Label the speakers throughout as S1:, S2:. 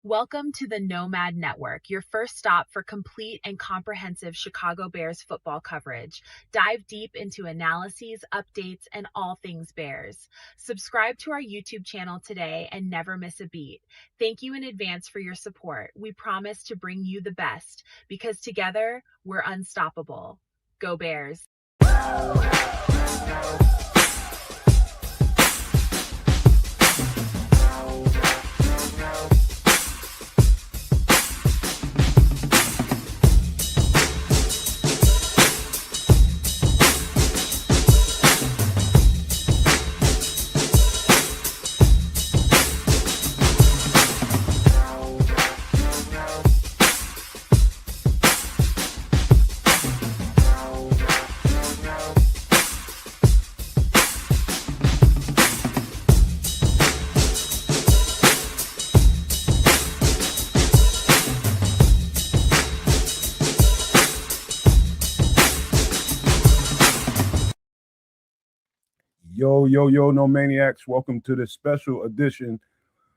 S1: Welcome to the Nomad Network, your first stop for complete and comprehensive Chicago Bears football coverage. Dive deep into analyses, updates, and all things Bears. Subscribe to our YouTube channel today and never miss a beat. Thank you in advance for your support. We promise to bring you the best because together we're unstoppable. Go Bears!
S2: Yo, no maniacs. Welcome to this special edition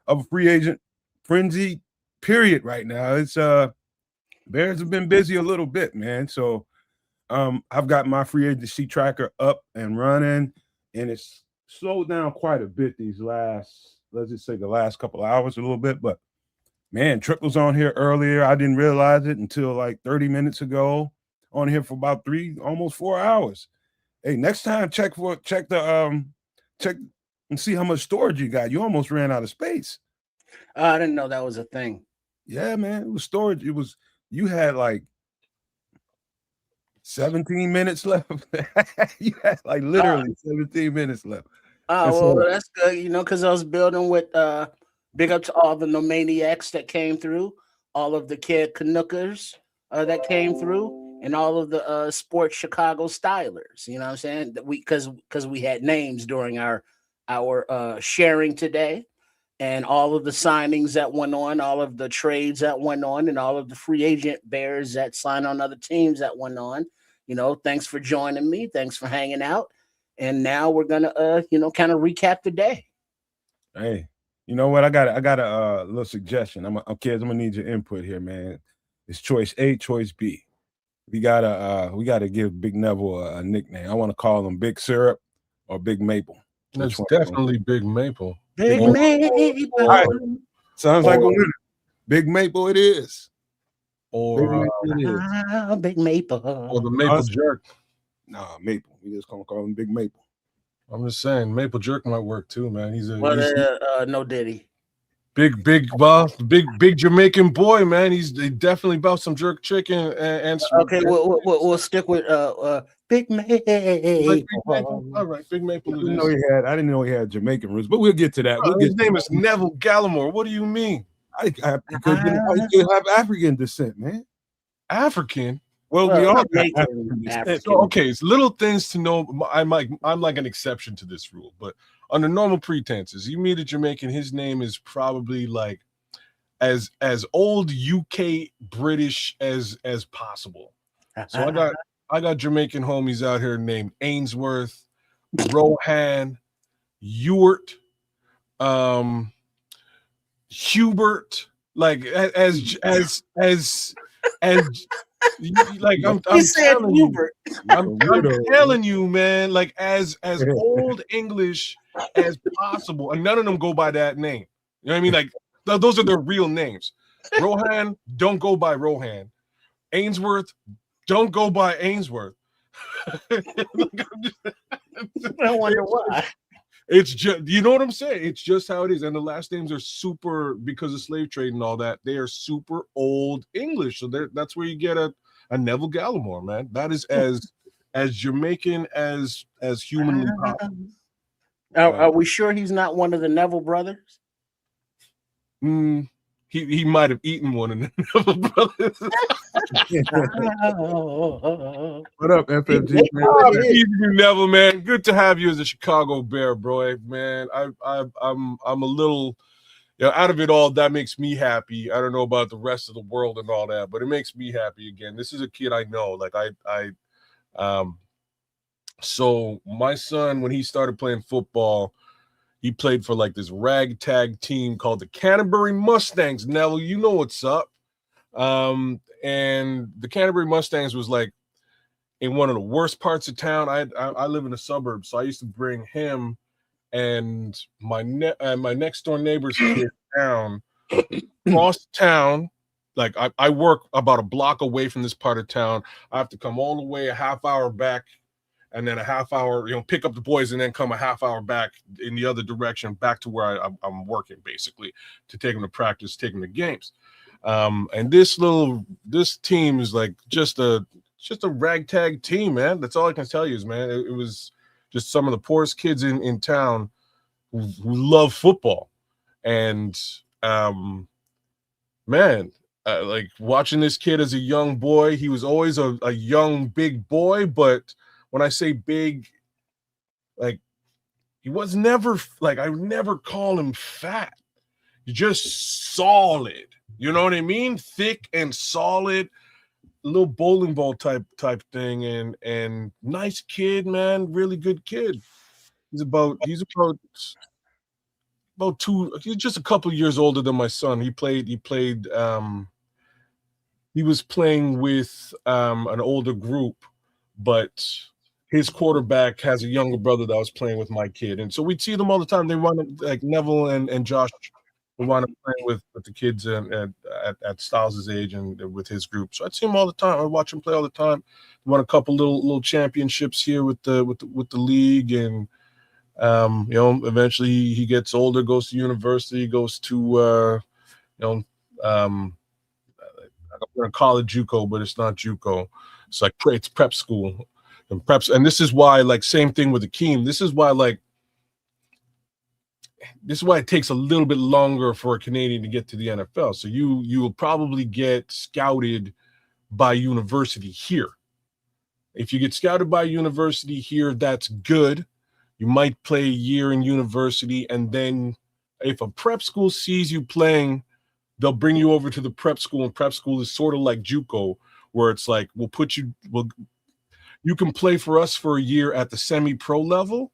S2: of a free agent frenzy period right now. It's Bears have been busy a little bit, man. So I've got my free agency tracker up and running, and it's slowed down quite a bit these last, let's just say the last couple of hours a little bit. But man, Trick was on here earlier. I didn't realize it until like 30 minutes ago. On here for about almost 4 hours. Hey, next time check and see how much storage you got. You almost ran out of space.
S3: I didn't know that was a thing.
S2: Yeah, man, it was storage. You had like 17 minutes left. You had like literally 17 minutes left.
S3: Well, that's good, because I was building with big up to all the Nomaniacs that came through, all of the Kid Canuckers that came through, and all of the Sports Chicago Stylers. You know what I'm saying? That because we had names during our sharing today, and all of the signings that went on, all of the trades that went on, and all of the free agent Bears that signed on other teams that went on. Thanks for joining me. Thanks for hanging out. And now we're gonna kind of recap the day.
S2: Hey, you know what? I got a little suggestion. Kids, I'm gonna need your input here, man. It's choice A, choice B. We gotta give Big Neville a nickname. I want to call him Big Syrup or Big Maple.
S4: That's definitely Big Maple.
S3: Big Maple.
S2: Right. Sounds like a winner. Big Maple it is.
S4: Or
S3: Big Maple.
S4: Or the Maple Jerk.
S2: Nah, Maple. We just gonna call him Big Maple.
S4: I'm just saying, Maple Jerk might work too, man.
S3: No Diddy.
S4: Big Jamaican boy, man. He's definitely about some jerk chicken and some
S3: okay. We'll stick with Big Maple.
S4: All right, Big Maple.
S2: I didn't know he had Jamaican roots, but we'll get to that.
S4: His name is Neville Gallimore. What do you mean?
S2: He could have African descent, man.
S4: African.
S2: Well, we all
S4: African. So, okay, it's little things to know. I'm like an exception to this rule, but under normal pretenses, you meet a Jamaican, his name is probably like as old UK British as possible. So I got Jamaican homies out here named Ainsworth, Rohan, Ewart, Hubert, like as like I'm telling you, man, like as old English as possible, and none of them go by that name. You know what I mean? Like those are their real names. Rohan, don't go by Rohan. Ainsworth, don't go by Ainsworth.
S3: I wonder why.
S4: It's just, you know what I'm saying? It's just how it is. And the last names are super, because of slave trade and all that, they are super old English. So that's where you get a Neville Gallimore, man. That is as Jamaican as humanly possible.
S3: Are we sure he's not one of the Neville brothers?
S4: He might have eaten one of the Neville brothers.
S2: What up, FFG?
S4: Neville, man. Good to have you as a Chicago Bear, bro. Man, I'm a little, out of it all. That makes me happy. I don't know about the rest of the world and all that, but it makes me happy again. This is a kid I know. Like so my son, when he started playing football, He played for like this ragtag team called the Canterbury Mustangs. Neville, you know what's up. And the Canterbury Mustangs was like in one of the worst parts of town. I live in the suburbs, so I used to bring him and my next door neighbor's kid down across town. Like I work about a block away from this part of town. I have to come all the way a half hour back, and then a half hour, pick up the boys, and then come a half hour back in the other direction, back to where I'm working, basically, to take them to practice, take them to games. And this team is like just a ragtag team, man. That's all I can tell you is, man, it was just some of the poorest kids in town who love football. And man, like watching this kid as a young boy, he was always a young, big boy. But when I say big, like he was never like, I would never call him fat. Just solid. You know what I mean? Thick and solid, little bowling ball type thing, and nice kid, man. Really good kid. He's about he's just a couple of years older than my son. He was playing with an older group, but his quarterback has a younger brother that was playing with my kid. And so we'd see them all the time. They run like Neville and Josh. We wound up playing with the kids at Styles' age and with his group. So I'd see him all the time. I'd watch him play all the time. Won a couple little championships here with the league, and eventually he gets older, goes to university, goes to I'm going to call it JUCO, but it's not JUCO. It's like it's prep school and preps. And this is why, like, same thing with Akeem. This is why it takes a little bit longer for a Canadian to get to the NFL. So you will probably get scouted by university here. If you get scouted by university here, that's good. You might play a year in university, and then if a prep school sees you playing, they'll bring you over to the prep school, and prep school is sort of like JUCO, where it's like, you can play for us for a year at the semi-pro level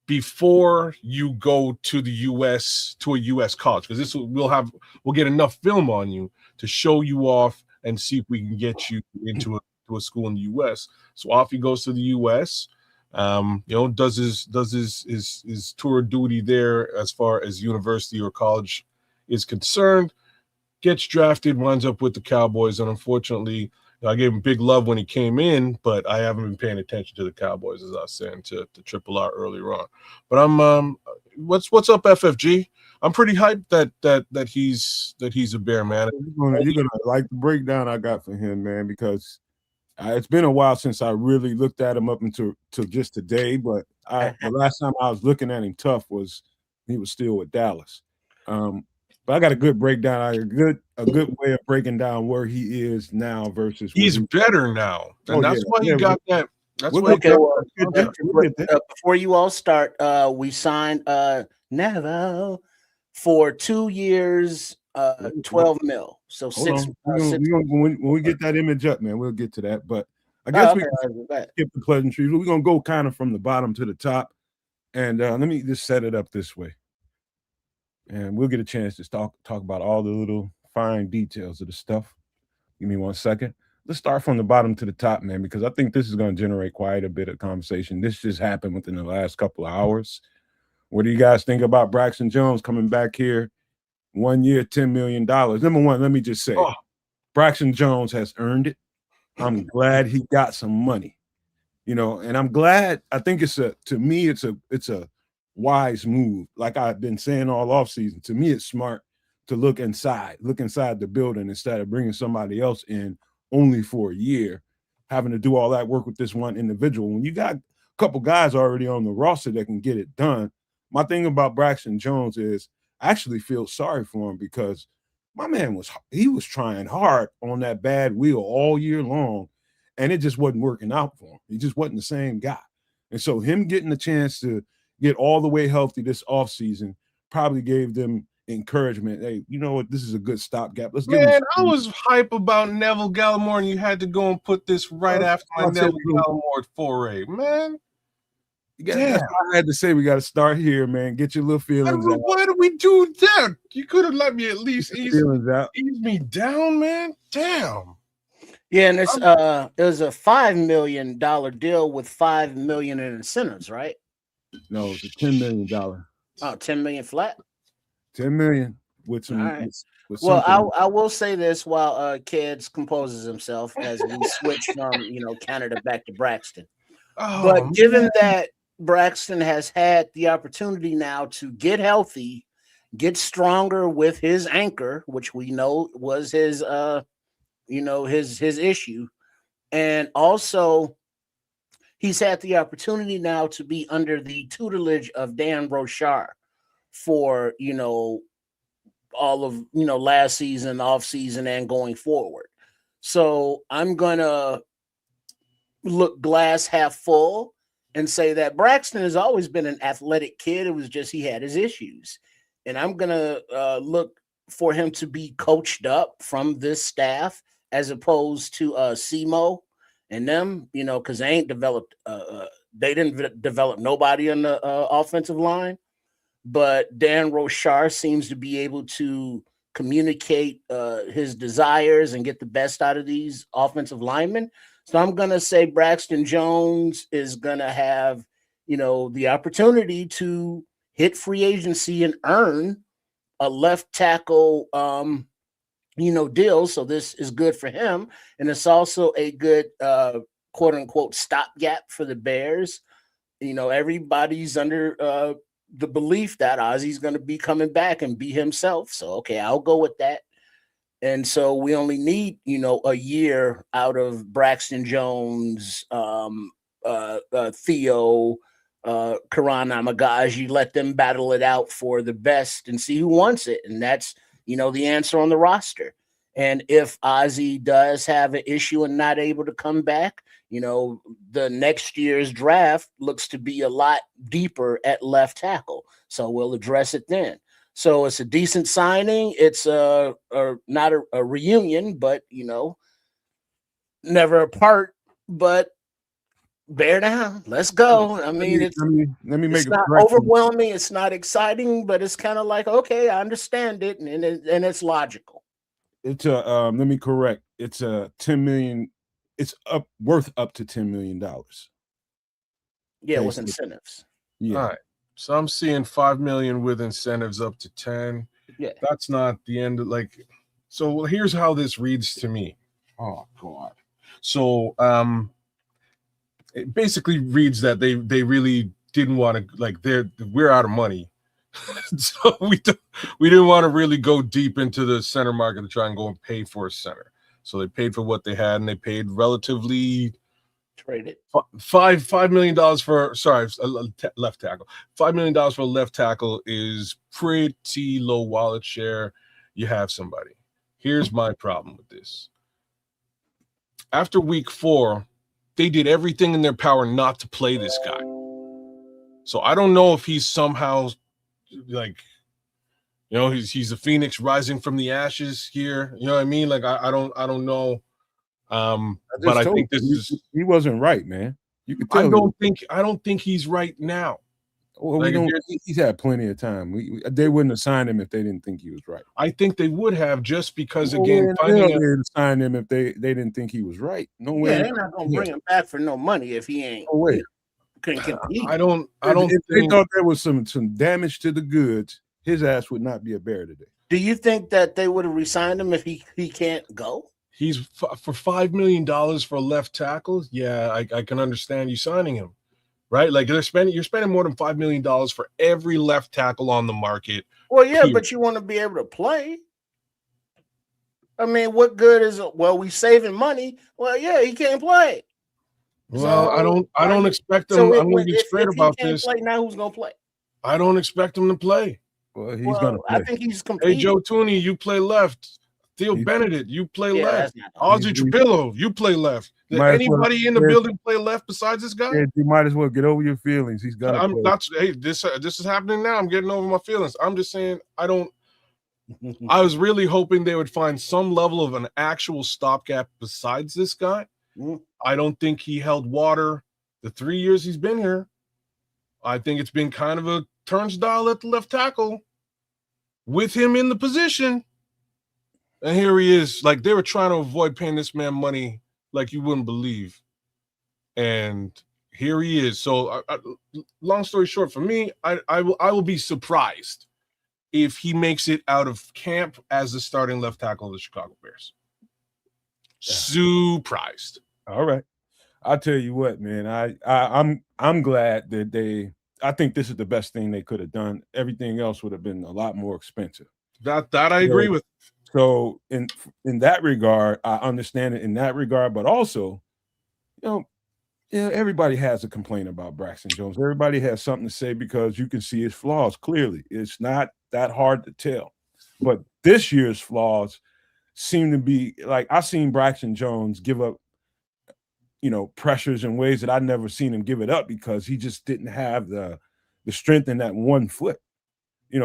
S4: before you go to the U.S. to a U.S. college, because we'll get enough film on you to show you off and see if we can get you into a school in the U.S. So off he goes to the U.S. Does his tour of duty there as far as university or college is concerned, gets drafted, winds up with the Cowboys, and unfortunately, I gave him big love when he came in, but I haven't been paying attention to the Cowboys, as I was saying to Triple R earlier on. But I'm what's up, FFG? I'm pretty hyped that he's a Bear, man.
S2: You're gonna like the breakdown I got for him, man, because it's been a while since I really looked at him up until just today. But the last time I was looking at him tough was he was still with Dallas. But I got a good breakdown, a good way of breaking down where he is now versus
S4: he's better now, and that's why he got that. That's why.
S3: Before you all start, we signed Neville for 2 years, 12 mil. So
S2: when we get that image up, man, we'll get to that. But I guess we can skip the pleasantries. We're gonna go kind of from the bottom to the top, and let me just set it up this way. And we'll get a chance to talk about all the little fine details of the stuff. Give me 1 second. Let's start from the bottom to the top, man, because I think this is going to generate quite a bit of conversation. This just happened within the last couple of hours. What do you guys think about Braxton Jones coming back here? 1 year, $10 million. Number one, let me just say, Braxton Jones has earned it. I'm glad he got some money, and I'm glad. I think it's a wise move. Like I've been saying all offseason, to me, it's smart to look inside the building instead of bringing somebody else in only for a year, having to do all that work with this one individual. When you got a couple guys already on the roster that can get it done. My thing about Braxton Jones is I actually feel sorry for him, because my man was trying hard on that bad wheel all year long, and it just wasn't working out for him. He just wasn't the same guy. And so him getting the chance to get all the way healthy this offseason probably gave them encouragement. Hey, you know what? This is a good stopgap. Let's get.
S4: Man, I was hype about Neville Gallimore, and you had to go and put this right after my Neville Gallimore foray, man.
S2: That's what I had to say. We got to start here, man. Get your little feelings out.
S4: Why do we do that? You could have let me at least ease me down, man. Damn.
S3: Yeah, and it's it was a $5 million deal with $5 million in incentives, right?
S2: No, it's a $10 million.
S3: Oh, 10 million flat.
S2: 10 million with some.
S3: All right.
S2: With
S3: Well, I will say this while Kids composes himself as we switch from Canada back to Braxton. But given that Braxton has had the opportunity now to get healthy, get stronger with his anchor, which we know was his his issue, and also he's had the opportunity now to be under the tutelage of Dan Rochar for all of last season, off season, and going forward. So I'm gonna look glass half full and say that Braxton has always been an athletic kid. It was just he had his issues, and I'm gonna look for him to be coached up from this staff as opposed to SEMO and them, because they ain't developed. They didn't develop nobody on the offensive line. But Dan Rochar seems to be able to communicate his desires and get the best out of these offensive linemen. So I'm going to say Braxton Jones is going to have, the opportunity to hit free agency and earn a left tackle, deal. So this is good for him. And it's also a good, quote unquote, stopgap for the Bears. Everybody's under the belief that Ozzy's going to be coming back and be himself. So, okay, I'll go with that. And so we only need, a year out of Braxton Jones, Theo, Karan Amagaji. Let them battle it out for the best and see who wants it. And that's, the answer on the roster. And if Ozzy does have an issue and not able to come back, the next year's draft looks to be a lot deeper at left tackle. So we'll address it then. So it's a decent signing. It's not a reunion, but, never apart, but bear down. Let's go. I mean,
S2: let me make
S3: it's not overwhelming. It's not exciting, but it's kind of like, okay, I understand it. And it's logical.
S2: It's let me correct. It's a 10 million. It's worth up to $10 million.
S3: Yeah, with incentives.
S2: Yeah.
S4: All right. So I'm seeing 5 million with incentives up to 10.
S3: Yeah.
S4: That's not the end of so here's how this reads to me. Oh God. So it basically reads that they really didn't want to we're out of money. So we didn't want to really go deep into the center market to try and go and pay for a center. So they paid for what they had, and they paid relatively
S3: traded
S4: $5 million for left tackle. $5 million for a left tackle is pretty low wallet share. You have somebody. Here's my problem with this. After week 4, they did everything in their power not to play this guy. So I don't know if he's somehow he's a phoenix rising from the ashes here. You know what I mean? I don't know. But I think
S2: he wasn't right, man. You can tell.
S4: I don't think he's right now.
S2: Well, he's had plenty of time. They wouldn't have signed him if they didn't think he was right.
S4: I think they would have, just because
S2: they didn't sign him if they didn't think he was right. No way.
S3: Yeah, they're not gonna bring him back for no money if he ain't.
S2: No way.
S3: Couldn't compete.
S4: I don't.
S2: If they thought there was some damage to the goods, his ass would not be a Bear today.
S3: Do you think that they would have re-signed him if he can't go?
S4: He's for $5 million for a left tackle. Yeah, I can understand you signing him, right? You're spending more than $5 million for every left tackle on the market.
S3: Well, yeah, but you want to be able to play. I mean, what good is it? Well, we saving money. Well, yeah, he can't play.
S4: Well, so, I don't expect him. So I'm going to be straight about this.
S3: Play, now who's going to play?
S4: I don't expect him to play.
S2: Well, he's going to play.
S3: I think he's competing.
S4: Hey, Joe Tooney, you play left. Theo Benedict, you play left. Ozzy Trapillo, you play left. Did anybody in the building play left besides this guy?
S2: Yeah, you might as well get over your feelings. He's got.
S4: I'm not. Hey, this is happening now. I'm getting over my feelings. I'm just saying I don't. I was really hoping they would find some level of an actual stopgap besides this guy. I don't think he held water the 3 years he's been here. I think it's been kind of a turnstile at the left tackle with him in the position. And here he is. Like, they were trying to avoid paying this man money like you wouldn't believe. And here he is. So, long story short, for me, I will be surprised if he makes it out of camp as the starting left tackle of the Chicago Bears. Surprised.
S2: All right. I'll tell you what, man. I'm glad that I think this is the best thing they could have done. Everything else would have been a lot more expensive.
S4: That I agree with.
S2: So in that regard, I understand it in that regard, but also, everybody has a complaint about Braxton Jones. Everybody has something to say because you can see his flaws clearly. It's not that hard to tell. But this year's flaws seem to be like I've seen Braxton Jones give up, pressures in ways that I've never seen him give it up because he just didn't have the strength in that one foot.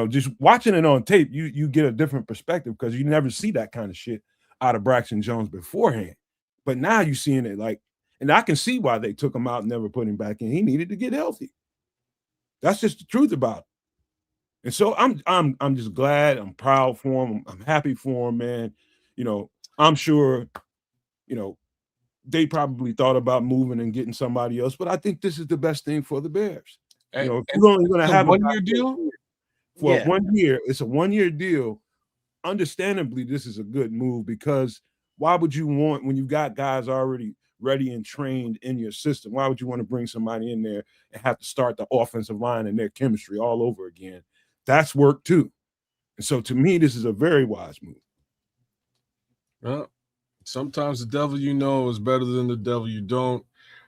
S2: Just watching it on tape, you get a different perspective because you never see that kind of shit out of Braxton Jones beforehand. But now you're seeing it and I can see why they took him out and never put him back in. He needed to get healthy. That's just the truth about it. And so I'm just glad. I'm proud for him. I'm happy for him, man. I'm sure, they probably thought about moving and getting somebody else, but I think this is the best thing for the Bears. If you're only going to have a
S4: 1-year deal
S2: for 1 year, it's a 1-year deal. Understandably, this is a good move because why would you want, when you got guys already ready and trained in your system, why would you want to bring somebody in there and have to start the offensive line and their chemistry all over again? That's work too. And so to me, this is a very wise move.
S4: Well, sometimes the devil is better than the devil you don't.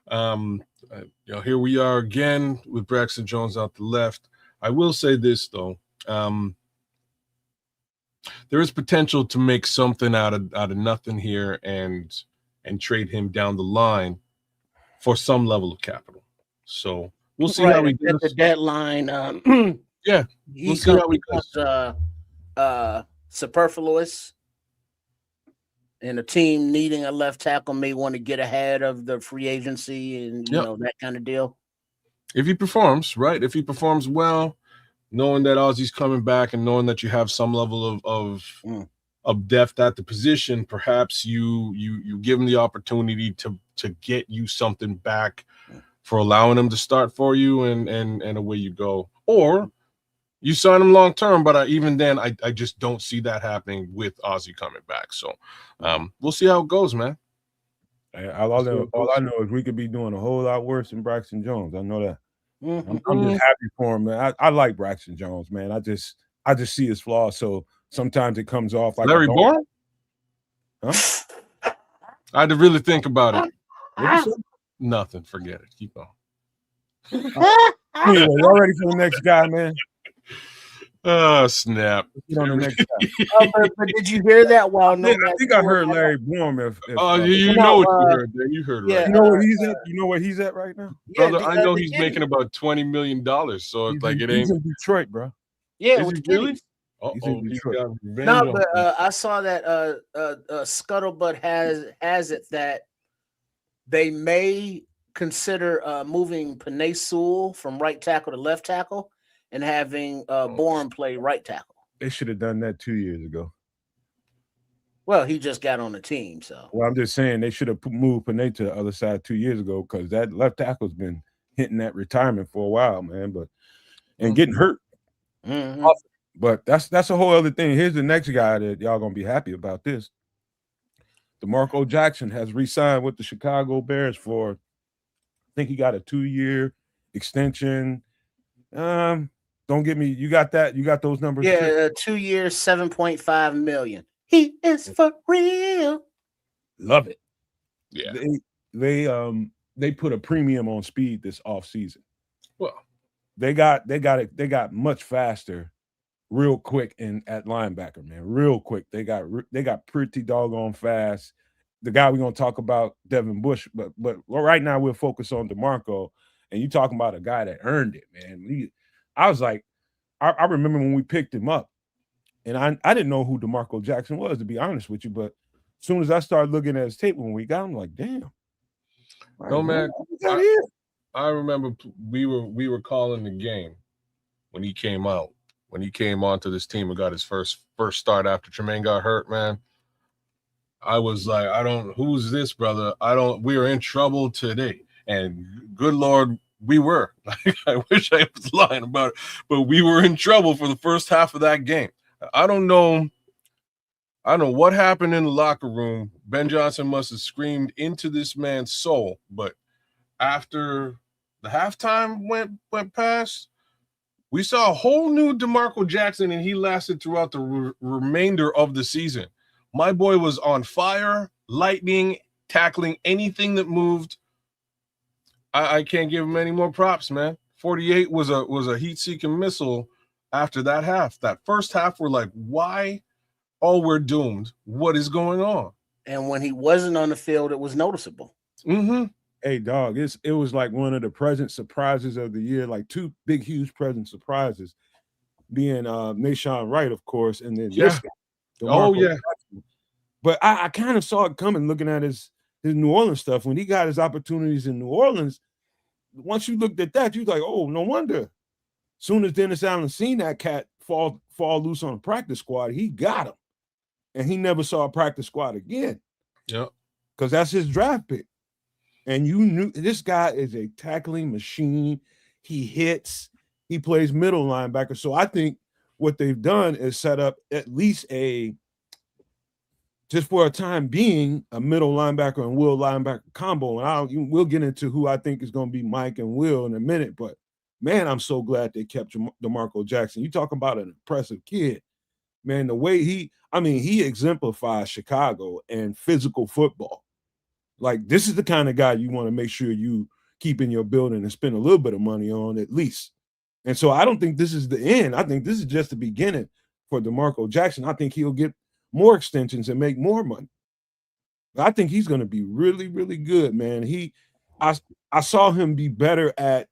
S4: Here we are again with Braxton Jones out the left. I will say this though, there is potential to make something out of nothing here and trade him down the line for some level of capital. So we'll see how we
S3: get the deadline.
S4: Yeah, we'll see how we
S3: goes. Superfluous. And a team needing a left tackle may want to get ahead of the free agency and that kind of deal.
S4: If he performs, right? If he performs well, knowing that Ozzy's coming back and knowing that you have some level of depth at the position, perhaps you give him the opportunity to get you something back for allowing him to start for you and away you go. Or you sign him long term, but even then, I just don't see that happening with Ozzy coming back. So we'll see how it goes, man.
S2: All I know is we could be doing a whole lot worse than Braxton Jones. I know that. I'm just happy for him, man. I like Braxton Jones, man. I just see his flaws. So sometimes it comes off like
S4: Larry Bourne.
S2: Huh?
S4: I had to really think about it. Nothing. Forget it. Keep on.
S2: Anyway, y'all ready for the next guy, man?
S4: Oh, snap.
S2: Get on the next guy.
S3: But did you hear that?
S2: I think I heard Larry Bourne.
S4: You know what you heard there. You heard right.
S2: You know where he's at? You know where he's at right now?
S4: Brother, I know he's making about $20 million. So it's like it ain't.
S2: He's in Detroit, bro.
S3: Yeah,
S4: is he really?
S2: He's in Detroit.
S3: No, but I saw that Scuttlebutt has it that they may consider moving Penei Sewell from right tackle to left tackle and having Bourne play right tackle.
S2: They should have done that 2 years ago.
S3: Well, he just got on the team, so.
S2: Well, I'm just saying they should have moved Penei to the other side 2 years ago because that left tackle's been hitting that retirement for a while, man. And getting hurt.
S3: Mm-hmm.
S2: But that's a whole other thing. Here's the next guy that y'all gonna be happy about this. DeMarco Jackson has re-signed with the Chicago Bears for, I think he got a 2-year extension. Don't get me. You got that? You got those numbers?
S3: Yeah, 2 years, $7.5 million. He is for real.
S2: Love it.
S4: Yeah.
S2: They put a premium on speed this offseason.
S4: Well,
S2: they got much faster, real quick at linebacker, man. Real quick. They got pretty doggone fast. The guy we're gonna talk about, Devin Bush, but right now we'll focus on DeMarco, and you talking about a guy that earned it, man. I was like, I remember when we picked him up, and I didn't know who DeMarco Jackson was, to be honest with you, but as soon as I started looking at his tape when we got him, like, damn.
S4: No, man. I remember we were calling the game when he came out. When he came onto this team and got his first start after Tremaine got hurt, man. I was like, who's this, brother? We are in trouble today. And good Lord, we were. Like, I wish I was lying about it, but we were in trouble for the first half of that game. I don't know what happened in the locker room. Ben Johnson must have screamed into this man's soul, but after the halftime went past, we saw a whole new DeMarco Jackson, and he lasted throughout the remainder of the season. My boy was on fire, lightning, tackling anything that moved. I can't give him any more props, man. 48 was a heat-seeking missile after that half. That first half, we're like, why? Oh, we're doomed. What is going on?
S3: And when he wasn't on the field, it was noticeable.
S4: Mm-hmm.
S2: Hey, dog, it was like one of the present surprises of the year, like two big, huge present surprises, being Nashawn Wright, of course, and then this guy. Jackson. But I kind of saw it coming looking at his New Orleans stuff. When he got his opportunities in New Orleans, once you looked at that, you're like, oh, no wonder. Soon as Dennis Allen seen that cat fall loose on a practice squad, he got him. And he never saw a practice squad again.
S4: Yep.
S2: Because that's his draft pick. And you knew this guy is a tackling machine. He hits. He plays middle linebacker. So I think what they've done is set up at least just for a time being, a middle linebacker and Will linebacker combo. And we'll get into who I think is going to be Mike and Will in a minute. But, man, I'm so glad they kept DeMarco Jackson. You talk about an impressive kid. Man, the way he exemplifies Chicago and physical football. Like, this is the kind of guy you want to make sure you keep in your building and spend a little bit of money on at least. And so I don't think this is the end. I think this is just the beginning for DeMarco Jackson. I think he'll get more extensions and make more money. I think he's going to be really, really good, man. I saw him be better at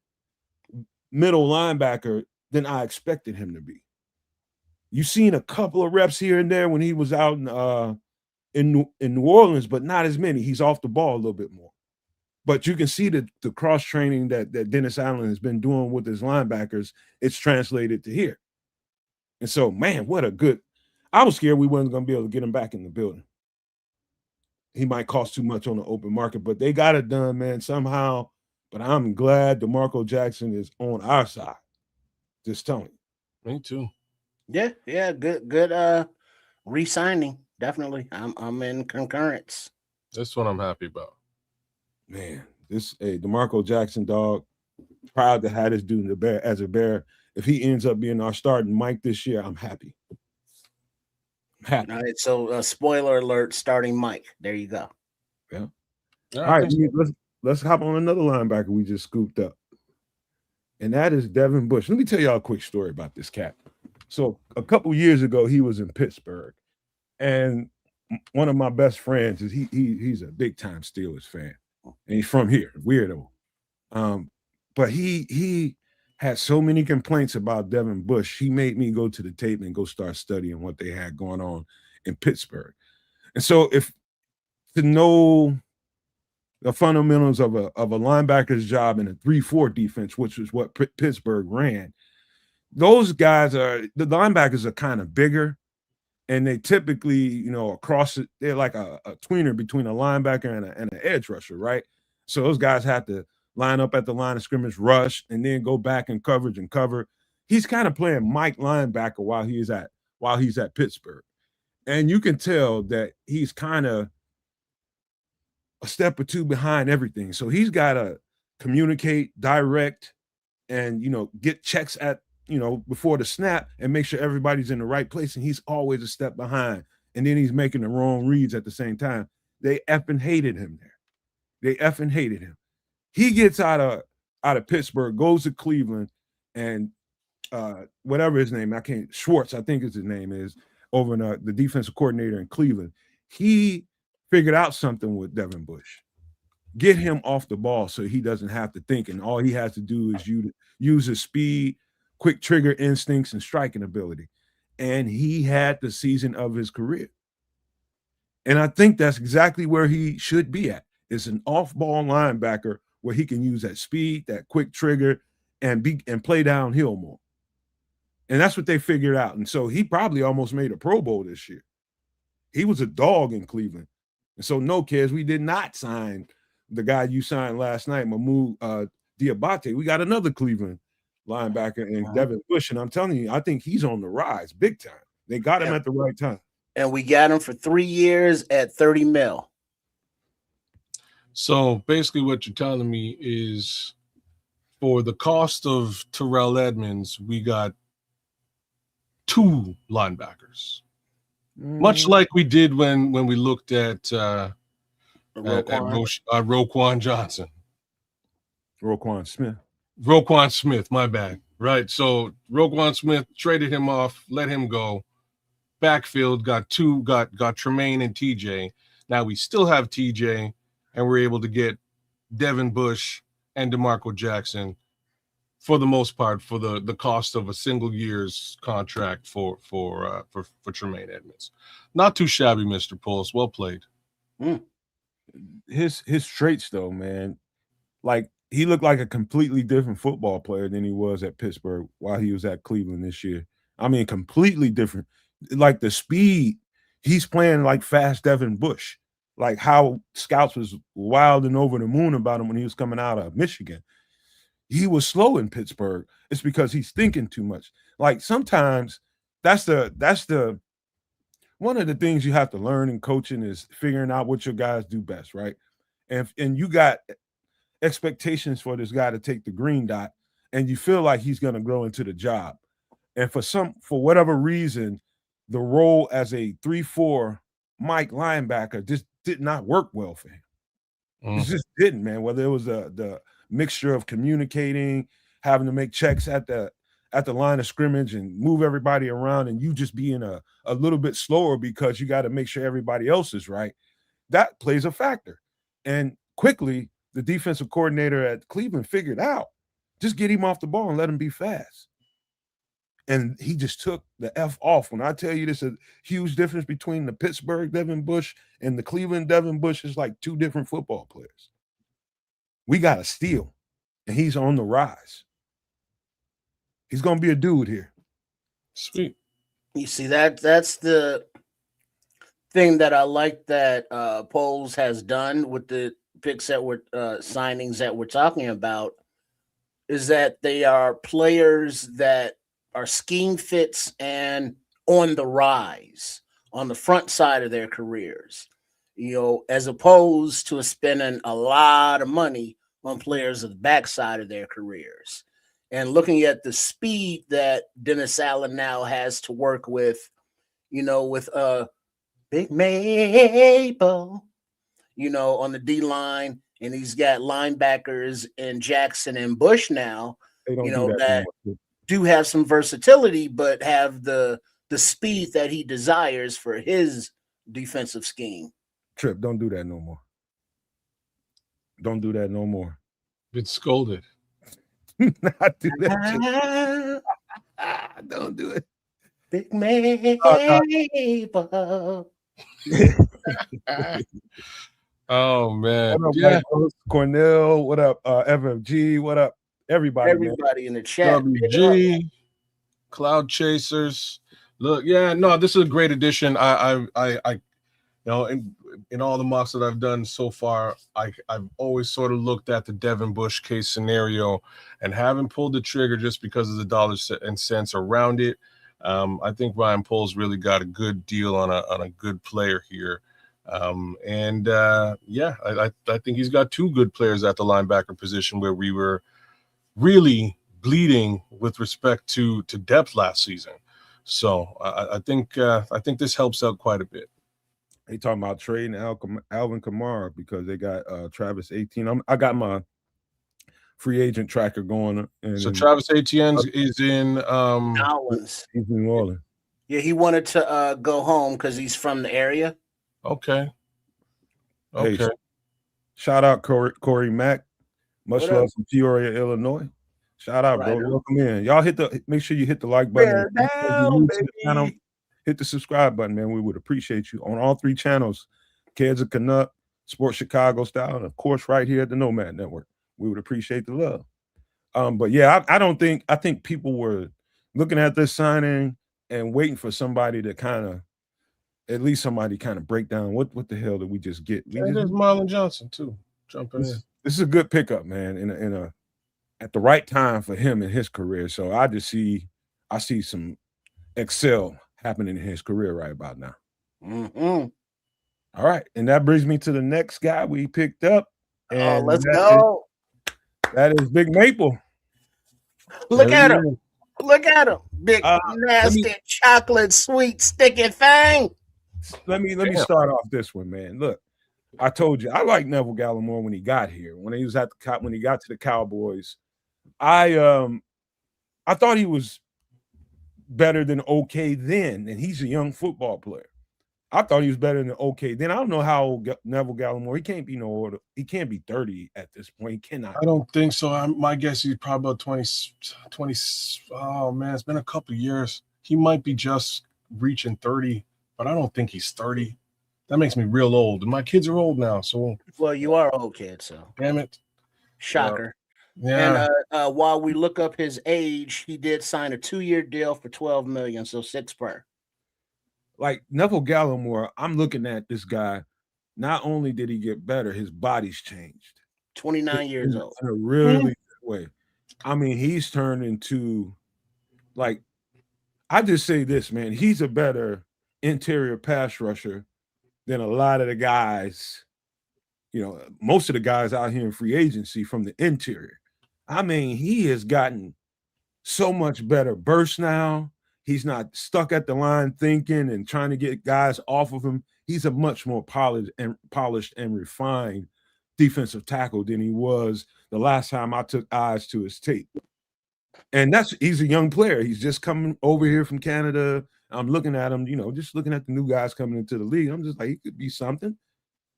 S2: middle linebacker than I expected him to be. You've seen a couple of reps here and there when he was out in New Orleans, but not as many. He's off the ball a little bit more. But you can see the cross training that Dennis Allen has been doing with his linebackers. It's translated to here. And so, man, I was scared we wasn't going to be able to get him back in the building. He might cost too much on the open market, but they got it done, man, somehow. But I'm glad DeMarco Jackson is on our side. Just telling you.
S4: Me too.
S3: Yeah, good re-signing. Definitely. I'm in concurrence.
S4: That's what I'm happy about.
S2: Man, DeMarco Jackson, dog, proud to have this dude as a Bear. If he ends up being our starting Mike this year, I'm happy.
S3: All right, so spoiler alert, starting Mike. There you go.
S2: Yeah. All right, let's hop on another linebacker we just scooped up. And that is Devin Bush. Let me tell y'all a quick story about this cat. So a couple years ago, he was in Pittsburgh. And one of my best friends is he's a big time Steelers fan. And he's from here, weirdo. But he had so many complaints about Devin Bush. He made me go to the tape and go start studying what they had going on in Pittsburgh. And so to know the fundamentals of a linebacker's job in a 3-4 defense, which is what Pittsburgh ran, the linebackers are kind of bigger. And they typically, they're like a tweener between a linebacker and an edge rusher, right? So those guys have to line up at the line of scrimmage, rush, and then go back in coverage and cover. He's kind of playing Mike linebacker while he's at Pittsburgh. And you can tell that he's kind of a step or two behind everything. So he's got to communicate, direct, and, get checks at, before the snap and make sure everybody's in the right place. And he's always a step behind. And then he's making the wrong reads at the same time. They effing hated him there. They effing hated him. He gets out of Pittsburgh, goes to Cleveland, and whatever his name, Schwartz, I think his name is, over in the defensive coordinator in Cleveland. He figured out something with Devin Bush. Get him off the ball so he doesn't have to think. And all he has to do is use his speed, quick trigger instincts, and striking ability. And he had the season of his career. And I think that's exactly where he should be at. It's an off-ball linebacker where he can use that speed, that quick trigger, and play downhill more. And that's what they figured out. And so he probably almost made a Pro Bowl this year. He was a dog in Cleveland. And so, no, kids, we did not sign the guy you signed last night, Mahmoud Diabate. We got another Cleveland linebacker in Devin Bush. And I'm telling you, I think he's on the rise big time. They got him at the right time.
S3: And we got him for 3 years at $30 million.
S4: So basically what you're telling me is for the cost of Terrell Edmonds, we got 2 linebackers. Much like we did when we looked at Roquan Johnson. Roquan Smith, my bad. Right. So Roquan Smith traded him off, let him go. Backfield got Tremaine and TJ. Now we still have TJ, and we're able to get Devin Bush and DeMarco Jackson for the most part for the cost of a single year's contract for Tremaine Edmonds. Not too shabby, Mr. Pulse. Well played.
S2: His traits, though, man, like he looked like a completely different football player than he was at Pittsburgh while he was at Cleveland this year. I mean, completely different. Like the speed, he's playing like fast Devin Bush, like how scouts was wild and over the moon about him when he was coming out of Michigan. He was slow in Pittsburgh. It's because he's thinking too much. Like sometimes that's the one of the things you have to learn in coaching is figuring out what your guys do best, right? And you got expectations for this guy to take the green dot, and you feel like he's going to grow into the job. And for whatever reason, the role as a 3-4 Mike linebacker just did not work well for him. It just didn't, man. Whether it was the mixture of communicating, having to make checks at the line of scrimmage and move everybody around, and you just being a little bit slower because you got to make sure everybody else is right, that plays a factor. And quickly, the defensive coordinator at Cleveland figured out, just get him off the ball and let him be fast. And he just took the F off. When I tell you this is a huge difference between the Pittsburgh Devin Bush and the Cleveland Devin Bush is like 2 different football players. We got a steal, and he's on the rise. He's going to be a dude here.
S4: Sweet.
S3: You see, that's the thing that I like that Poles has done with the picks that we're signings that we're talking about, is that they are players that are scheme fits and on the rise, on the front side of their careers, as opposed to spending a lot of money on players at the backside of their careers. And looking at the speed that Dennis Allen now has to work with, with Big Maple, on the D line, and he's got linebackers in Jackson and Bush now, that do have some versatility, but have the speed that he desires for his defensive scheme.
S2: Trip, don't do that no more. Don't do that no more.
S4: Been scolded.
S2: Not do that. Don't do it.
S3: Big Maple.
S4: Oh man.
S2: What up, Cornell? What up, FFG? What up, everybody?
S3: Everybody in the chat.
S4: WG, Cloud Chasers. Look, this is a great addition. I in all the mocks that I've done so far, I've always sort of looked at the Devin Bush case scenario and haven't pulled the trigger just because of the dollars and cents around it. I think Ryan Poles really got a good deal on a good player here. I think he's got 2 good players at the linebacker position where we were really bleeding with respect to depth last season. So I think this helps out quite a bit.
S2: They talking about trading Alvin Kamara because they got Travis Etienne. I got my free agent tracker going.
S4: So Travis Etienne is in
S3: Orleans.
S2: He's in New Orleans.
S3: Yeah, he wanted to go home because he's from the area.
S4: Okay.
S2: Hey, shout out Corey Mack. Much love from Peoria, Illinois. Shout out, bro. Welcome in. Y'all make sure you hit the like button. Hit the subscribe button, man. We would appreciate you on all 3 channels. Kids of Canuck, Sports Chicago Style, and of course, right here at the Nomad Network. we would appreciate the love. But yeah, I think people were looking at this signing and waiting for somebody to kind of, at least somebody kind of break down what the hell did we just get?
S4: And there's Marlon Johnson too jumping in.
S2: This is a good pickup, man, in a at the right time for him in his career. So I see some excel happening in his career right about now.
S3: Mm-hmm.
S2: All right, and that brings me to the next guy we picked up. And
S3: let's go.
S2: That is Big Maple.
S3: Look at him. Look at him. Big nasty chocolate sweet sticky thing.
S2: Let me start off this one, man. Look, I told you I like Neville Gallimore when he got here. When he was when he got to the Cowboys, I thought he was better than okay then, and he's a young football player. I thought he was better than okay then. I don't know how old Neville Gallimore. He can't be no older. He can't be 30 at this point. He cannot.
S4: I don't think so. My guess he's probably about 20. Oh man, it's been a couple of years. He might be just reaching 30, but I don't think he's 30. That makes me real old. And my kids are old now, so.
S3: Well, you are old kid, so.
S4: Damn it.
S3: Shocker.
S4: Yeah.
S3: And while we look up his age, he did sign a 2-year deal for $12 million, so 6 per.
S2: Like Neville Gallimore, I'm looking at this guy. Not only did he get better, his body's changed.
S3: 29 years old.
S2: In a really good way. I mean, he's turned into, like, I just say this, man. He's a better interior pass rusher than a lot of the guys, most of the guys out here in free agency from the interior. I mean, he has gotten so much better burst now. He's not stuck at the line thinking and trying to get guys off of him. He's a much more polished and refined defensive tackle than he was the last time I took eyes to his tape. And he's a young player. He's just coming over here from Canada. I'm looking at him, just looking at the new guys coming into the league. I'm just like, he could be something.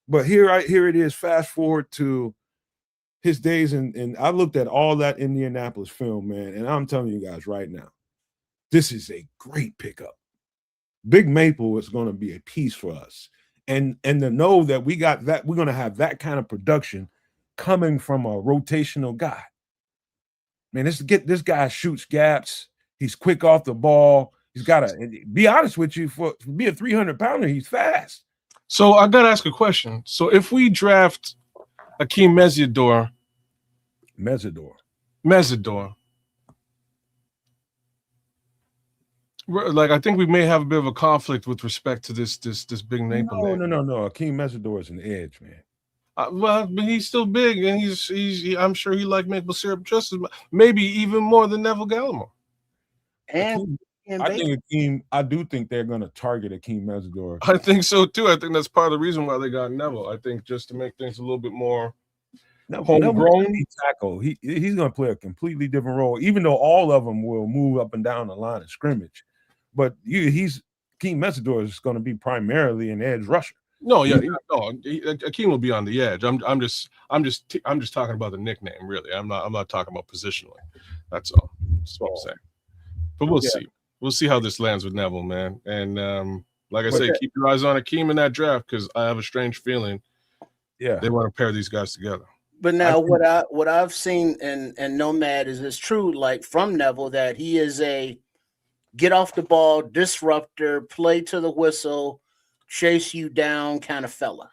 S2: But here it is, fast forward to his days, and I looked at all that Indianapolis film, man, and I'm telling you guys right now, this is a great pickup. Big Maple is going to be a piece for us. And to know that we're going to have that kind of production coming from a rotational guy. Man, this guy shoots gaps. He's quick off the ball. He's got to be honest with you, for be a 300-pounder, he's fast.
S4: So I got to ask a question. So if we draft Akeem Mesidor, like, I think we may have a bit of a conflict with respect to this Big Maple.
S2: No. Akeem Mesidor is an edge, man.
S4: Well, but he's still big, and I'm sure he liked maple syrup just as much, maybe even more than Neville Gallimore.
S3: And
S2: I do think they're going to target Akeem Mesidor.
S4: I think so too. I think that's part of the reason why they got Neville. I think just to make things a little bit more homegrown.
S2: Tackle. He's going to play a completely different role, even though all of them will move up and down the line of scrimmage. But Akeem Mesidor is going to be primarily an edge rusher.
S4: Akeem will be on the edge. I'm just talking about the nickname, really. I'm not talking about positionally. That's all. That's what I'm saying. But we'll see. We'll see how this lands with Neville, man. And like I say, keep your eyes on Akeem in that draft, because I have a strange feeling they want to pair these guys together.
S3: But now what I've seen and Nomad is true, like from Neville, that he is a get off the ball, disruptor, play to the whistle, chase you down kind of fella.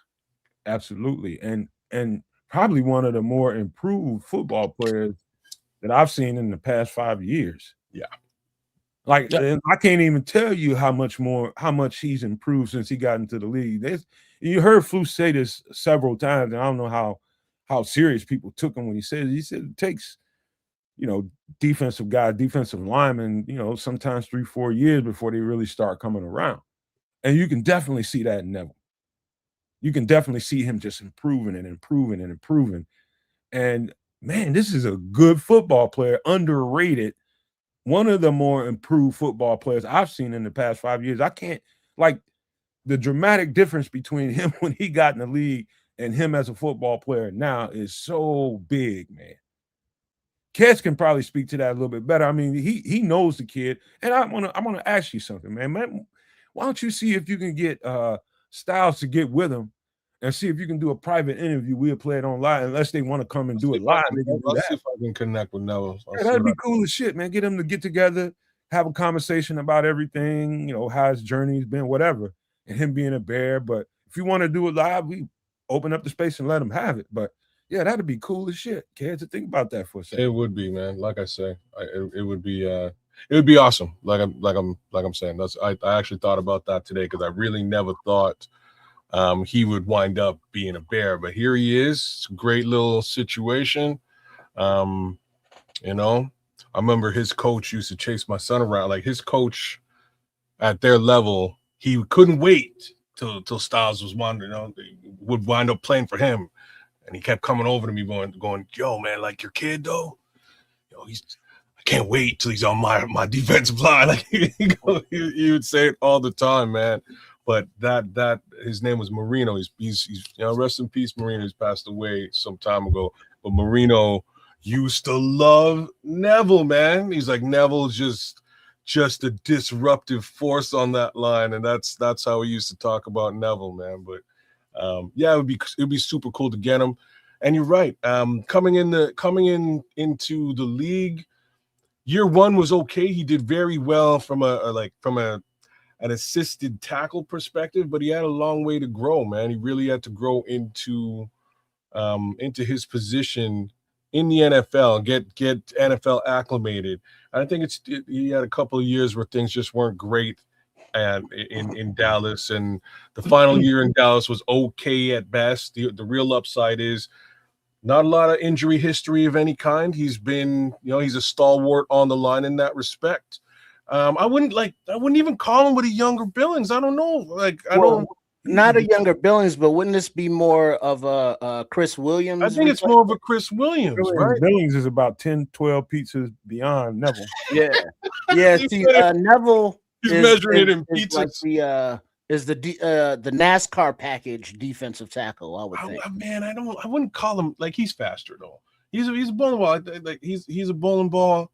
S2: Absolutely. And probably one of the more improved football players that I've seen in the past 5 years.
S4: Yeah.
S2: Like, I can't even tell you how much he's improved since he got into the league. You heard Flu say this several times, and I don't know how serious people took him when he said it takes, defensive guys, defensive linemen, sometimes 3-4 years before they really start coming around. And you can definitely see that in Neville. You can definitely see him just improving and improving and improving. And man, this is a good football player, underrated. One of the more improved football players I've seen in the past 5 years. I can't, like, the dramatic difference between him when he got in the league and him as a football player now is so big, man. Kes can probably speak to that a little bit better. I mean, he knows the kid. And I want to ask you something, man. Why don't you see if you can get Styles to get with him and see if you can do a private interview. We'll play it online unless they want to come and do it live.
S4: I'll see if I can connect with Neville.
S2: Yeah, that'd be cool as shit, man. Get them to get together, have a conversation about everything, how his journey's been, whatever, and him being a Bear. But if you want to do it live, we open up the space and let him have it. But yeah, that'd be cool as shit. Care to think about that for a second?
S4: It would be, man. Like I say, it would be awesome. Like I'm saying, I actually thought about that today because I really never thought he would wind up being a Bear, but here he is. It's a great little situation. I remember his coach used to chase my son around. Like his coach at their level, he couldn't wait till Styles was would wind up playing for him. And he kept coming over to me going, yo, man, like your kid though, I can't wait till he's on my defensive line. Like he would say it all the time, man. But that his name was Marino. He's rest in peace, Marino. He's passed away some time ago. But Marino used to love Neville, man. He's like, Neville's just a disruptive force on that line, and that's how we used to talk about Neville, man. But it'd be super cool to get him. And you're right. Coming into the league, year one was okay. He did very well from an assisted tackle perspective, but he had a long way to grow, man. He really had to grow into his position in the NFL, get NFL acclimated. And I think he had a couple of years where things just weren't great and in Dallas, and the final year in Dallas was okay at best. The real upside is not a lot of injury history of any kind. He's been, he's a stalwart on the line in that respect. I wouldn't even call him with a younger Billings. I don't know.
S3: Not a younger Billings, but wouldn't this be more of a Chris Williams?
S4: I think it's more of a Chris Williams, right?
S2: Billings is about 10, 12 pizzas beyond Neville.
S3: Yeah. See, Neville.
S4: He's measuring it in pizzas.
S3: Like the NASCAR package defensive tackle. I would think.
S4: Man, I wouldn't call him like he's faster though. He's a bowling ball. Like he's a bowling ball.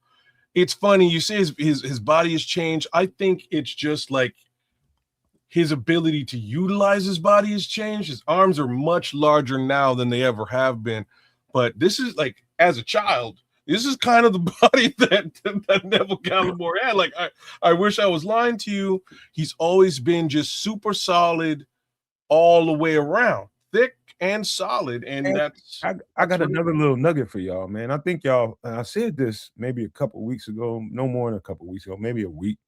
S4: It's funny you say his body has changed. I think it's just like his ability to utilize his body has changed. His arms are much larger now than they ever have been. But this is like, as a child, this is kind of the body that Neville Gallimore had. Like, I wish I was lying to you. He's always been just super solid all the way around, thick and solid. And that's
S2: I got another little nugget for y'all, man. I think y'all, and I said this maybe a couple weeks ago, no more than a couple weeks ago, maybe a week.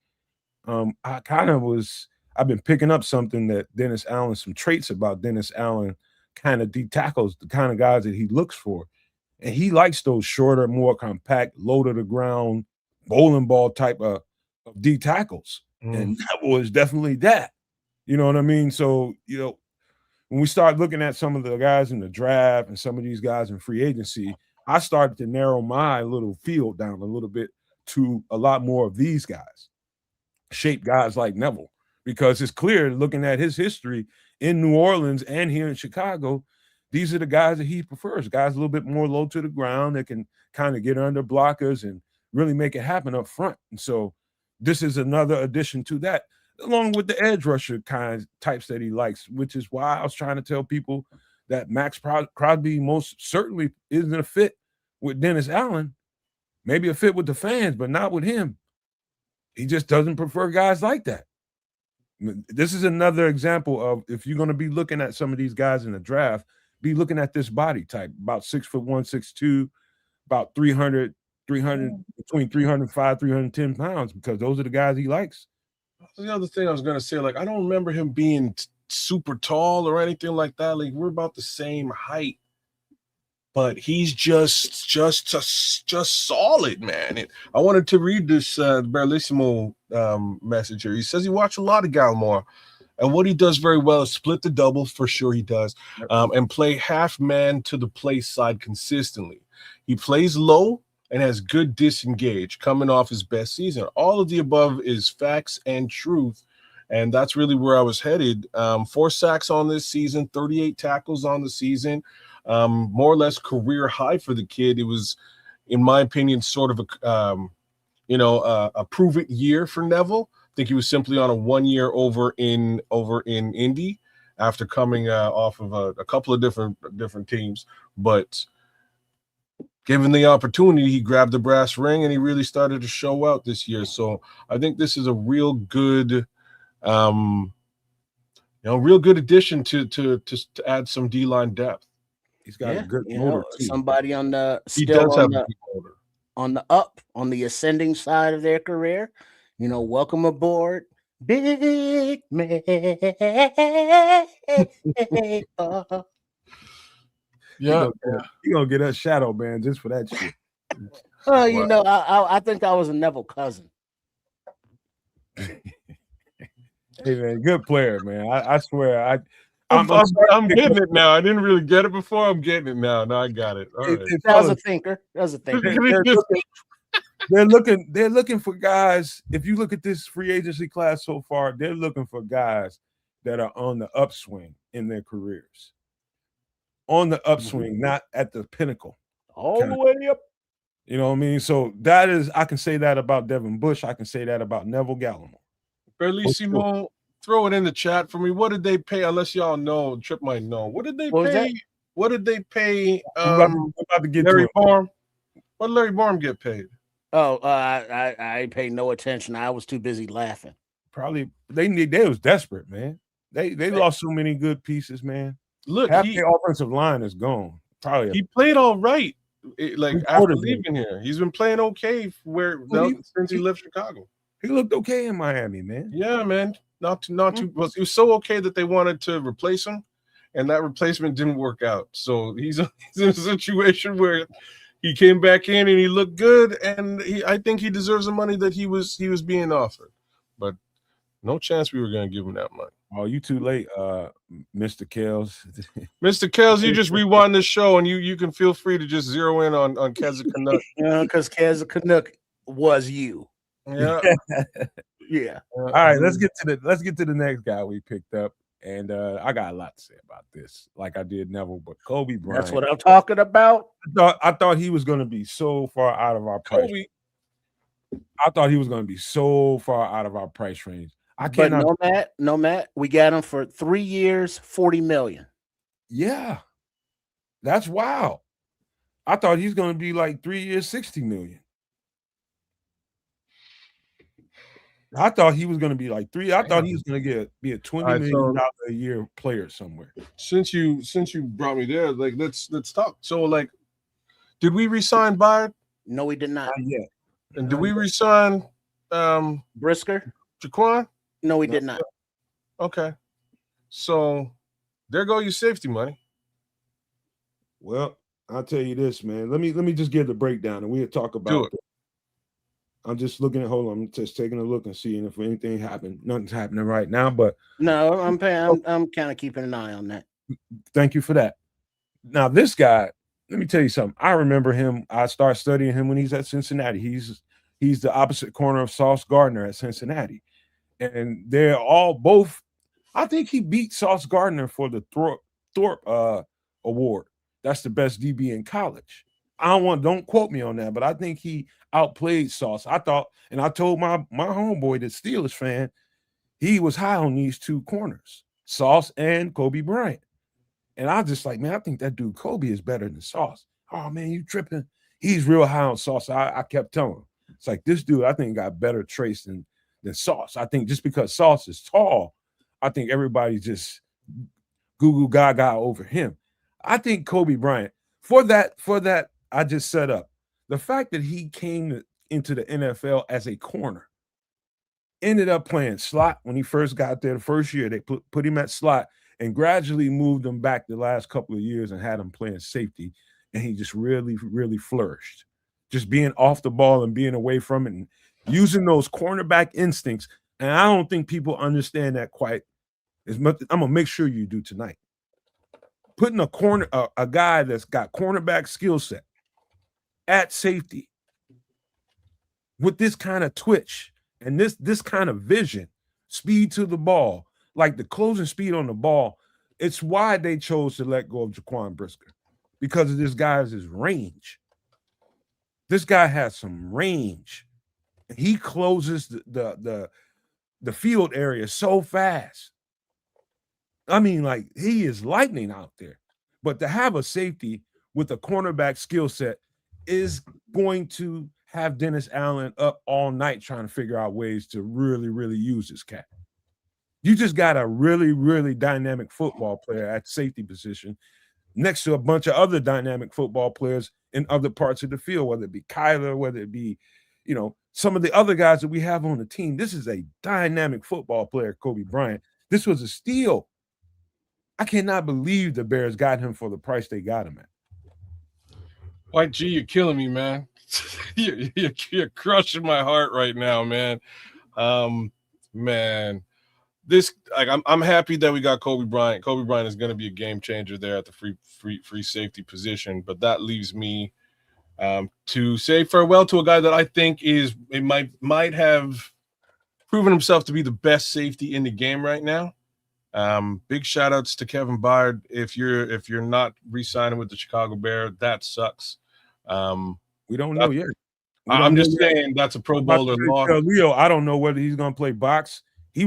S2: I've been picking up something that Dennis Allen, some traits about Dennis Allen, kind of D tackles, the kind of guys that he looks for. And he likes those shorter, more compact, low to the ground, bowling ball type of D tackles. And that was definitely that. You know what I mean? So, when we start looking at some of the guys in the draft and some of these guys in free agency, I started to narrow my little field down a little bit to a lot more of these guys, shape guys like Neville. Because it's clear, looking at his history in New Orleans and here in Chicago, these are the guys that he prefers, guys a little bit more low to the ground that can kind of get under blockers and really make it happen up front. And so this is another addition to that, along with the edge rusher types that he likes, which is why I was trying to tell people that Max Crosby most certainly isn't a fit with Dennis Allen, maybe a fit with the fans, but not with him. He just doesn't prefer guys like that. This is another example of, if you're going to be looking at some of these guys in the draft, be looking at this body type, about 6'1", 6'2", about 300, between 305, 310 pounds, because those are the guys he likes.
S4: The other thing I was going to say, like, I don't remember him being super tall or anything like that. Like, we're about the same height, but he's just solid, man. And I wanted to read this Bellissimo message here. He says he watched a lot of Gallimore, and what he does very well is split the double, for sure he does, and play half man to the play side consistently. He plays low and has good disengage coming off his best season. All of the above is facts and truth, and that's really where I was headed. 4 sacks on this season, 38 tackles on the season. More or less career high for the kid. It was, in my opinion, sort of a prove-it year for Neville. I think he was simply on a 1 year over in Indy. after coming off of a couple of different teams. But given the opportunity, he grabbed the brass ring and he really started to show out this year. So I think this is a real good, real good addition to add some D-line depth.
S2: He's got a good motor too.
S3: Somebody on the
S4: He does have a good motor.
S3: On the ascending side of their career. Welcome aboard, big man.
S2: Yeah, you're gonna get us shadow banned just for that shit.
S3: I think I was a Neville cousin.
S2: Hey man, good player, man. I swear,
S4: I'm getting it now. I didn't really get it before. I'm getting it now. No, I got it. All right.
S3: That was a thinker.
S2: They're looking for guys. If you look at this free agency class so far, they're looking for guys that are on the upswing in their careers. On the upswing, not at the pinnacle.
S3: All the way up.
S2: You know what I mean? So that is, I can say that about Devin Bush. I can say that about Neville Gallimore.
S4: Bellissimo, throw it in the chat for me. What did they pay? Unless y'all know, Trip might know. What did they pay? What did they pay?
S2: I'm about to get
S4: Larry Barm. What did Larry Barm get paid?
S3: Oh, I paid no attention. I was too busy laughing.
S2: Probably they was desperate, man. They lost so many good pieces, man.
S4: Look,
S2: half the offensive line is gone. Probably
S4: he played all right. After leaving here, he's been playing okay since he left Chicago.
S2: He looked okay in Miami, man.
S4: Yeah, man. Not too. Well, he was so okay that they wanted to replace him, and that replacement didn't work out. So he's in a situation where he came back in and he looked good, and I think he deserves the money that he was being offered. But no chance we were going to give him that money.
S2: Oh, you too late, Mr. Kells.
S4: Mr. Kells, you just rewind this show and you can feel free to just zero in on Keza Canuck.
S3: Because Keza Canuck was you.
S4: Yeah.
S3: Yeah.
S2: All right, let's get to the next guy we picked up. And I got a lot to say about this, like I did Neville, but Coby Bryant.
S3: That's what I'm talking about.
S2: I thought he was going to be so far out of our price. I thought he was going to be so far out of our price range.
S3: But Nomad, we got him for 3 years, $40 million.
S2: Yeah, that's wild. I thought he's going to be like 3 years, $60 million. I thought he was going to be like three. I thought he was going to be a $20 million a year player somewhere.
S4: Since you brought me there, let's talk. So did we resign Bryant?
S3: No, we did not.
S2: Not yet.
S4: And did we resign
S3: Brisker?
S4: Jaquan?
S3: No, we did not.
S4: Okay. So there go your safety money.
S2: Well, I'll tell you this, man. Let me just give the breakdown and we'll talk about it. I'm just looking at I'm just taking a look and seeing if anything happened. Nothing's happening right now, but
S3: no, I'm kind of keeping an eye on that.
S2: Thank you for that. Now, this guy, let me tell you something. I remember him. I started studying him when he's at Cincinnati. He's the opposite corner of Sauce Gardner at Cincinnati. And they're all both. I think he beat Sauce Gardner for the Thorpe Award. That's the best DB in college. Don't quote me on that, but I think he outplayed Sauce. I thought, and I told my homeboy, the Steelers fan, he was high on these two corners, Sauce and Coby Bryant. And I was just like, man, I think that dude Coby is better than Sauce. Oh man, you tripping? He's real high on Sauce. I kept telling him, it's like this dude, I think got better traits than Sauce. I think just because Sauce is tall, I think everybody just goo gaga over him. I think Coby Bryant, for that I just set up, the fact that he came into the NFL as a corner, ended up playing slot when he first got there the first year. They put him at slot and gradually moved him back the last couple of years and had him playing safety. And he just really, really flourished. Just being off the ball and being away from it and using those cornerback instincts. And I don't think people understand that quite as much. I'm going to make sure you do tonight. Putting a guy that's got cornerback skill set at safety with this kind of twitch and this kind of vision, speed to the ball, like the closing speed on the ball, it's why they chose to let go of Jaquan Brisker, because of this guy's range. This guy has some range. He closes the field area so fast. I mean, like, he is lightning out there. But to have a safety with a cornerback skill set is going to have Dennis Allen up all night trying to figure out ways to really, really use this cat. You just got a really, really dynamic football player at safety position next to a bunch of other dynamic football players in other parts of the field, whether it be Kyler, whether it be, some of the other guys that we have on the team. This is a dynamic football player, Coby Bryant. This was a steal. I cannot believe the Bears got him for the price they got him at.
S4: White G, you're killing me, man. you're crushing my heart right now, man. Man, this I'm happy that we got Coby Bryant. Coby Bryant is going to be a game changer there at the free safety position, but that leaves me to say farewell to a guy that I think might have proven himself to be the best safety in the game right now. Big shout outs to Kevin Byard. If you're not re-signing with the Chicago Bears, that sucks.
S2: We don't know yet.
S4: I'm just saying that's a Pro Bowler loss.
S2: Leo, I don't know whether he's going to play box. He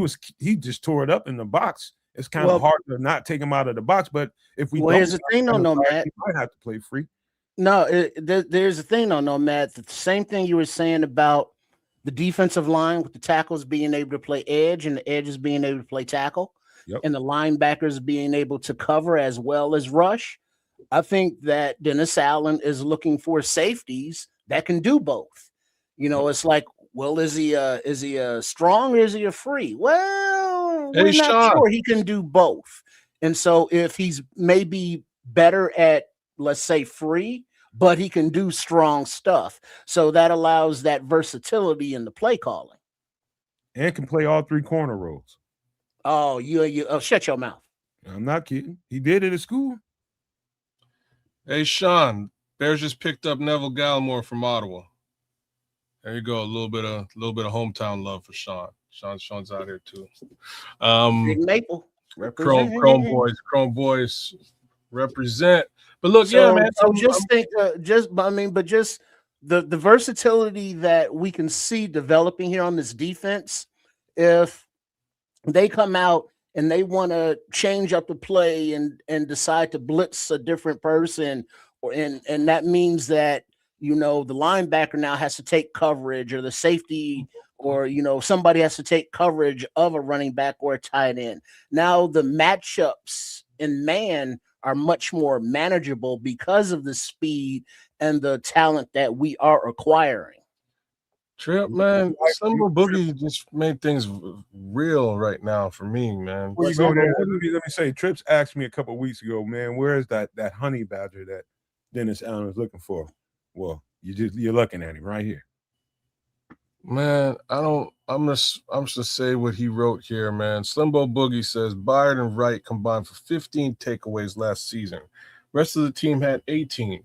S2: just tore it up in the box. It's kind of hard to not take him out of the box. But if we
S3: here's the thing, Nomad,
S2: he might have to play free.
S3: No, there's a thing, Nomad. The same thing you were saying about the defensive line with the tackles being able to play edge and the edges being able to play tackle, and the linebackers being able to cover as well as rush. I think that Dennis Allen is looking for safeties that can do both. It's like, well, is he a strong or is he a free? Well, we're not sure he can do both. And so if he's maybe better at, let's say, free, but he can do strong stuff. So that allows that versatility in the play calling.
S2: And can play all three corner roles.
S3: Oh, shut your mouth.
S2: I'm not kidding. He did it at school.
S4: Hey, Sean, Bears just picked up Neville Gallimore from Ottawa. There you go. A little bit of hometown love for Sean. Sean's out here too.
S3: Big Maple.
S4: Chrome boys represent. But look, man.
S3: So just the versatility that we can see developing here on this defense. If they come out and they want to change up the play and decide to blitz a different person, and that means that the linebacker now has to take coverage, or the safety, or somebody has to take coverage of a running back or a tight end. Now the matchups in man are much more manageable because of the speed and the talent that we are acquiring.
S4: Trip, man. Slumber Boogie just made things real right now for me, man.
S2: Let me say, Trips asked me a couple of weeks ago, man, where is that honey badger that Dennis Allen is looking for? Well, you're looking at him right here.
S4: Man, I'm just to say what he wrote here, man. Slimbo Boogie says Byard and Wright combined for 15 takeaways last season. Rest of the team had 18.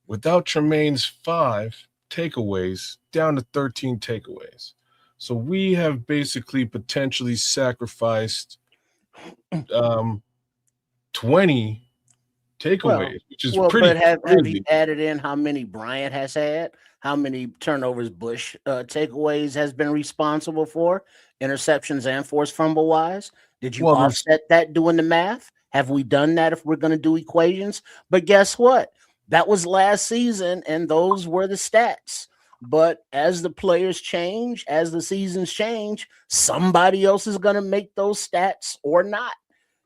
S4: Without Tremaine's 5 takeaways, down to 13 takeaways. So we have basically potentially sacrificed 20 takeaways, which is pretty.
S3: But have you added in how many Bryant has had? How many turnovers Bush takeaways has been responsible for? Interceptions and forced fumble wise? Did you offset that doing the math? Have we done that if we're going to do equations? But guess what? That was last season, and those were the stats. But as the players change, as the seasons change, somebody else is going to make those stats or not.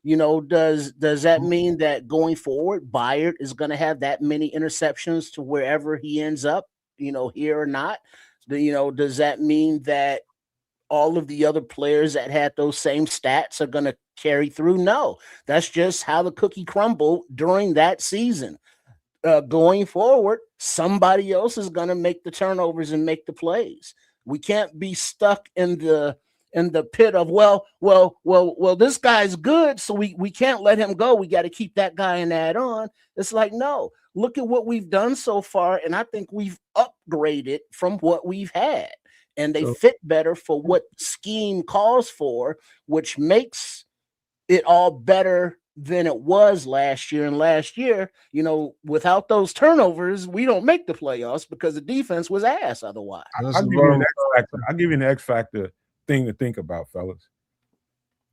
S3: Does that mean that going forward, Byard is going to have that many interceptions to wherever he ends up, here or not? Does that mean that all of the other players that had those same stats are going to carry through? No, that's just how the cookie crumbled during that season. Going forward, somebody else is going to make the turnovers and make the plays. We can't be stuck in the pit of, well, this guy's good, so we can't let him go. We got to keep that guy and add on. It's like, no, look at what we've done so far, and I think we've upgraded from what we've had, and they fit better for what scheme calls for, which makes it all better than it was last year. And last year, without those turnovers, we don't make the playoffs because the defense was ass otherwise.
S2: I'll give you an X factor thing to think about, fellas.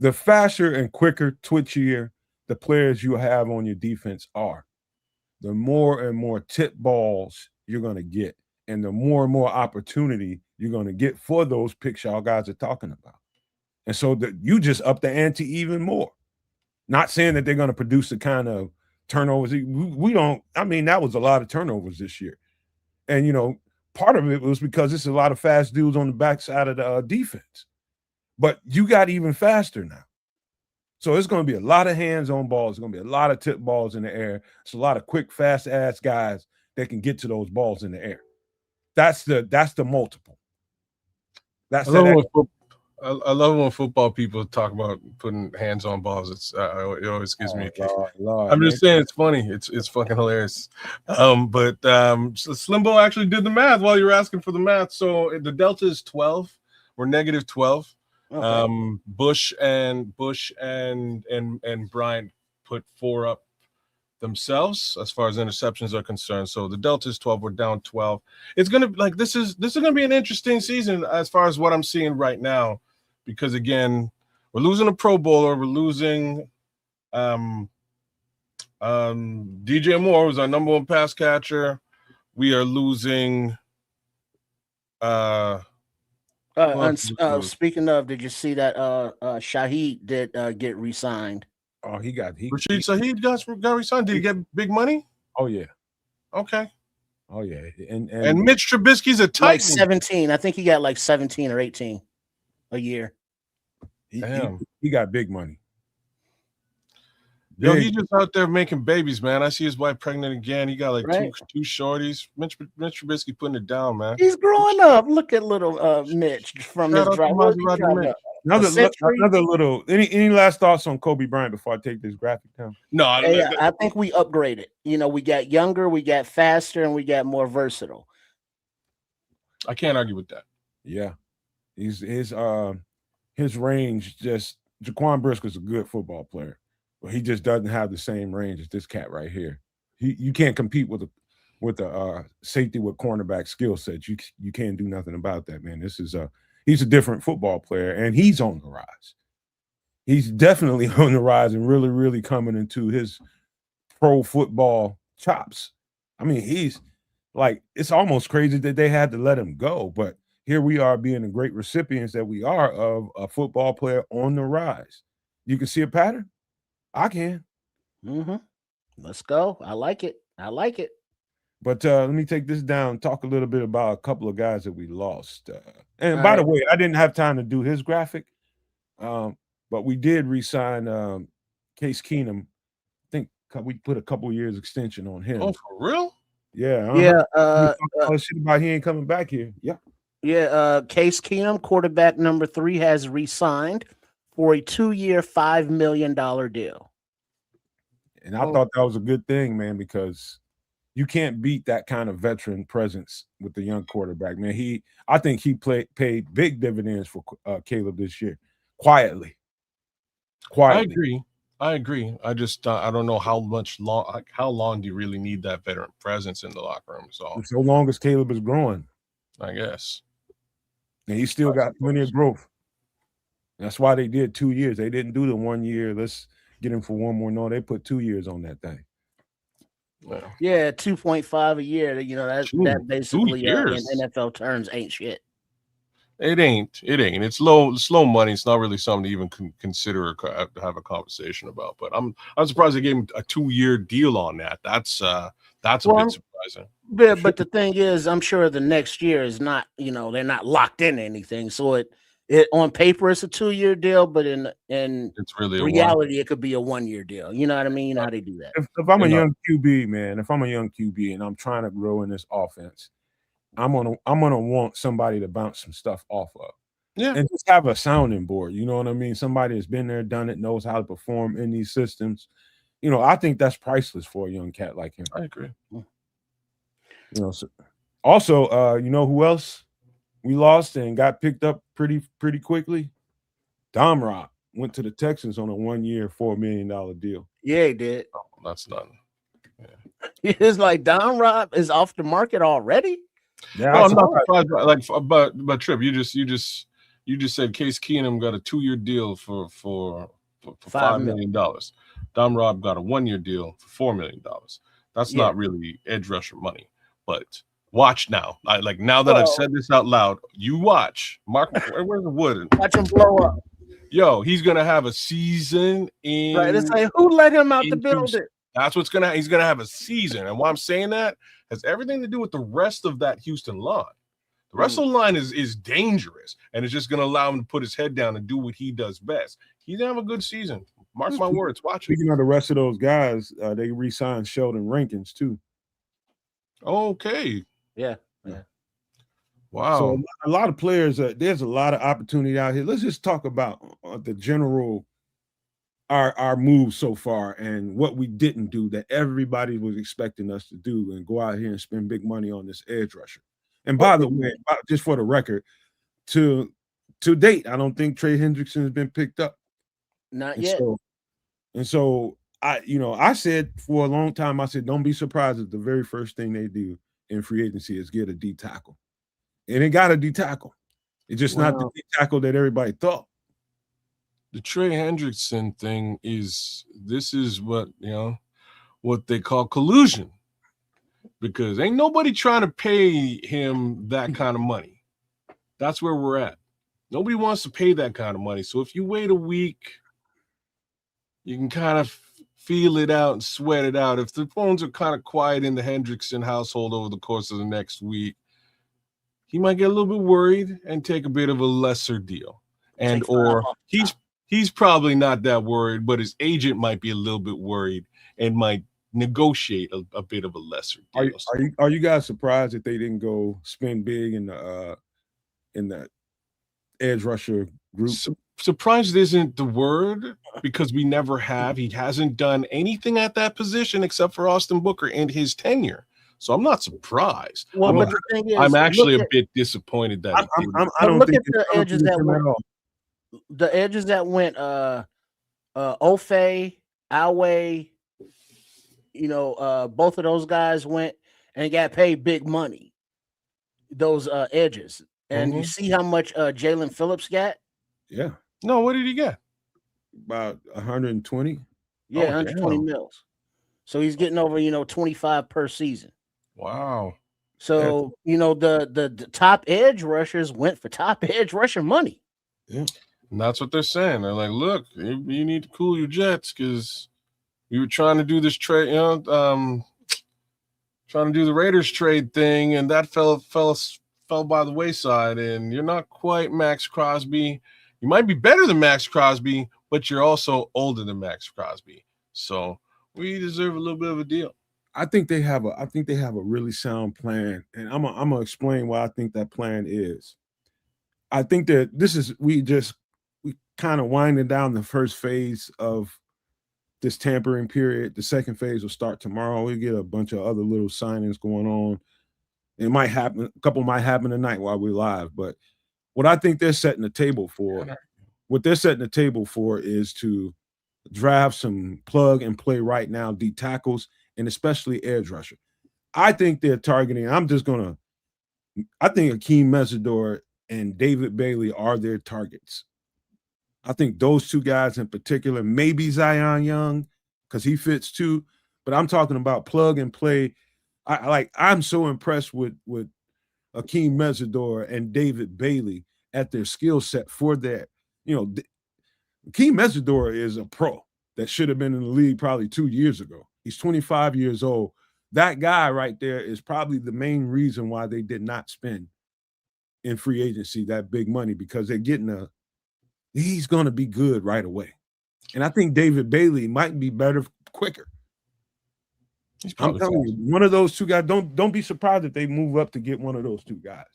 S2: the faster and quicker, twitchier the players you have on your defense are, the more and more tip balls you're going to get, and the more and more opportunity you're going to get for those picks y'all guys are talking about. And so you just up the ante even more. Not saying that they're going to produce the kind of turnovers. We don't. I mean, that was a lot of turnovers this year. And, you know, part of it was because it's a lot of fast dudes on the backside of the defense. But you got even faster now. So it's going to be a lot of hands-on balls. It's going to be a lot of tip balls in the air. It's a lot of quick, fast-ass guys that can get to those balls in the air. That's the multiple.
S4: I love when football people talk about putting hands on balls. It always gives me a kick. I'm just saying it's funny. It's fucking hilarious. So Slimbo actually did the math while you were asking for the math. So the delta is 12. We're negative 12. Okay. Bush and Bryant put 4 up themselves as far as interceptions are concerned. So the delta is 12. We're down 12. It's gonna this is gonna be an interesting season as far as what I'm seeing right now, because again, we're losing a Pro Bowler. We're losing DJ Moore, who's our number 1 pass catcher. We are losing
S3: speaking of, did you see that Shaheed did get re-signed?
S2: Oh, he got
S4: Rashid Shaheed got re-signed. Did he get big money?
S2: Oh yeah.
S4: Okay.
S2: Oh yeah. And
S4: Mitch Trubisky's a Titan.
S3: Like 17. I think he got like 17 or 18 a year.
S2: He got big money.
S4: Yo, he's just out there making babies, man. I see his wife pregnant again. He got like two shorties. Mitch Trubisky putting it down, man.
S3: He's growing up. Look at little Mitch from his drive.
S2: Another little. Any last thoughts on Kobe Bryant before I take this graphic down?
S4: No,
S3: I think we upgraded. You know, we got younger, we got faster, and we got more versatile.
S4: I can't argue with that.
S2: Yeah, his range just. Jaquan Briscoe's a good football player. But he just doesn't have the same range as this cat right here. You can't compete with a safety with cornerback skill set. You can't do nothing about that, man. He's a different football player, and he's on the rise. He's definitely on the rise and really, really coming into his pro football chops. I mean, he's like, it's almost crazy that they had to let him go, but here we are being the great recipients that we are of a football player on the rise. You can see a pattern. I can.
S3: Let's go. I like it.
S2: But let me take this down, talk a little bit about a couple of guys that we lost. And by the way, I didn't have time to do his graphic, but we did re-sign Case Keenum. I think we put a couple years extension on him.
S4: Oh, for real?
S2: Yeah.
S3: Yeah.
S2: Shit about he ain't coming back here. Yeah.
S3: Yeah. Case Keenum, quarterback number 3, has re-signed for a 2-year, $5 million deal.
S2: And I thought that was a good thing, man, because you can't beat that kind of veteran presence with the young quarterback, man. I think he paid big dividends for Caleb this year, quietly.
S4: I agree. I just I don't know how long do you really need that veteran presence in the locker room? So
S2: long as Caleb is growing,
S4: I guess.
S2: And he's still got plenty of growth. That's why they did 2 years. They didn't do the 1 year. Let's get him for one more. No, they put 2 years on that thing.
S3: Yeah, 2.5 a year. You know, that basically in NFL terms ain't shit.
S4: It ain't. It's slow money. It's not really something to even consider or have a conversation about. But I'm surprised they gave him a 2-year deal on that. That's a bit surprising.
S3: Yeah, but the thing is, I'm sure the next year is not. You know, they're not locked in anything. So it on paper it's a 2-year deal, but in
S4: it's really
S3: reality it could be a 1-year deal. You know what I mean? You know how they do that.
S2: If I'm a young QB, man, and I'm trying to grow in this offense, I'm gonna want somebody to bounce some stuff off of.
S4: Yeah.
S2: And just have a sounding board. You know what I mean? Somebody that's been there, done it, knows how to perform in these systems. You know, I think that's priceless for a young cat like him.
S4: I agree.
S2: You know, so also, you know who else we lost and got picked up pretty quickly? Domrock went to the Texans on a 1-year, $4 million deal.
S3: Yeah, he did.
S4: Oh, that's nothing.
S3: Yeah. It's like Domrock is off the market already.
S2: Yeah,
S4: well, I'm not surprised. But Trip, you You just said Case Keenum got a 2-year deal for $5 million. Dom Rob got a 1-year deal for $4 million. That's not really edge rusher money. But watch now. Now that I've said this out loud, you watch. Mark, where's the wood?
S3: Watch him blow up.
S4: Yo, he's gonna have a season in.
S3: Right, it's like, who let him out the building?
S4: That's what's he's gonna have a season. And why I'm saying that has everything to do with the rest of that Houston line. The rest of the line is dangerous, and it's just gonna allow him to put his head down and do what he does best. He's gonna have a good season. Mark my words. Watch it.
S2: Speaking of the rest of those guys, they re-signed Sheldon Rankins too.
S4: Okay.
S3: Yeah.
S2: Wow. So a lot of players, there's a lot of opportunity out here. Let's just talk about the general, our moves so far and what we didn't do that everybody was expecting us to do and go out here and spend big money on this edge rusher. And by the way, just for the record, to date, I don't think Trey Hendrickson has been picked up.
S3: Not yet.
S2: So I said for a long time, I said, don't be surprised if the very first thing they do in free agency is get a D tackle. And it got a D tackle. It's just not the D tackle that everybody thought.
S4: The Trey Hendrickson thing is what they call collusion, because ain't nobody trying to pay him that kind of money. That's where we're at. Nobody wants to pay that kind of money. So if you wait a week, you can kind of feel it out and sweat it out. If the phones are kind of quiet in the Hendrickson household over the course of the next week, he might get a little bit worried and take a bit of a lesser deal. And or he's probably not that worried, but his agent might be a little bit worried and might negotiate a bit of a lesser deal.
S2: Are you guys surprised that they didn't go spend big in the edge rusher group?
S4: Surprised isn't the word, because we never have. He hasn't done anything at that position except for Austin Booker and his tenure. So I'm not surprised.
S3: Well, but the thing is,
S4: I'm actually a bit disappointed that
S3: I don't look at the edges that went. The edges that went Ofe, Alway, both of those guys went and got paid big money. Those edges. And you see how much Jalen Phillips got?
S2: Yeah.
S4: No, what did he get?
S2: About 120.
S3: Yeah, 120 mils. So he's getting over, 25 per season.
S4: Wow.
S3: So, the top edge rushers went for top edge rusher money.
S2: Yeah.
S4: And that's what they're saying. They're like, look, you need to cool your jets because we were trying to do this trade, trying to do the Raiders trade thing, and that fell by the wayside. And you're not quite Max Crosby. You might be better than Max Crosby, but you're also older than Max Crosby. So we deserve a little bit of a deal.
S2: I think they have a really sound plan, and I'm gonna explain why I think that plan is. I think that we kind of winding down the first phase of this tampering period. The second phase will start tomorrow. We get a bunch of other little signings going on. It might happen. A couple might happen tonight while we're live. But what I think they're setting the table for, is to draft some plug and play right now D tackles and especially edge rusher. I think they're targeting. I think Akeem Mesidor and David Bailey are their targets. I think those two guys in particular, maybe Zion Young, because he fits too. But I'm talking about plug and play. I'm so impressed with Akeem Mesidor and David Bailey at their skill set for that. Akeem Mesidor is a pro that should have been in the league probably 2 years ago. He's 25 years old. That guy right there is probably the main reason why they did not spend in free agency that big money, because they're getting he's going to be good right away. And I think David Bailey might be better quicker. I'm telling you, one of those two guys, don't be surprised if they move up to get one of those two guys.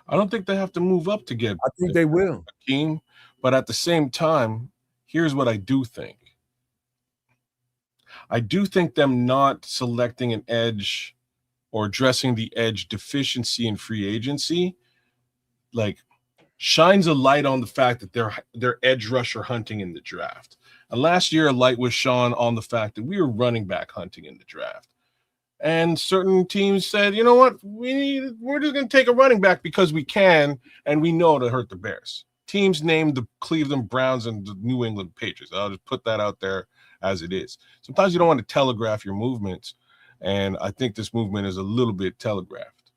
S4: I don't think they have to move up to get.
S2: I think they will.
S4: Akeem, but at the same time, here's what I do think. I do think them not selecting an edge or addressing the edge deficiency in free agency, shines a light on the fact that they're edge rusher hunting in the draft. And last year, a light was shone on the fact that we were running back hunting in the draft. And certain teams said, you know what, we're just going to take a running back because we can, and we know to hurt the Bears. teams named the Cleveland Browns and the New England Patriots. I'll just put that out there as it is. Sometimes you don't want to telegraph your movements, and I think this movement is a little bit telegraphed.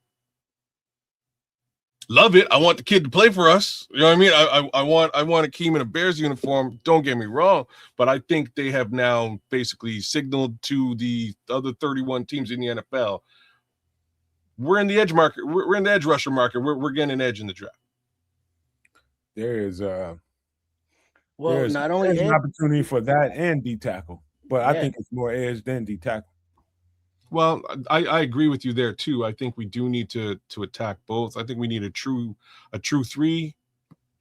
S4: Love it. I want the kid to play for us. You know what I mean? I want Akeem in a Bears uniform. Don't get me wrong, but I think they have now basically signaled to the other 31 teams in the NFL, we're in the edge market. We're in the edge rusher market. We're getting an edge in the draft.
S2: There's
S3: Well,
S2: there's
S3: not only
S2: an
S3: edge,
S2: opportunity for that and D tackle, but I think it's more edge than D tackle.
S4: Well, I agree with you there too. I think we do need to attack both. I think we need a true three,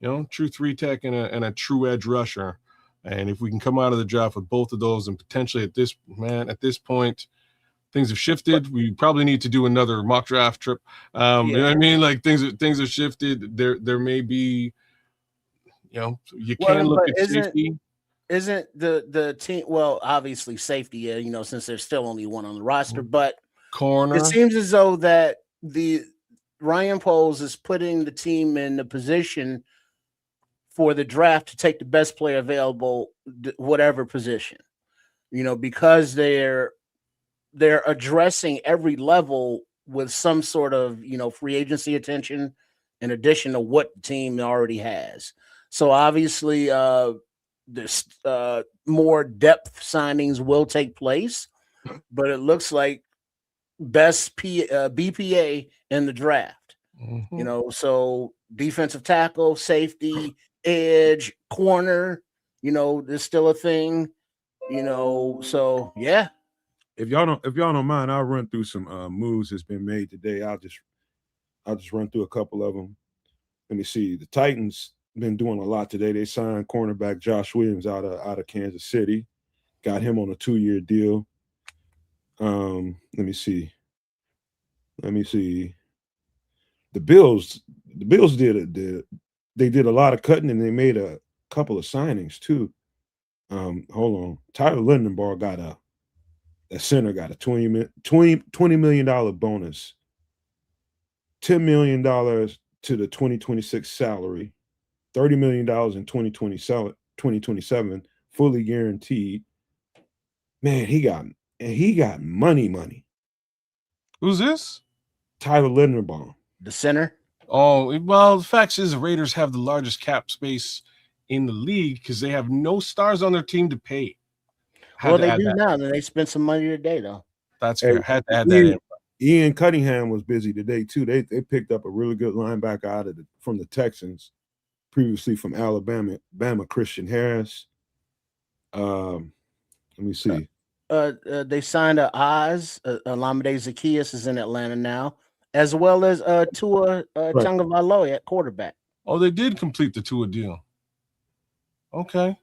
S4: true three tech and a true edge rusher. And if we can come out of the draft with both of those, and potentially at this point, things have shifted. We probably need to do another mock draft trip. You know what I mean? Like things have shifted. There may be, you can look at safety.
S3: Isn't the team, well, obviously safety, since there's still only one on the roster, but
S4: corner.
S3: It seems as though that the Ryan Poles is putting the team in the position for the draft to take the best player available, whatever position, because they're addressing every level with some sort of, free agency attention in addition to what the team already has. So obviously, there's more depth signings will take place, but it looks like best BPA in the draft. So defensive tackle, safety, edge, corner, there's still a thing, so yeah.
S2: If y'all don't mind, I'll run through some moves that's been made today. I'll just run through a couple of them. Let me see. The Titans been doing a lot today. They signed cornerback Josh Williams out of Kansas City, got him on a 2-year deal. Let me see. The Bills did a lot of cutting, and they made a couple of signings too. Hold on. Tyler Lindenberg that center got a $20 million bonus, $10 million to the 2026 salary, $30 million in 2027, fully guaranteed. Man, he got money.
S4: Who's this?
S2: Tyler Linderbaum,
S3: the center.
S4: Oh, well, the fact is the Raiders have the largest cap space in the league because they have no stars on their team to pay.
S3: Well, they do now. Then they spent some money today, though.
S4: That's fair. Had to add that in.
S2: Ian Cunningham was busy today too. They picked up a really good linebacker from the Texans, previously from Alabama, Christian Harris. Let me see.
S3: They signed Oz. Olamide Zaccheaus is in Atlanta now, as well as Tua Tagovailoa at quarterback.
S4: Oh, they did complete the Tua deal. Okay.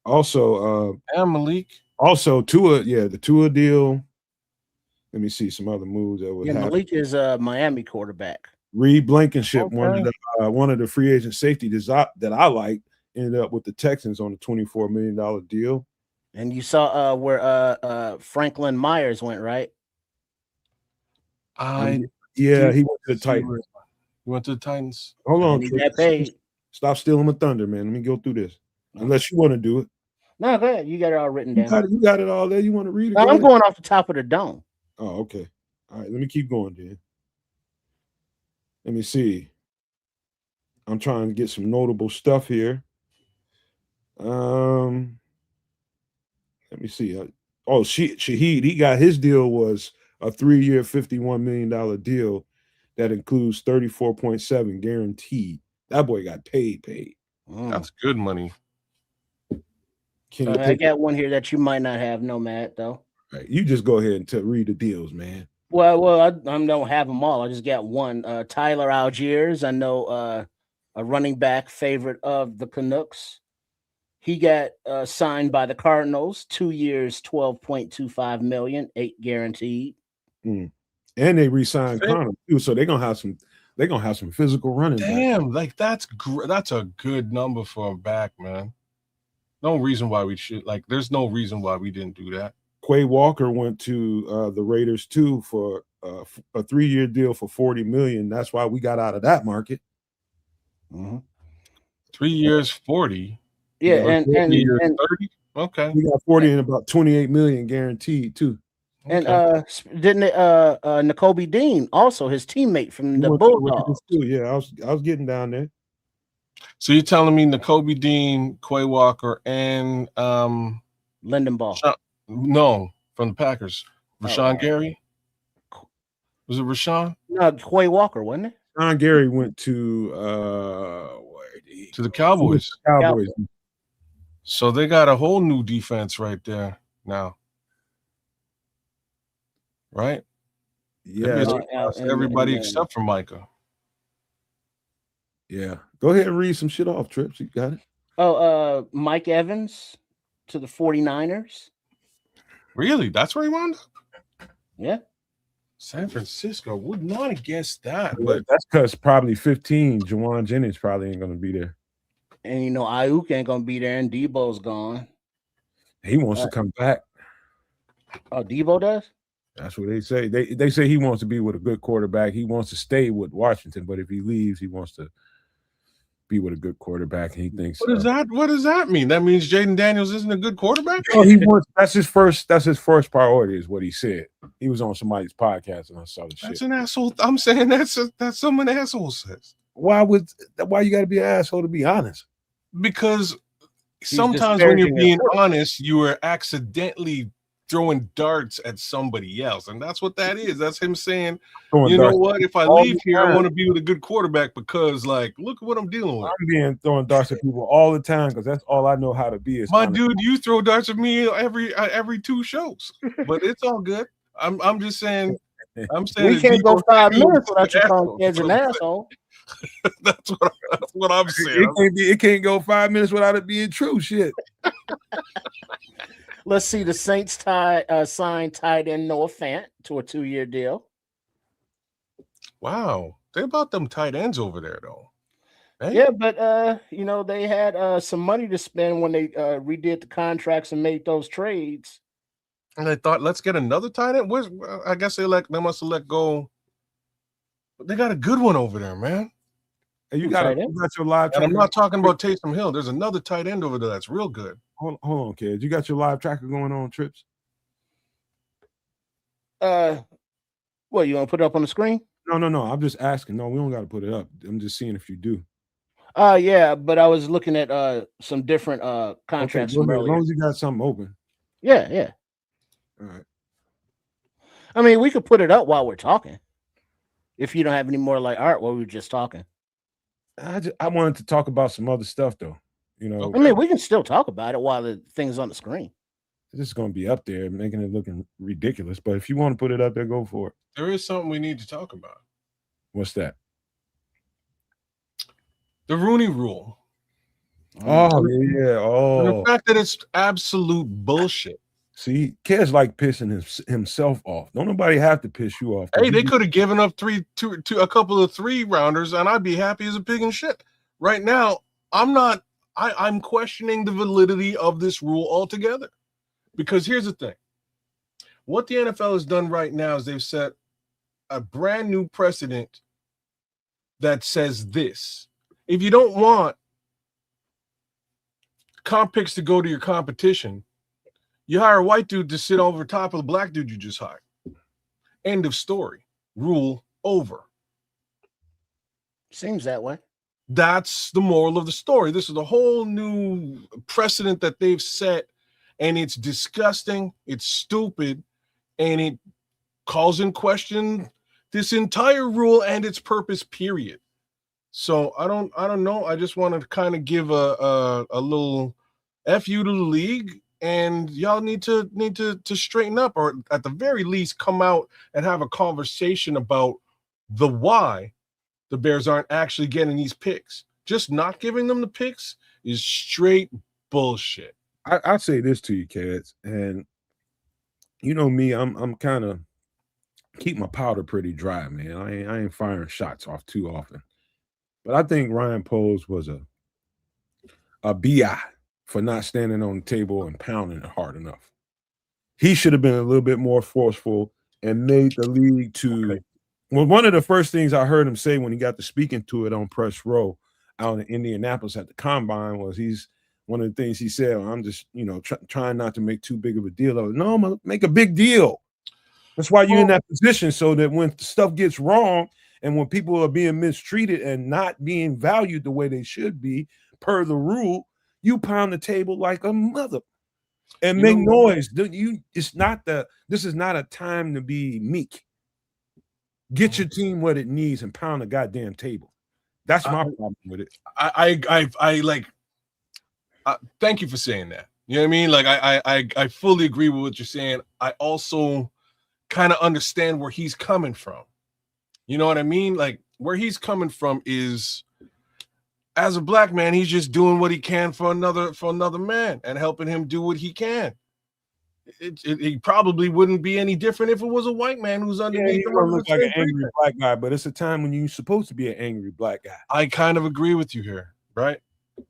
S2: Also,
S4: and Malik.
S2: Also, Tua, the Tua deal. Let me see some other moves that was happening.
S3: Malik is a Miami quarterback.
S2: Reed Blankenship, one of the free agent safeties that I liked, ended up with the Texans on a $24 million deal.
S3: And you saw where Franklin Myers went, right?
S2: He went to the Titans.
S4: He went to the Titans.
S2: Hold on,
S3: he got paid.
S2: Stop stealing my thunder, man. Let me go through this. Unless you want to do it.
S3: No, go ahead. You got it all written down.
S2: You got it all there. You want to read it?
S3: No, I'm going off the top of the dome.
S2: Oh, okay. All right, let me keep going, then. Let me see. I'm trying to get some notable stuff here. Let me see. Shaheed, he got his deal was a 3-year, $51 million deal that includes 34.7 guaranteed. That boy got paid.
S4: That's good money.
S3: I got one here that you might not have, Nomad, though.
S2: Right, you just go ahead and read the deals, man.
S3: Well, I don't have them all. I just got one. Tyler Algiers, I know a running back favorite of the Canucks. He got signed by the Cardinals, 2 years, $12.25 million, 8 guaranteed.
S2: And they re-signed Connor too, so they're gonna have some physical running.
S4: Damn, that's a good number for a back, man. No reason why we should there's no reason why we didn't do that.
S2: Quay Walker went to the Raiders too for a 3-year deal for $40 million. That's why we got out of that market.
S4: 3 years, 40.
S3: Yeah,
S2: Yeah,
S3: and
S4: 3
S3: and
S4: years,
S3: and
S4: 30. Okay.
S2: he got 40 and about 28 million guaranteed too.
S3: and
S4: Okay.
S3: didn't it N'Kobe Dean also his teammate from
S2: He
S3: the
S2: went to Rams
S3: Bulldogs,
S2: too. Yeah, I was getting down there.
S4: So you're telling me N'Kobe Dean, Quay Walker, and
S3: Lindenbaugh.
S4: no, from the Packers, Rashawn
S3: Oh,
S4: Gary. Was it Rashawn?
S3: no, Quay Walker, wasn't it?
S2: John Gary went to where did he
S4: To the
S2: go?
S4: Cowboys.
S2: Cowboys.
S4: So they got a whole new defense right there now. Right?
S2: Yeah,
S4: Everybody except for Micah.
S2: yeah. Go ahead and read some shit off, Trips. You got it.
S3: Oh, Mike Evans to the 49ers.
S4: Really? That's where he wound up?
S3: Yeah.
S4: San Francisco. Would not have guessed that.
S2: But
S4: But
S2: that's because probably 15, Jawan Jennings probably ain't gonna be there.
S3: And Ayuk ain't gonna be there, and Debo's gone.
S2: He wants to come back.
S3: Oh, Debo does?
S2: That's what they say. They say he wants to be with a good quarterback. He wants to stay with Washington, but if he leaves, he wants to be with a good quarterback. And he thinks
S4: what does that mean? That means Jaden Daniels isn't a good quarterback?
S2: Oh, he wants that's his first priority, is what he said. He was on somebody's podcast and I saw the shit.
S4: That's an asshole. I'm saying that's something an asshole says.
S2: Why you gotta be an asshole to be honest?
S4: Because sometimes when you're being honest, you are accidentally throwing darts at somebody else, and that's what that is. That's him saying, you know what? If I leave here, I want to be with a good quarterback because, like, look at what I'm dealing with.
S2: I'm throwing darts at people all the time because that's all I know how to be. Is
S4: my honest. Dude, you throw darts at me every 2 shows, but it's all good. I'm just saying. I'm saying
S3: we can't go 5 minutes without you calling kids an asshole.
S4: That's what I'm saying.
S2: It can't go 5 minutes without it being true. Shit.
S3: Let's see. The Saints signed tight end Noah Fant to a 2-year deal.
S4: Wow, they about them tight ends over there, though.
S3: Hey? Yeah, but they had some money to spend when they redid the contracts and made those trades.
S4: And they thought, let's get another tight end. I guess they must have let go. But they got a good one over there, man.
S2: And you got your live.
S4: And I'm not talking about Taysom Hill. There's another tight end over there that's real good.
S2: Hold on, kids. You got your live tracker going on, Trips?
S3: What, you want to put it up on the screen?
S2: No. I'm just asking. No, we don't got to put it up. I'm just seeing if you do.
S3: Yeah, but I was looking at some different contracts.
S2: Okay, as long as you got something open.
S3: Yeah.
S2: All right.
S3: I mean, we could put it up while we're talking. If you don't have any more like art while we were just talking.
S2: I wanted to talk about some other stuff though.
S3: I mean, we can still talk about it while the thing's on the screen.
S2: This is going to be up there, making it looking ridiculous. But if you want to put it up there, go for it.
S4: There is something we need to talk about.
S2: What's that?
S4: The Rooney Rule.
S2: Oh, yeah. Oh,
S4: and the fact that it's absolute bullshit.
S2: See, Kez like pissing himself off. Don't nobody have to piss you off.
S4: Hey, they could have given up a couple of 3-rounders, and I'd be happy as a pig in shit. Right now, I'm questioning the validity of this rule altogether. Because here's the thing. What the NFL has done right now is they've set a brand new precedent that says this. If you don't want comp picks to go to your competition, you hire a white dude to sit over top of the black dude you just hired. End of story. Rule over.
S3: Seems that way.
S4: That's the moral of the story. This is a whole new precedent that they've set, and it's disgusting, it's stupid, and it calls in question this entire rule and its purpose, period. So I don't know. I just wanted to kind of give a little FU to the league, and y'all need to straighten up, or at the very least come out and have a conversation about the why the Bears aren't actually getting these picks. Just not giving them the picks is straight bullshit.
S2: I'll say this to you, Keds, and you know me, I'm kind of keep my powder pretty dry, man. I ain't firing shots off too often. But I think Ryan Poles was a BI for not standing on the table and pounding it hard enough. He should have been a little bit more forceful and made the league to well, one of the first things I heard him say when he got to speaking to it on press row out in Indianapolis at the combine was one of the things he said, I'm just, trying not to make too big of a deal of it. No, I'm going to make a big deal. That's why you're in that position, so that when stuff gets wrong and when people are being mistreated and not being valued the way they should be per the rule, you pound the table like a mother and make noise. This is not a time to be meek. Get your team what it needs and pound the goddamn table. That's my problem with it.
S4: Thank you for saying that. You know what I mean? Like I fully agree with what you're saying. I also kind of understand where he's coming from. You know what I mean? Like where he's coming from is, as a black man, he's just doing what he can for another man and helping him do what he can. It probably wouldn't be any different if it was a white man who's underneath.
S2: Yeah, he look like an angry black guy, but it's a time when you're supposed to be an angry black guy.
S4: I kind of agree with you here, right?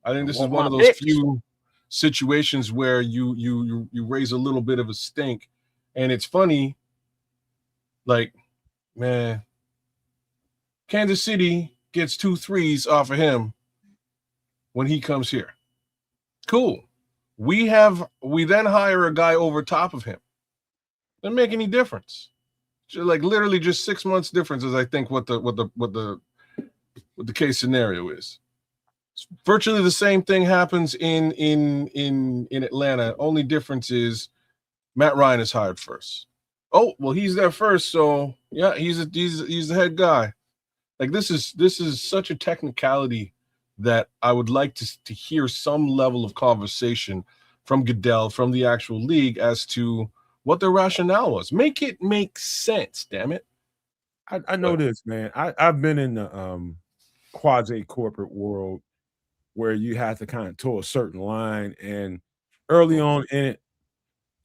S4: I think this is one of those few situations where you raise a little bit of a stink, and it's funny. Like, man, Kansas City gets 2 threes off of him when he comes here. Cool. We then hire a guy over top of him. Doesn't make any difference. Like literally just 6 months difference is, I think, what the case scenario is. It's virtually the same thing happens in Atlanta. Only difference is Matt Ryan is hired first. Oh, well, he's there first, so yeah, he's the head guy. Like this is such a technicality that I would like to hear some level of conversation from Goodell, from the actual league, as to what their rationale was. Make it make sense, damn it.
S2: I know this, man. I've been in the quasi-corporate world where you have to kind of toe a certain line. And early on in it,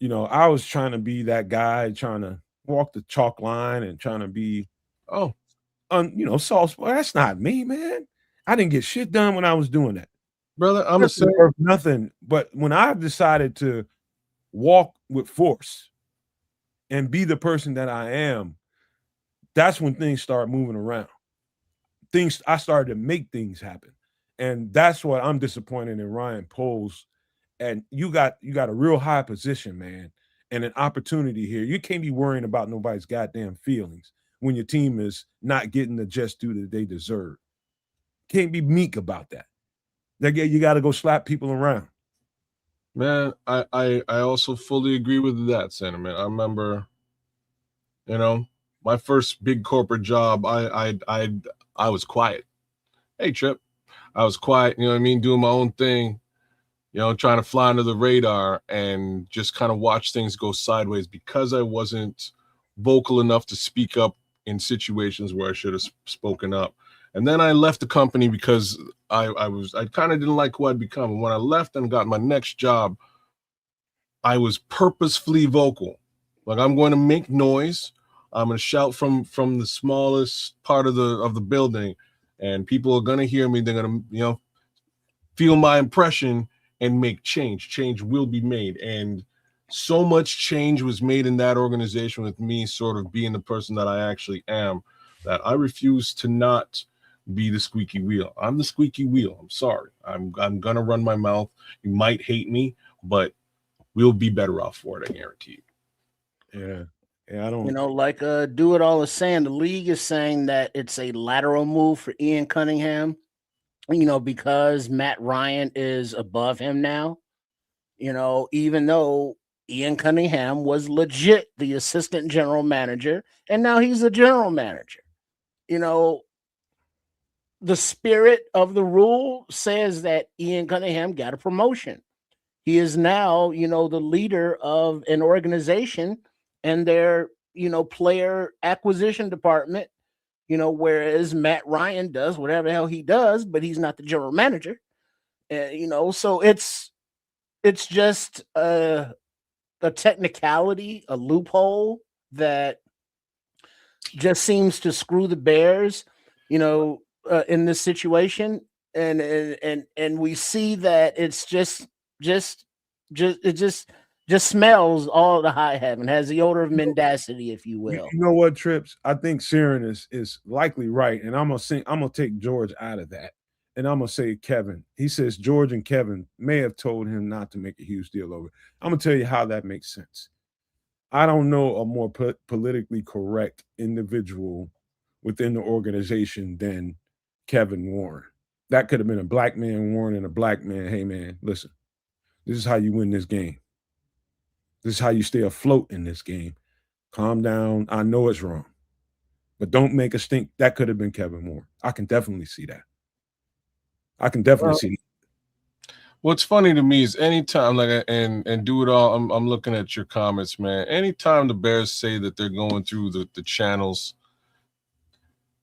S2: I was trying to be that guy, trying to walk the chalk line and trying to be, soft. Well, that's not me, man. I didn't get shit done when I was doing that.
S4: Brother, I'm
S2: worth nothing. But when I decided to walk with force and be the person that I am, that's when things start moving around. I started to make things happen. And that's what I'm disappointed in Ryan Poles. And you got a real high position, man, and an opportunity here. You can't be worrying about nobody's goddamn feelings when your team is not getting the just due that they deserve. Can't be meek about that. You got to go slap people around.
S4: Man, I also fully agree with that sentiment. I remember, my first big corporate job, I was quiet. Hey, Trip. I was quiet, doing my own thing, trying to fly under the radar and just kind of watch things go sideways because I wasn't vocal enough to speak up in situations where I should have spoken up. And then I left the company because I kind of didn't like who I'd become. And when I left and got my next job, I was purposefully vocal. Like, I'm going to make noise. I'm going to shout from the smallest part of the building, and people are going to hear me. They're going to, feel my impression and make change. Change will be made. And so much change was made in that organization with me sort of being the person that I actually am, that I refuse to not be the squeaky wheel. I'm the squeaky wheel. I'm sorry. I'm going to run my mouth. You might hate me, but we'll be better off for it, I guarantee you.
S2: Yeah, I don't.
S3: Do It All is saying, the league is saying that it's a lateral move for Ian Cunningham, because Matt Ryan is above him now, even though Ian Cunningham was legit the assistant general manager, and now he's the general manager. The spirit of the rule says that Ian Cunningham got a promotion. He is now, the leader of an organization and their, player acquisition department, whereas Matt Ryan does whatever the hell he does, but he's not the general manager. So it's just a technicality, a loophole that just seems to screw the Bears, in this situation. And we see that it's just smells all the high heaven, has the odor of mendacity, if you will.
S2: You know what, Trips? I think Sharon is likely right, and I'm gonna take George out of that and I'm gonna say Kevin. He says George and Kevin may have told him not to make a huge deal over it. I'm gonna tell you how that makes sense. I don't know a more politically correct individual within the organization than Kevin Warren. That could have been a black man Warren and a black man. Hey man, listen, this is how you win this game. This is how you stay afloat in this game. Calm down. I know it's wrong, but don't make a stink. That could have been Kevin Warren. I can definitely see that. I can definitely see that.
S4: What's funny to me is anytime, like, and do it all. I'm looking at your comments, man. Anytime the Bears say that they're going through the channels,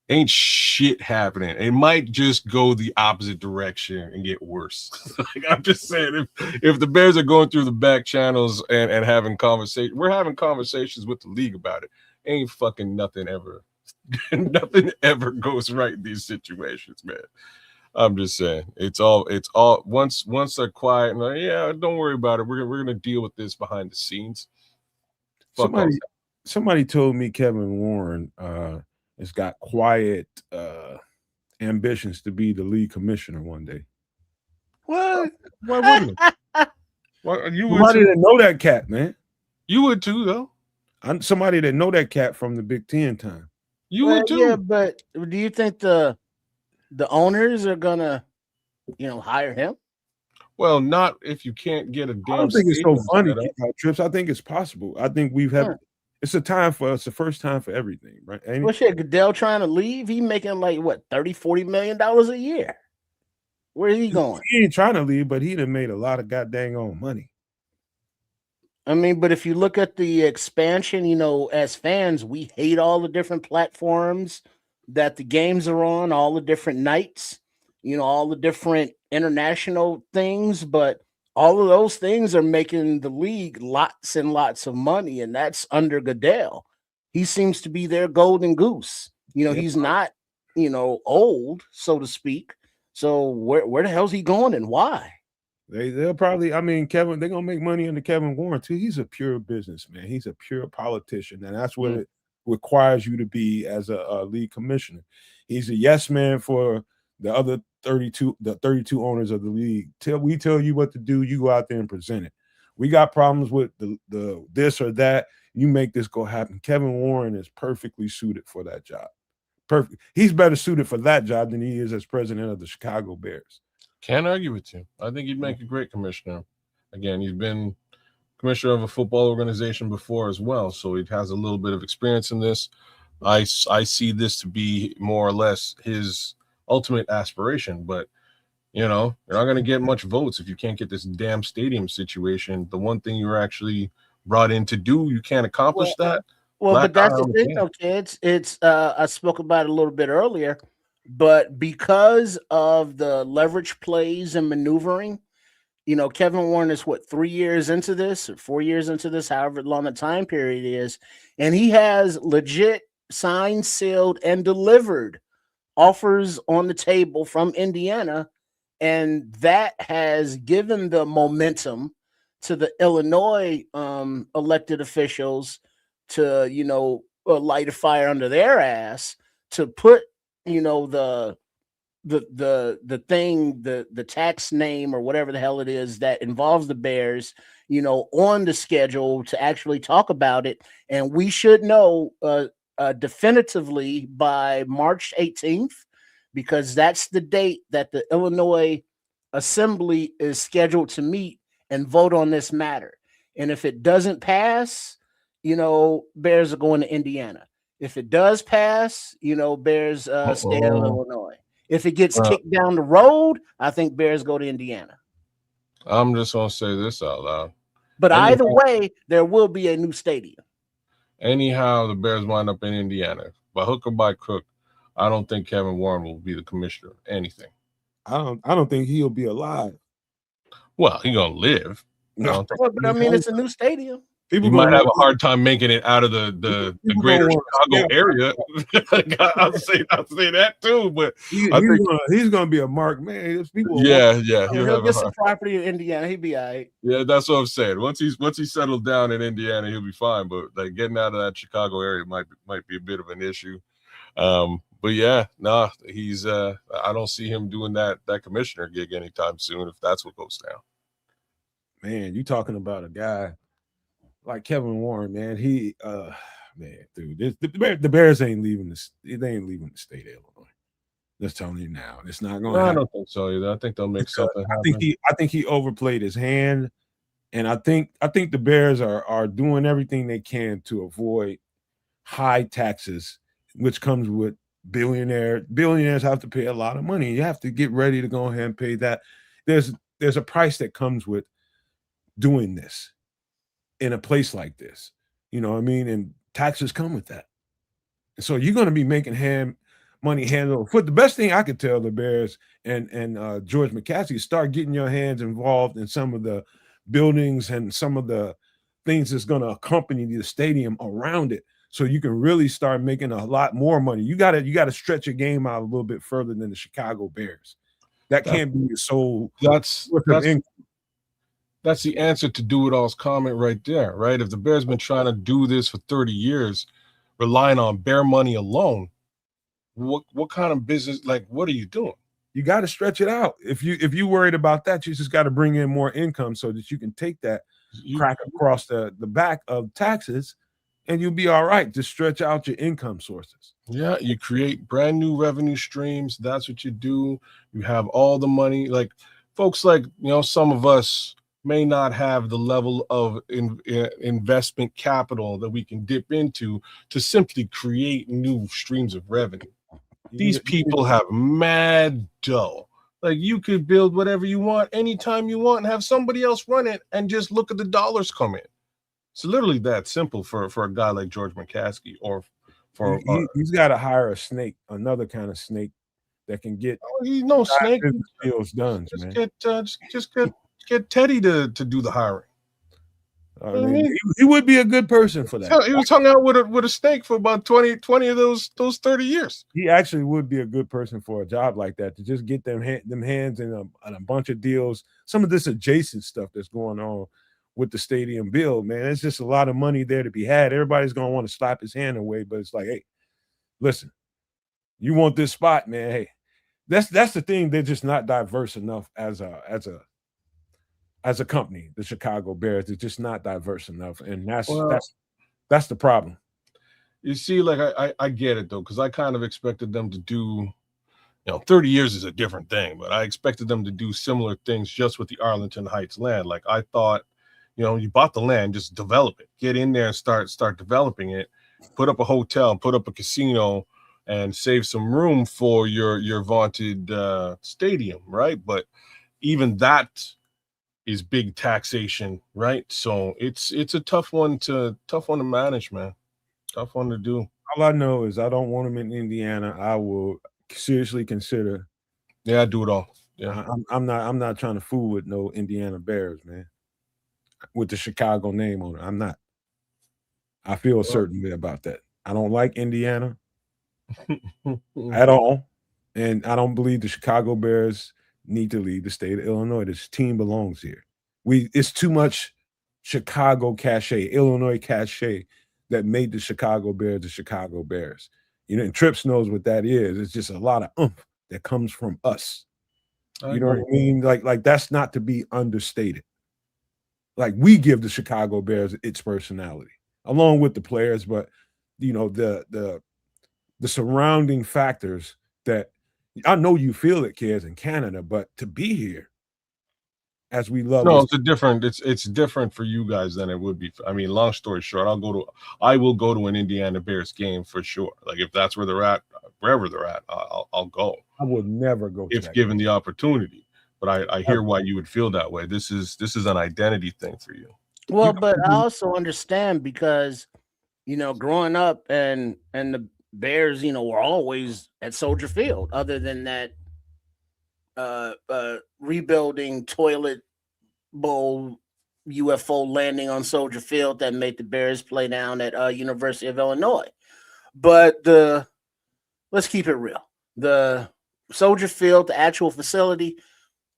S4: ain't shit happening. It might just go the opposite direction and get worse. Like, I'm just saying, if the Bears are going through the back channels and having conversations, we're having conversations with the league about it. Ain't fucking nothing ever. Nothing ever goes right in these situations, man. I'm just saying, it's all once they're quiet and like, yeah, don't worry about it. We're gonna deal with this behind the scenes.
S2: Somebody told me Kevin Warren has got quiet ambitions to be the league commissioner one day.
S3: What?
S4: Why wouldn't it?
S2: Somebody that know that cat, man.
S4: You would too, though.
S2: I'm somebody that know that cat from the Big Ten time.
S4: You would too.
S3: Yeah, but do you think the owners are gonna, hire him?
S4: Well, not if you can't get a damn.
S2: I don't think it's so funny, Trips. I think it's possible. I think we've had. It's a time for us, the first time for everything, right?
S3: Well, shit, Goodell trying to leave. He making like what, $30-40 million a year. Where is he going?
S2: He ain't trying to leave, but he'd have made a lot of goddamn own money.
S3: I mean, but if you look at the expansion, as fans, we hate all the different platforms that the games are on, all the different nights, all the different international things, but all of those things are making the league lots and lots of money, and that's under Goodell. He seems to be their golden goose. He's not, old, so to speak. So where the hell's he going and why?
S2: They'll probably, Kevin, they're gonna make money under Kevin Warren too. He's a pure businessman. He's a pure politician, and that's what it requires you to be as a league commissioner. He's a yes man for the other 32 owners of the league. We tell you what to do, you go out there and present it. We got problems with the this or that. You make this go happen. Kevin Warren is perfectly suited for that job. Perfect. He's better suited for that job than he is as president of the Chicago Bears.
S4: Can't argue with you. I think he'd make a great commissioner. Again, he's been commissioner of a football organization before as well, so he has a little bit of experience in this. I see this to be more or less his ultimate aspiration, but you're not going to get much votes if you can't get this damn stadium situation. The one thing you were actually brought in to do, you can't accomplish that.
S3: Well, but that's the thing, though, kids. It's I spoke about it a little bit earlier, but because of the leverage plays and maneuvering, Kevin Warren is 3 years into this or 4 years into this, however long the time period is, and he has legit signed, sealed, and delivered offers on the table from Indiana, and that has given the momentum to the Illinois elected officials to light a fire under their ass to put the thing, the tax name or whatever the hell it is that involves the Bears on the schedule to actually talk about it, and we should know definitively by March 18th, because that's the date that the Illinois Assembly is scheduled to meet and vote on this matter. And if it doesn't pass, Bears are going to Indiana. If it does pass, Bears stay in Illinois. If it gets kicked down the road, I think Bears go to Indiana.
S4: I'm just going to say this out loud.
S3: But either way, there will be a new stadium.
S4: Anyhow, the Bears wind up in Indiana. By hook or by crook, I don't think Kevin Warren will be the commissioner of anything.
S2: I don't think he'll be alive.
S4: Well, he's going to live.
S3: No, but it's a new stadium.
S4: People might have a hard time making it out of the greater Chicago area. I'll say that too, but
S2: he's going to be a mark man.
S3: He'll get some property in Indiana. He'll be all right.
S4: Yeah, that's what I'm saying. Once he's settled down in Indiana, he'll be fine. But like getting out of that Chicago area might be a bit of an issue. But yeah, nah, he's I don't see him doing that commissioner gig anytime soon if that's what goes down.
S2: Man, you talking about a guy like Kevin Warren, man. He man, dude, the Bears ain't leaving they ain't leaving the state of Illinois. Just telling you now. It's not gonna happen.
S4: I don't think so either. I think they'll make something happen.
S2: I think he overplayed his hand. And I think the Bears are doing everything they can to avoid high taxes, which comes with billionaires have to pay a lot of money. You have to get ready to go ahead and pay that. There's a price that comes with doing this in a place like this. You know what I mean? And taxes come with that. And so you're going to be making money hand over foot. The best thing I could tell the Bears and George McCaskey is start getting your hands involved in some of the buildings and some of the things that's going to accompany the stadium around it, so you can really start making a lot more money. You got to stretch your game out a little bit further than the Chicago Bears. That can't be your sole.
S4: That's the answer to Do It All's comment right there, right? If the Bears been trying to do this for 30 years, relying on bare money alone, what kind of business? Like, what are you doing?
S2: You got to stretch it out. If you worried about that, you just got to bring in more income so that you can take that crack across the back of taxes, and you'll be all right. Just stretch out your income sources.
S4: Yeah, you create brand new revenue streams. That's what you do. You have all the money. Like folks, like some of us may not have the level of investment capital that we can dip into to simply create new streams of revenue. These people have mad dough. Like you could build whatever you want anytime you want and have somebody else run it and just look at the dollars come in. It's literally that simple for a guy like George McCaskey or for
S2: he's got to hire a snake, another kind of snake that can get
S4: snake
S2: deals done.
S4: Just get Teddy to do the hiring.
S2: I mean, he would be a good person for that.
S4: He was hung out with a snake for about 20 of those 30 years.
S2: He actually would be a good person for a job like that, to just get them hands in a bunch of deals. Some of this adjacent stuff that's going on with the stadium build, man, it's just a lot of money there to be had. Everybody's going to want to slap his hand away, but it's like, hey, listen, you want this spot, man. Hey, that's the thing. They're just not diverse enough as a company. The Chicago Bears is just not diverse enough, and that's the problem.
S4: You see, like I get it though, because I kind of expected them to do, 30 years is a different thing, but I expected them to do similar things just with the Arlington Heights land. Like I thought, you bought the land, just develop it, get in there and start developing it, put up a hotel, put up a casino, and save some room for your vaunted stadium, right? But even that is big taxation, right? So it's a tough one to manage, man. Tough one to do.
S2: All I know is I don't want him in Indiana. I will seriously consider.
S4: Yeah, I do it all. Yeah,
S2: I'm not trying to fool with no Indiana Bears, man. With the Chicago name on it, I'm not. I feel a certain way about that. I don't like Indiana at all, and I don't believe the Chicago Bears need to leave the state of Illinois. This team belongs here. It's too much Chicago cachet, Illinois cachet that made the Chicago Bears the Chicago Bears. And Trips knows what that is. It's just a lot of oomph that comes from us. You know what I mean? Like that's not to be understated. Like we give the Chicago Bears its personality, along with the players, but the surrounding factors that I know you feel it, kids in Canada, but to be here, as we love.
S4: No, it's different for you guys than it would be. I mean, long story short, I will go to an Indiana Bears game for sure. Like if that's where they're at, wherever they're at, I'll go.
S2: I would never go
S4: if given the opportunity. But I hear why you would feel that way. This is an identity thing for you.
S3: Well, but I also understand because growing up and the Bears, were always at Soldier Field, other than that rebuilding toilet bowl UFO landing on Soldier Field that made the Bears play down at University of Illinois. But let's keep it real. The Soldier Field, the actual facility,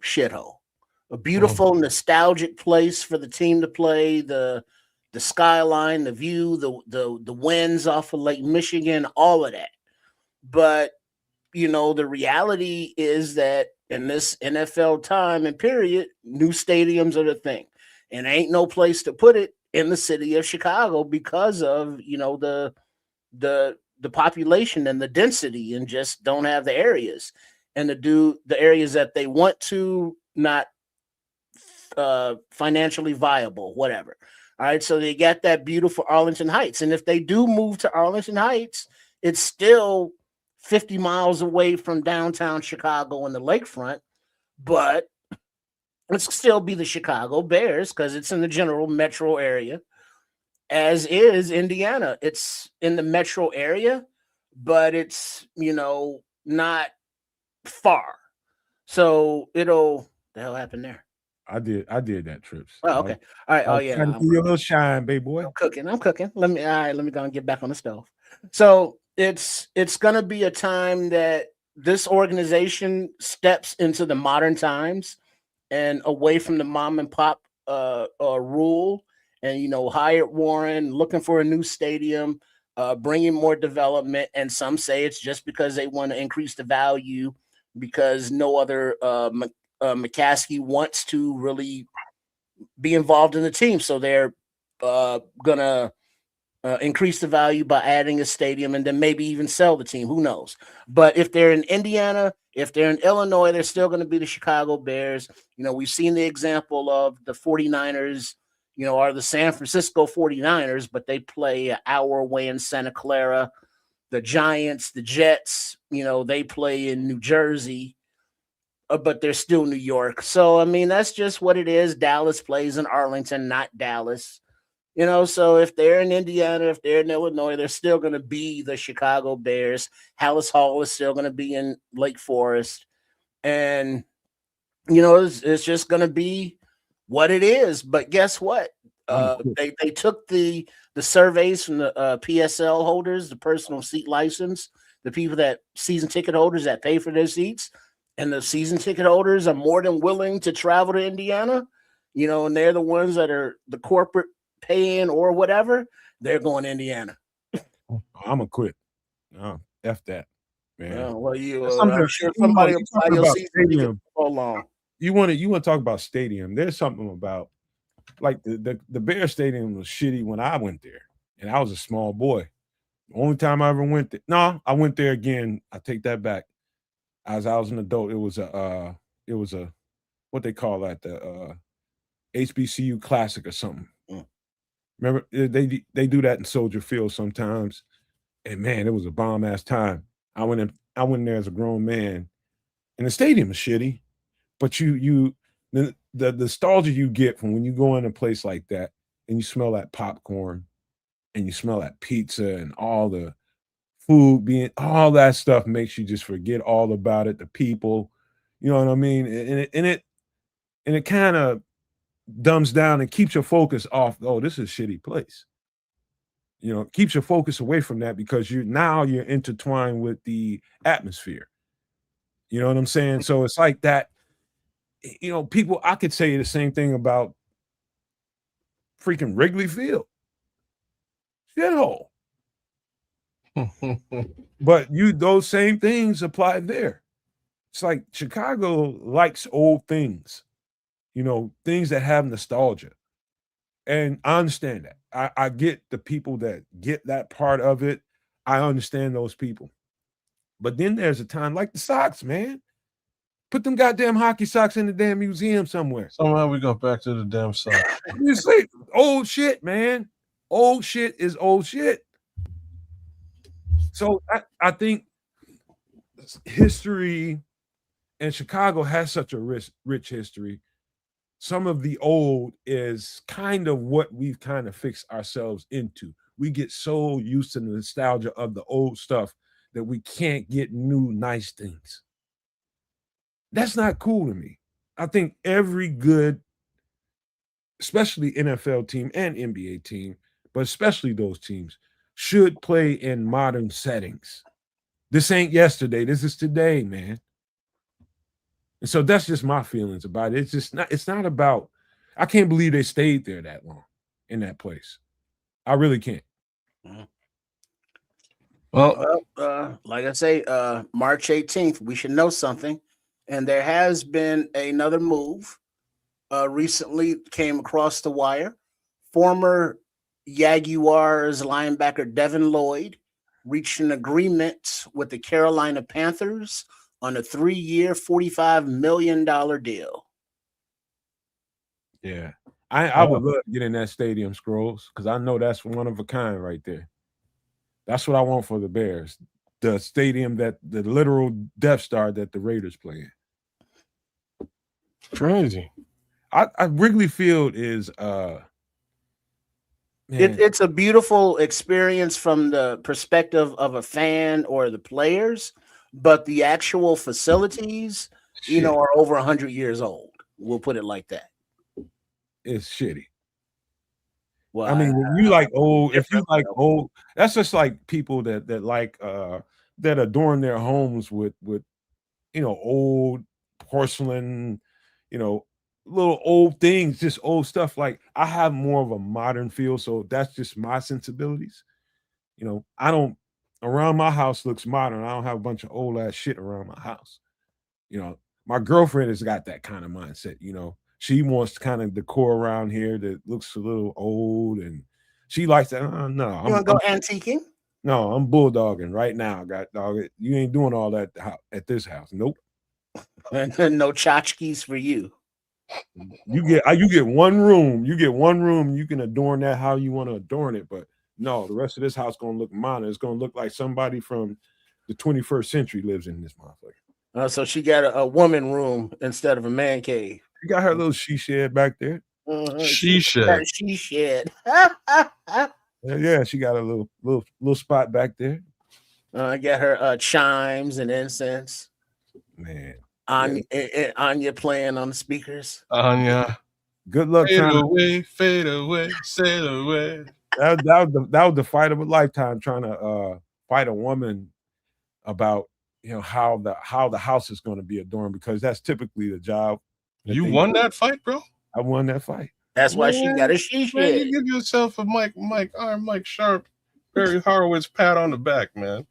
S3: shithole. A beautiful, nostalgic place for the team to play. The skyline, the view, the winds off of Lake Michigan, all of that. But the reality is that in this NFL time and period, new stadiums are the thing, and ain't no place to put it in the city of Chicago because of the population and the density, and just don't have the areas, and to do the areas that they want to, not financially viable, whatever. All right, so they got that beautiful Arlington Heights, and if they do move to Arlington Heights, it's still 50 miles away from downtown Chicago and the lakefront, but it's still be the Chicago Bears because it's in the general metro area, as is Indiana. It's in the metro area, but it's, not far. So the hell happened there?
S2: I did that, Trips.
S3: Oh, okay. All right. Oh, yeah.
S2: Trying to see your little shine, baby boy.
S3: I'm cooking. Let me go and get back on the stove. So it's gonna be a time that this organization steps into the modern times and away from the mom and pop rule, and hired Warren, looking for a new stadium, bringing more development, and some say it's just because they want to increase the value because no other McCaskey wants to really be involved in the team, so they're gonna increase the value by adding a stadium and then maybe even sell the team. Who knows? But if they're in Indiana, if they're in Illinois, they're still going to be the Chicago Bears. We've seen the example of the 49ers, are the San Francisco 49ers, but they play an hour away in Santa Clara. The Giants, the Jets, they play in New Jersey, but they're still New York. So, I mean, that's just what it is. Dallas plays in Arlington, not Dallas. So if they're in Indiana, if they're in Illinois, they're still going to be the Chicago Bears. Hallis Hall is still going to be in Lake Forest. And, it's just going to be what it is. But guess what? They took the surveys from the PSL holders, the personal seat license, the people that season ticket holders that pay for their seats. And the season ticket holders are more than willing to travel to Indiana, and they're the ones that are the corporate paying or whatever. They're going to Indiana.
S2: I'm gonna quit. F that, man.
S3: Well, I'm sure somebody will buy your season. Hold on.
S2: You want to talk about stadium? There's something about like the Bear Stadium was shitty when I went there, and I was a small boy. The only time I ever went there. No, I went there again. I take that back. As I was an adult, it was a what they call that, the HBCU Classic or something. Remember, they do that in Soldier Field sometimes, and man, it was a bomb ass time. I went in there as a grown man, and the stadium is shitty, but the nostalgia you get from when you go in a place like that and you smell that popcorn and you smell that pizza and all the food being, all that stuff makes you just forget all about it. The people, you know what I mean, and it kind of dumbs down and keeps your focus off. Oh, this is a shitty place. Keeps your focus away from that because you're intertwined with the atmosphere. You know what I'm saying? So it's like that. People, I could say the same thing about freaking Wrigley Field. Shithole. But those same things apply there. It's like Chicago likes old things, things that have nostalgia. And I understand that. I get the people that get that part of it. I understand those people. But then there's a time like the Sox, man. Put them goddamn hockey socks in the damn museum somewhere.
S4: Somehow we go back to the damn Sox.
S2: You see, old shit, man. Old shit is old shit. So I think history, and Chicago has such a rich history. Some of the old is kind of what we've kind of fixed ourselves into. We get so used to the nostalgia of the old stuff that we can't get new, nice things. That's not cool to me. I think every good, especially NFL team and NBA team, but especially those teams, should play in modern settings. This ain't yesterday. This is today, man. And so that's just my feelings about it. It's not about, I can't believe they stayed there that long in that place. I really can't.
S4: Well,
S3: Like I say, March 18th, we should know something. And there has been another move recently came across the wire. Former Jaguars linebacker Devin Lloyd reached an agreement with the Carolina Panthers on a 3-year, $45 million deal.
S2: Yeah. I would love to get in that stadium, Scrolls, because I know that's one of a kind right there. That's what I want for the Bears. The stadium that the literal Death Star that the Raiders play in.
S4: Crazy.
S2: Wrigley Field is
S3: it's a beautiful experience from the perspective of a fan or the players, but the actual facilities, are over 100 years old. We'll put it like that.
S2: It's shitty.
S3: Well,
S2: I mean, when you like old, if you like old, that's just like people that like that adorn their homes with old porcelain, little old things, just old stuff. Like I have more of a modern feel, so that's just my sensibilities. I don't around my house looks modern. I don't have a bunch of old ass shit around my house. My girlfriend has got that kind of mindset. She wants kind of decor around here that looks a little old, and she likes that. No,
S3: you want to go antiquing?
S2: No, I'm bulldogging right now. God dog it. You ain't doing all that at this house. Nope.
S3: No tchotchkes for you.
S2: You get one room. You get one room. You can adorn that how you want to adorn it, but no, the rest of this house gonna look modern. It's gonna look like somebody from the 21st century lives in this motherfucker.
S3: So she got a woman room instead of a man cave.
S2: You got her little she shed back there.
S4: She shed.
S3: She shed.
S2: Yeah, she got a little spot back there.
S3: I got her chimes and incense.
S2: Man,
S3: Anya playing on the speakers.
S4: Anya,
S2: good luck.
S4: Fade away, sail away.
S2: That was the fight of a lifetime, trying to fight a woman about how the house is going to be adorned, because that's typically the job.
S4: You won that fight, bro.
S2: I won that fight.
S3: That's why she got a she shed.
S4: You give yourself a Mike Sharp, Barry Horowitz pat on the back, man.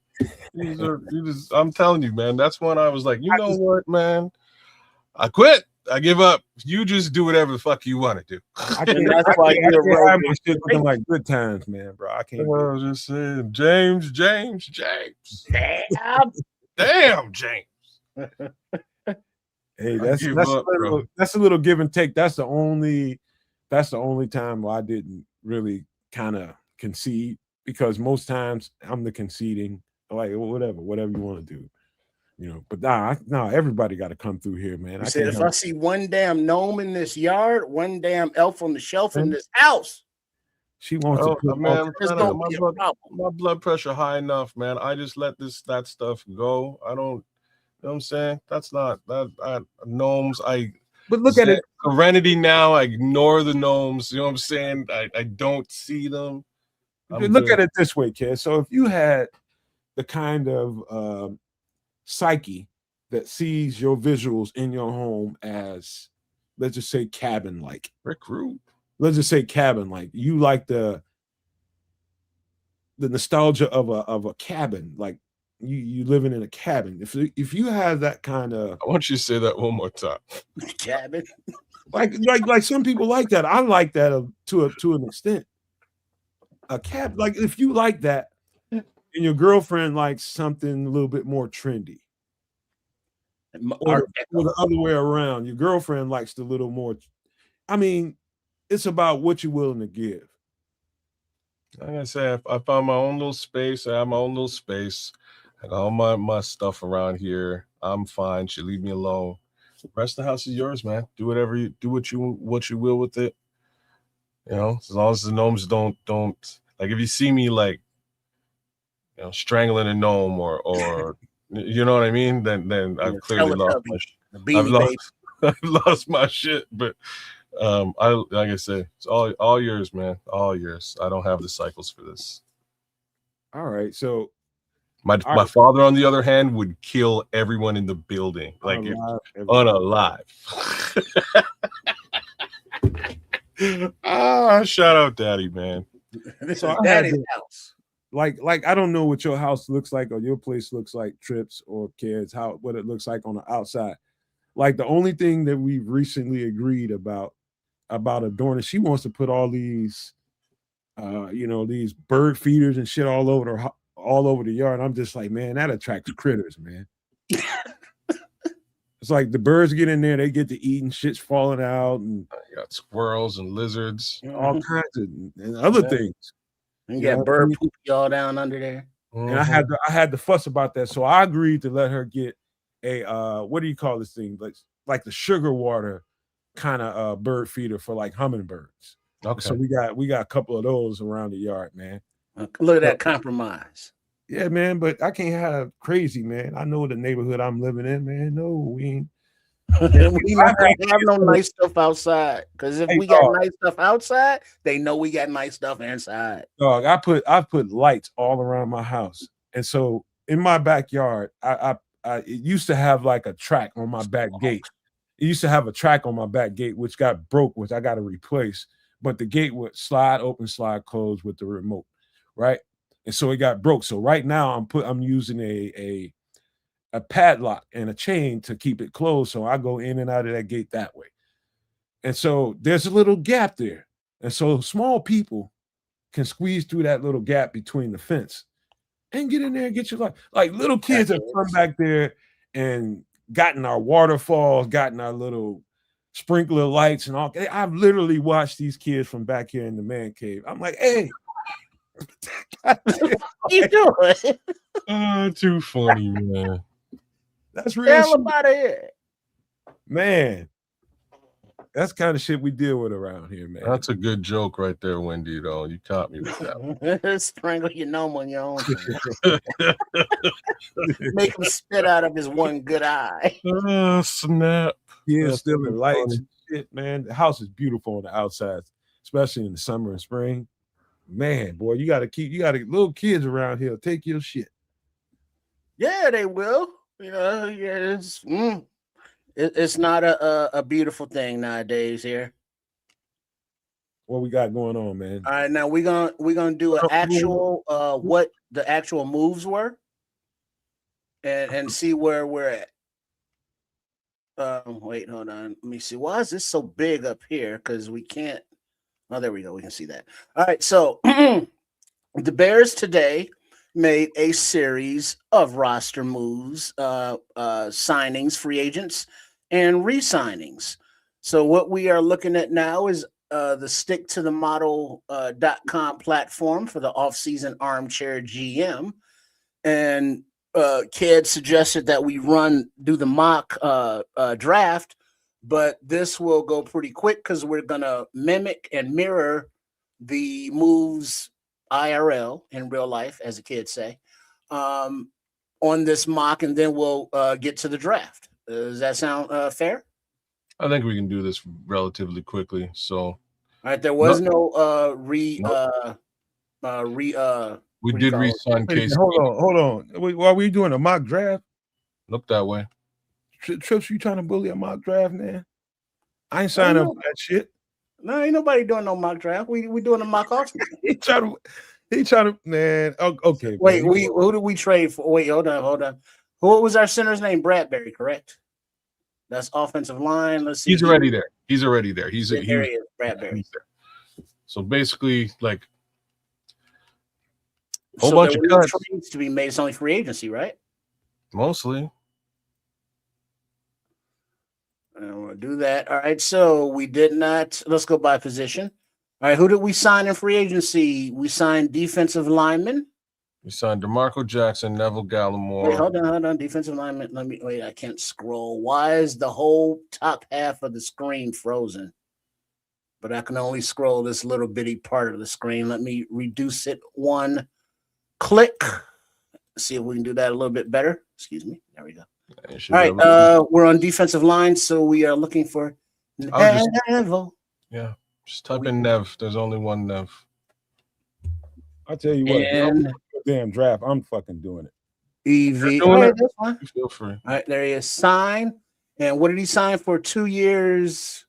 S4: I'm telling you, man. That's when I was like, you know what, man? I quit. I give up. You just do whatever the fuck you want to do.
S3: That's why you're
S2: my shit looking like good times, man, bro. I can't.
S4: I was just saying, James. Damn, James.
S2: Hey, that's a little give and take. That's the only time where I didn't really kind of concede, because most times I'm the conceding, like whatever you want to do. But nah, everybody got to come through here, man.
S3: I said, if I see one damn gnome in this yard, one damn elf on the shelf in this house,
S2: she wants to put
S4: man. My blood pressure high enough, man. I just let that stuff go. I don't. You know what I'm saying? That's not that gnomes.
S2: But look at it.
S4: Serenity now. I ignore the gnomes. You know what I'm saying? I don't see them.
S2: Look at it this way, kid. So if you had the kind of psyche that sees your visuals in your home as, let's just say, cabin-like.
S4: Rick Rude.
S2: Let's just say cabin-like. You like the nostalgia of a cabin, like you living in a cabin. If you have that kind of,
S4: I want you to say that one more time.
S3: Cabin.
S2: like some people like that. I like that to an extent. A cabin, like if you like that, and your girlfriend likes something a little bit more trendy, or the other way around, your girlfriend likes the little more. I mean, it's about what you're willing to give.
S4: Like I said, I found my own little space. I have my own little space. I got all my stuff around here. I'm fine. She leave me alone. The rest of the house is yours, man. Do whatever you do, what you will with it. As long as the gnomes don't like. If you see me like, strangling a gnome or you know what I mean, then I've clearly lost my shit. I've lost my shit. But like I say, it's all yours, man. All yours. I don't have the cycles for this.
S2: All right, so.
S4: My father, on the other hand, would kill everyone in the building, like unalive. Shout out, Daddy, man.
S3: This is Daddy's house.
S2: like I don't know what your house looks like or your place looks like, Trips or Kids, what it looks like on the outside. Like the only thing that we've recently agreed about adorning, she wants to put all these these bird feeders and shit all over the yard. I'm just like, man, that attracts critters, man. It's like the birds get in there, they get to eat and shit's falling out, and
S4: you got squirrels and lizards,
S2: all kinds of and other things.
S3: You got bird poop all down under there.
S2: And I had to fuss about that. So I agreed to let her get a what do you call this thing? Like the sugar water kind of bird feeder for like hummingbirds.
S4: Okay.
S2: So we got a couple of those around the yard, man.
S3: Look at that compromise.
S2: Yeah, man, but I can't have crazy, man. I know the neighborhood I'm living in, man. No, we ain't.
S3: We don't have no nice stuff outside. Because if we got nice stuff outside, they know we got nice stuff inside.
S2: Dog, I put lights all around my house, and so in my backyard, I it used to have like a track on my back gate. It used to have a track on my back gate, which got broke, which I got to replace. But the gate would slide open, slide close with the remote, right? And so it got broke. So right now I'm using a padlock and a chain to keep it closed. So I go in and out of that gate that way. And so there's a little gap there. And so small people can squeeze through that little gap between the fence and get in there and get your life. Like little kids have come back there and gotten our waterfalls, gotten our little sprinkler lights and all. I've literally watched these kids from back here in the man cave. I'm like, hey,
S3: what you doing?
S4: Too funny, man.
S2: That's real shit.
S3: Out of here.
S2: Man, that's kind of shit we deal with around here, man.
S4: That's a good joke right there, Wendy, though. You caught me with that one.
S3: Strangle your gnome on your own. Make him spit out of his one good eye.
S4: Oh, snap.
S2: Yeah, still in lights and shit, man. The house is beautiful on the outside, especially in the summer and spring. Man, boy, you got little kids around here take your shit.
S3: Yeah, they will. You know, yeah, it's not a beautiful thing nowadays here.
S2: What we got going on, man?
S3: All right, now we're gonna do an actual what the actual moves were, and see where we're at. Wait, hold on. Let me see. Why is this so big up here? Because we can't. Oh, there we go. We can see that. All right. So the Bears today made a series of roster moves, signings, free agents, and re-signings. So what we are looking at now is the stick to the model.com platform for the offseason armchair GM. And Ked suggested that we do the mock draft, but this will go pretty quick because we're going to mimic and mirror the moves IRL in real life, as the kids say, on this mock, and then we'll get to the draft. Does that sound fair?
S4: I think we can do this relatively quickly. So,
S3: all right, there was no
S4: we did re-sign Case.
S2: Hold on. While we doing a mock draft?
S4: Look that way.
S2: Trips, you trying to bully a mock draft, man? I ain't signing up for that shit.
S3: No, ain't nobody doing no mock draft. We doing a mock auction.
S2: He trying to, man. Okay.
S3: Wait, who did we trade for? Wait, hold on. What was our center's name? Bradbury, correct? That's offensive line. Let's see.
S4: He's already there. He's
S3: there he is, Bradbury.
S4: He's there. So basically, like a
S3: So
S4: whole bunch of cuts
S3: trades to be made. It's only free agency, right?
S4: mostly.
S3: And we'll do that. All right. So we did not. Let's go by position. All right. Who did we sign in free agency? We signed defensive lineman.
S4: We signed DeMarco Jackson, Neville Gallimore.
S3: Wait, hold on. Defensive lineman. Wait. I can't scroll. Why is the whole top half of the screen frozen? But I can only scroll this little bitty part of the screen. Let me reduce it one click. See if we can do that a little bit better. Excuse me. There we go. All right. We're on defensive line, so we are looking for Neville.
S4: Just type in Nev. There's only one Nev.
S2: I'll tell you what. Damn draft. I'm fucking doing it.
S3: EV. All right, that's fine.
S4: Feel free.
S3: All right, there he is. Sign. And what did he sign for? 2 years,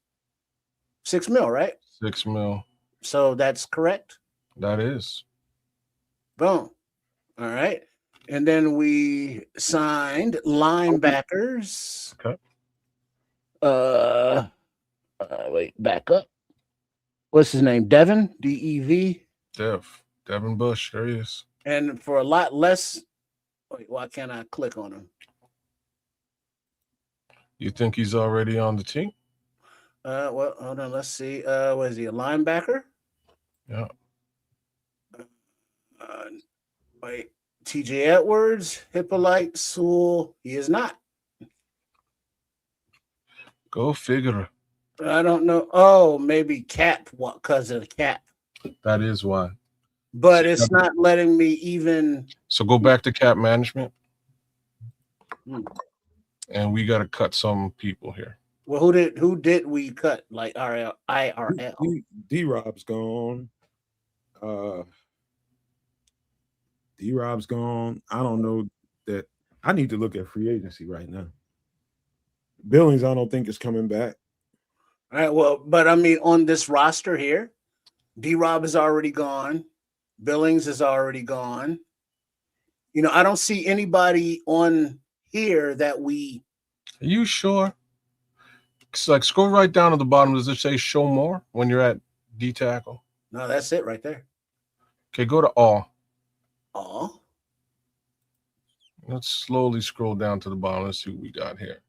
S3: $6 million, right?
S4: $6 million.
S3: So that's correct.
S4: That is.
S3: Boom. All right. And then we signed linebackers.
S4: Okay.
S3: Wait, back up. What's his name? Devin, D-E-V.
S4: Devin Bush. There he is.
S3: And for a lot less, wait, why can't I click on him?
S4: You think he's already on the team?
S3: Well, hold on. Let's see. Was he a linebacker?
S4: Yeah.
S3: Wait, TJ Edwards, Hippolyte Sewell. He is not.
S4: Go figure.
S3: I don't know. Oh, maybe cap. What? Because of the cap.
S4: That is why.
S3: But it's not letting me even.
S4: So go back to cap management.
S3: Hmm.
S4: And we got to cut some people here.
S3: Well, who did we cut? Like IRL.
S2: D-Rob's gone. D-Rob's gone. I don't know that. I need to look at free agency right now. Billings, I don't think is coming back.
S3: All right. Well, but I mean, on this roster here, D-Rob is already gone. Billings is already gone. You know, I don't see anybody on here that we.
S4: Are you sure? It's like scroll right down to the bottom. Does it say show more when you're at D tackle?
S3: No, that's it right there.
S4: Okay, go to all.
S3: All.
S4: Let's slowly scroll down to the bottom. Let's see what we got here.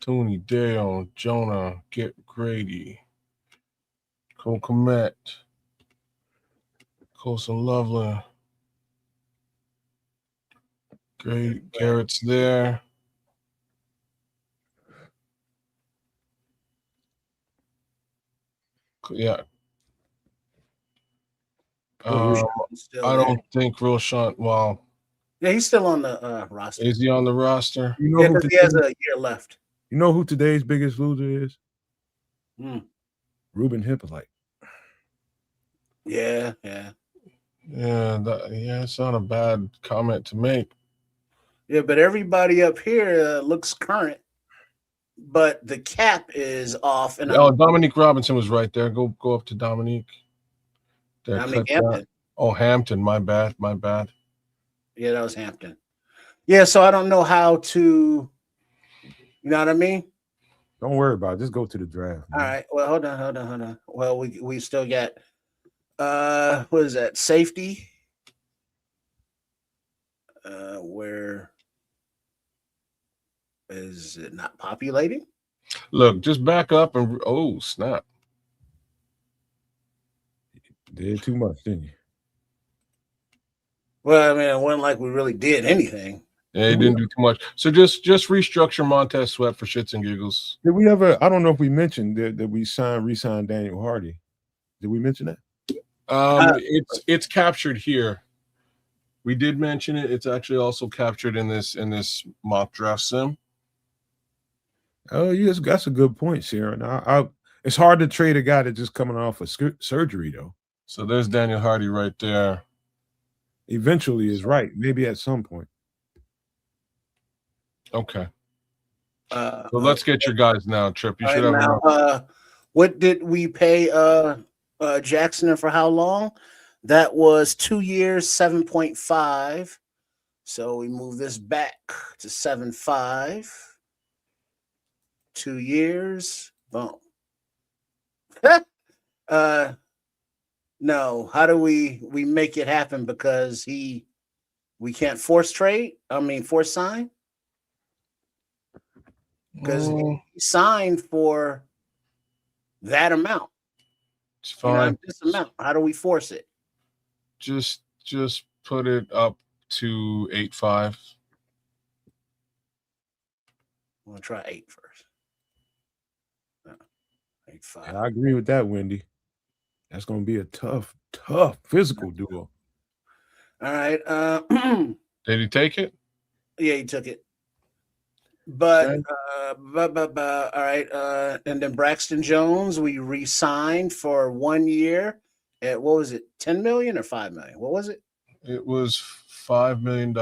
S4: Tooney, Dale, Jonah, Get Grady, Cole Komet, Colson Loveland. Great, Garrett's there. Yeah. I don't think Roshan. Well,
S3: yeah, he's still on the roster.
S4: Is he on the roster?
S2: You know,
S3: yeah, because he has a year left.
S2: You know who today's biggest loser is? Ruben Hippolyte.
S3: Yeah.
S4: It's not a bad comment to make.
S3: Yeah, but everybody up here looks current, but the cap is off. And
S4: Dominique Robinson was right there. Go up to Dominique.
S3: Hampton.
S4: Oh, Hampton. My bad.
S3: Yeah, that was Hampton. Yeah, so I don't know how to. You know what I mean?
S2: Don't worry about it. Just go to the draft.
S3: Man. All right. Well, hold on. Well, we still got what is that? Safety. Where is it not populating?
S4: Look, just back up and oh snap.
S2: Did too much, didn't you?
S3: Well, I mean, it wasn't like we really did anything.
S4: Yeah, he didn't do too much. So just restructure Montez Sweat for shits and giggles.
S2: Did we ever? I don't know if we mentioned that we re-signed Daniel Hardy. Did we mention that?
S4: It's captured here. We did mention it. It's actually also captured in this mock draft sim.
S2: Oh, yes, that's a good point, Sharon. It's hard to trade a guy that's just coming off of surgery, though.
S4: So there's Daniel Hardy right there.
S2: Eventually is right. Maybe at some point.
S4: Okay. So let's get your guys now, Trip. You should have
S3: now. What did we pay Jackson and for how long? That was 2 years, 7.5. So we move this back to 7.5. 2 years. Boom. No. How do we make it happen? Because we can't force sign. Because he signed for that amount.
S4: It's fine.
S3: This amount. How do we force it?
S4: Just put it up to 8.5.
S3: I'm gonna try 8 first. 8.5.
S2: I agree with that, Wendy. That's gonna be a tough physical duo.
S3: All right.
S4: Did he take it?
S3: Yeah, he took it. But all right. And then Braxton Jones, we re-signed for 1 year at what was it, 10 million or 5 million? What was it?
S4: It was $5 million.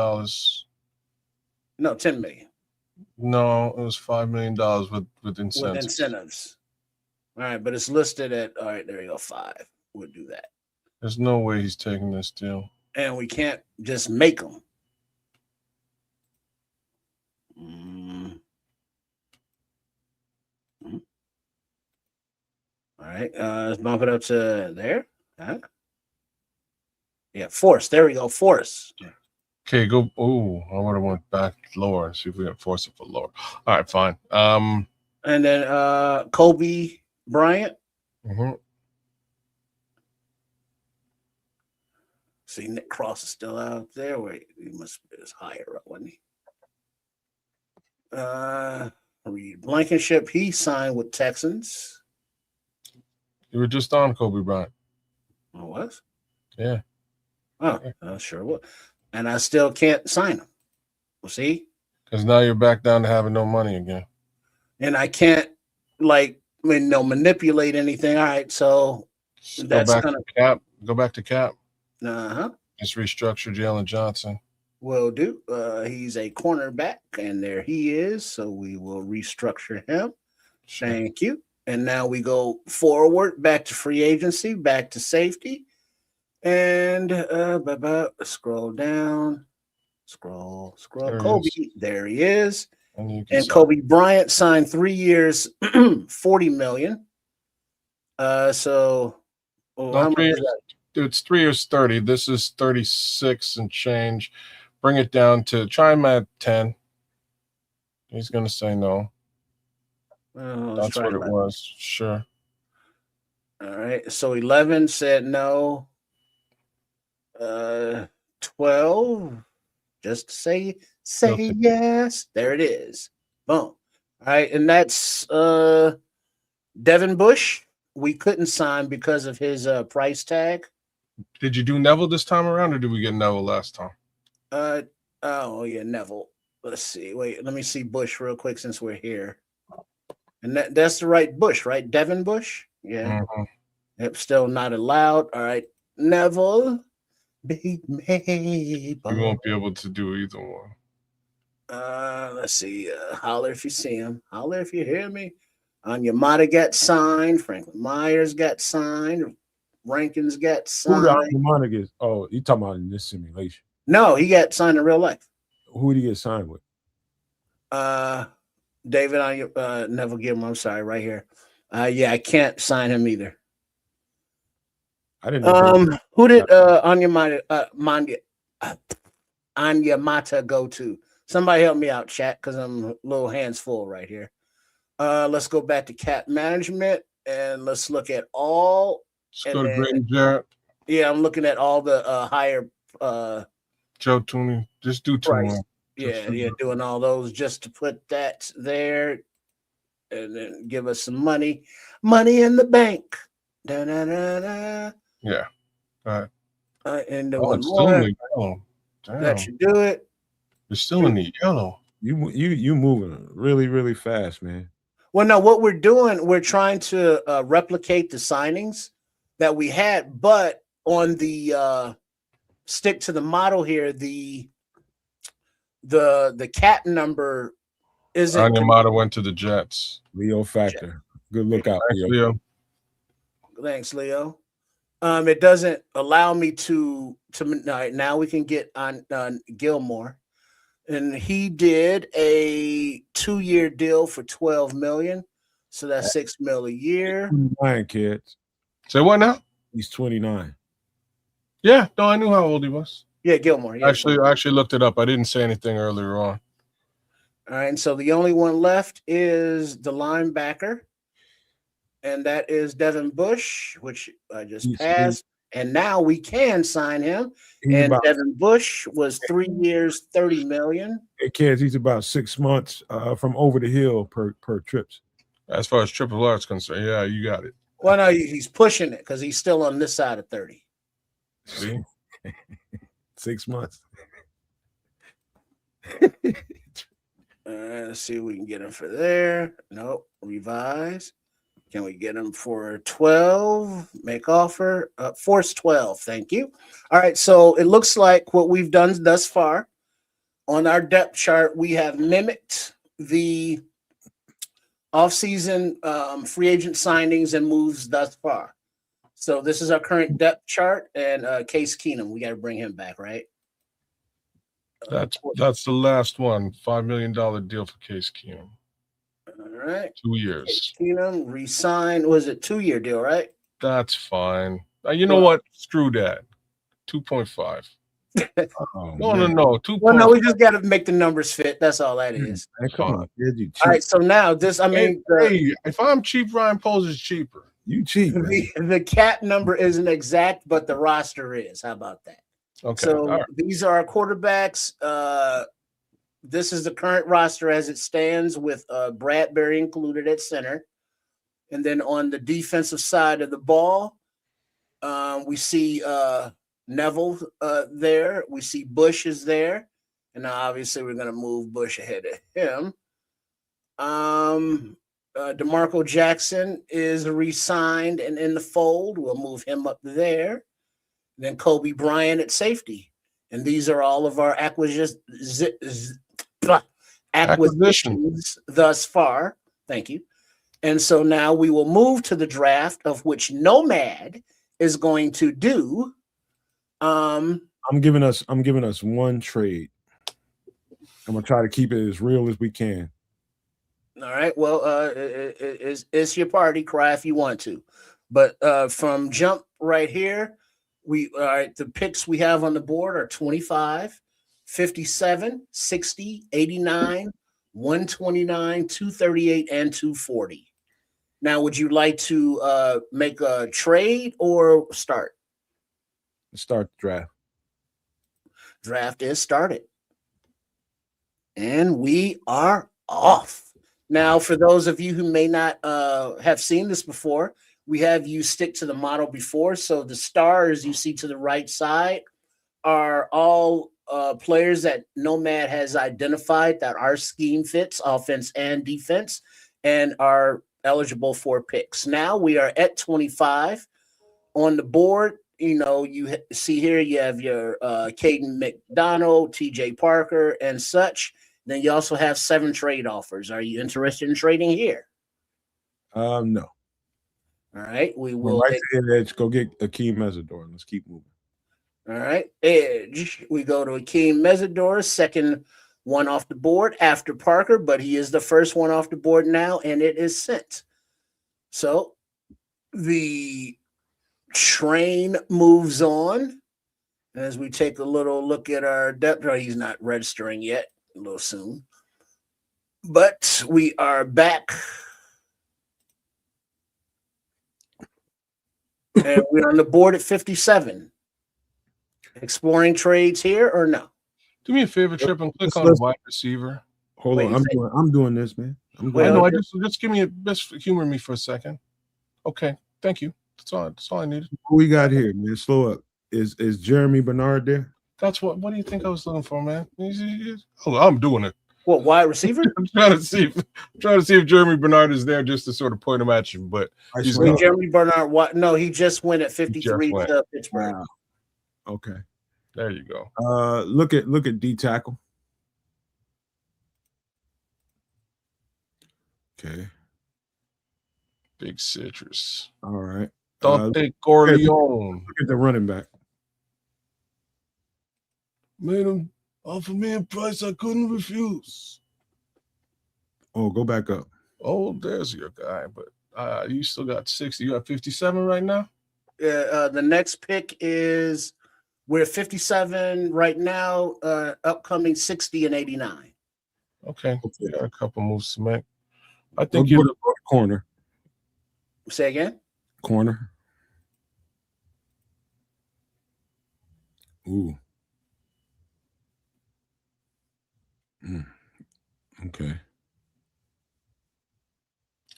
S3: No, 10 million.
S4: No, it was $5 million with incentives.
S3: With incentives. All right, but it's listed at all right, there you go, 5. We'll do that.
S4: There's no way he's taking this deal.
S3: and we can't just make them. All right, let's bump it up to there. Yeah, force. There we go, force.
S4: Okay, go. Oh, I would have went back lower. See if we can force it for lower. All right, fine.
S3: And then Coby Bryant. See, Nick Cross is still out there. Wait, he must be higher up, wasn't he? Reed Blankenship, he signed with Texans.
S4: You were just on Coby Bryant.
S3: I was?
S4: Yeah.
S3: Oh, sure was. And I still can't sign him. Well, see?
S4: Because now you're back down to having no money again.
S3: And I can't, manipulate anything. All right, so that's
S4: go back to cap. Go back to cap.
S3: Uh-huh.
S4: Just restructure Jalen Johnson.
S3: Will do. He's a cornerback, and there he is. So we will restructure him. Sure. Thank you. And now we go forward, back to free agency, back to safety. And scroll down. Scroll.
S4: There
S3: Coby, there he is.
S4: And
S3: Coby Bryant signed 3 years, $40 million. How much is that?
S4: Dude, it's 3 years, 30. This is 36 and change. Bring it down to try him at 10. He's gonna say no. That's what it was. Sure.
S3: All right. So 11 said no. 12. Just say okay. Yes. There it is. Boom. All right. And that's Devin Bush. We couldn't sign because of his price tag.
S4: Did you do Neville this time around, or did we get Neville last time?
S3: Neville. Let's see. Wait, let me see Bush real quick since we're here. And that's the right Bush, right? Devin Bush? Yeah.
S4: Mm-hmm.
S3: Yep, still not allowed. All right. Neville. Big Maple.
S4: We won't be able to do either one.
S3: Let's see. Holler if you see him. Holler if you hear me. Onyemata got signed. Franklin Myers got signed. Rankins got signed.
S2: Who the Onyemata gets? Oh, you talking about in this simulation?
S3: No, he got signed in real life.
S2: Who did he get signed with?
S3: David Neville Gilmore. I'm sorry, right here. Yeah, I can't sign him either.
S2: I didn't know.
S3: Who did Onyemata go to? Somebody help me out, chat, because I'm a little hands full right here. Let's go back to cap management and let's look at all.
S4: Let's go to Brady Jarrett.
S3: Yeah, I'm looking at all the higher
S4: Joe Tooney. Just do two more.
S3: Yeah, doing all those just to put that there and then give us some money. Money in the bank. Da-da-da-da.
S4: Yeah. All right.
S3: And
S4: it's still in the yellow. Damn.
S3: That should do it.
S4: It's still in the yellow.
S2: You moving really, really fast, man.
S3: Well, no, what we're doing, we're trying to replicate the signings that we had, but on the stick to the model here, the cap number isn't.
S4: Onyemata went to the Jets.
S2: Leo factor. Good lookout,
S4: Leo.
S3: Thanks, Leo. It doesn't allow me to now we can get on Gilmore, and he did a 2-year deal for $12 million, so that's $6 million a year.
S2: 29 kids.
S4: Say what now?
S2: He's 29.
S4: Yeah, no, I knew how old he was.
S3: Yeah, Gilmore. Yeah,
S4: I actually looked it up. I didn't say anything earlier on.
S3: All right, and so the only one left is the linebacker, and that is Devin Bush, which I just passed. And now we can sign him. Devin Bush was 3 years, $30 million.
S2: Hey, kids, he's about 6 months from over the hill per trips.
S4: As far as triple R is concerned, yeah, you got it.
S3: Well, no, he's pushing it because he's still on this side of 30.
S4: See?
S2: 6 months.
S3: Let's see if we can get him for there. Nope. Revise. Can we get him for 12? Make offer. Force 12. Thank you. All right. So it looks like what we've done thus far on our depth chart, we have mimicked the offseason free agent signings and moves thus far. So this is our current depth chart, and Case Keenum, we got to bring him back, right?
S4: That's the last one. $5 million deal for Case Keenum.
S3: All right.
S4: 2 years.
S3: Case Keenum re-signed. Was it 2-year deal, right?
S4: That's fine. You know what? Screw that. 2.5.
S2: Oh,
S4: No. 2.5.
S3: Well, no, we just got to make the numbers fit. That's all that is.
S2: Man, come on, kid, you cheap.
S3: All right. So now this, I mean,
S4: hey, if I'm cheap, Ryan Poles is cheaper.
S2: You cheap, man.
S3: The cap number isn't exact, but the roster is. How about that?
S4: Okay.
S3: So these are our quarterbacks. This is the current roster as it stands, with Bradbury included at center. And then on the defensive side of the ball, we see Neville there. We see Bush is there. And now obviously we're going to move Bush ahead of him. DeMarco Jackson is re-signed and in the fold. We'll move him up there. Then Coby Bryant at safety. And these are all of our acquisitions thus far. Thank you. And so now we will move to the draft, of which Nomad is going to do.
S2: I'm giving us one trade. I'm gonna try to keep it as real as we can.
S3: All right. Well, it's your party. Cry if you want to. But from jump right here, the picks we have on the board are 25, 57, 60, 89, 129, 238, and 240. Now, would you like to make a trade or start?
S2: Start the draft.
S3: Draft is started. And we are off. Now, for those of you who may not have seen this before, we have you stick to the model before. So the stars you see to the right side are all players that Nomad has identified that our scheme fits, offense and defense, and are eligible for picks. Now we are at 25 on the board. You know, you see here you have your Caden McDonald, TJ Parker, and such. Then you also have 7 trade offers. Are you interested in trading here?
S2: No.
S3: All right. We
S2: will. Right to edge. Go get Akeem Mesidor. Let's keep moving.
S3: All right. Edge. We go to Akeem Mesidor, second one off the board after Parker, but he is the first one off the board now, and it is sent. So the train moves on as we take a little look at our depth. Oh, he's not registering yet. A little soon, but we are back, and we're on the board at 57. Exploring trades here or no?
S4: Do me a favor, Trip, and click on wide receiver.
S2: Hold on, I'm doing this, man.
S4: Just humor me for a second. Okay, thank you. That's all I needed.
S2: What we got here, man? Slow up. Is Jeremy Bernard there?
S4: That's what do you think I was looking for, man? I'm doing it.
S3: What, wide receiver?
S4: I'm trying to see if Jeremy Bernard is there just to sort of point him at you, but he's not.
S3: Jeremy Bernard, what? No, he just went at 53 to Pittsburgh.
S2: Wow. Okay.
S4: There you go.
S2: Look at D tackle. Okay.
S4: Big citrus.
S2: All right.
S4: Dante Corleone.
S2: Look at the running back.
S4: Made him offer me a price I couldn't refuse.
S2: Oh, go back up.
S4: Oh, there's your guy, but you still got 60. You have 57 right now?
S3: Yeah, the next pick is we're 57 right now, upcoming 60 and 89.
S4: Okay. We got a couple moves to make. I think
S2: you're the corner.
S3: Say again?
S2: Corner. Ooh. Okay.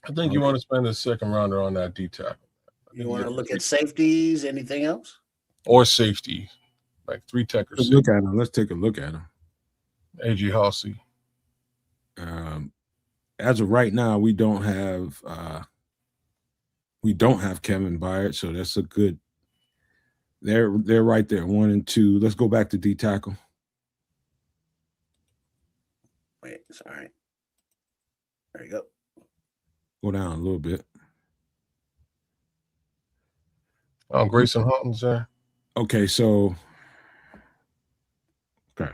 S4: I think you want to spend a second rounder on that D tackle.
S3: You want to look at safeties? Anything else?
S4: Or safety, like 3 techers.
S2: Let's look at him. Let's take a look at him.
S4: A.G. Halsey.
S2: As of right now, we don't have Kevin Byard, so that's a good. They're right there, 1 and 2. Let's go back to D tackle.
S3: Wait, sorry. There you go.
S2: Go down a little bit.
S4: Oh, Grayson Hunting's there.
S2: Okay, so okay.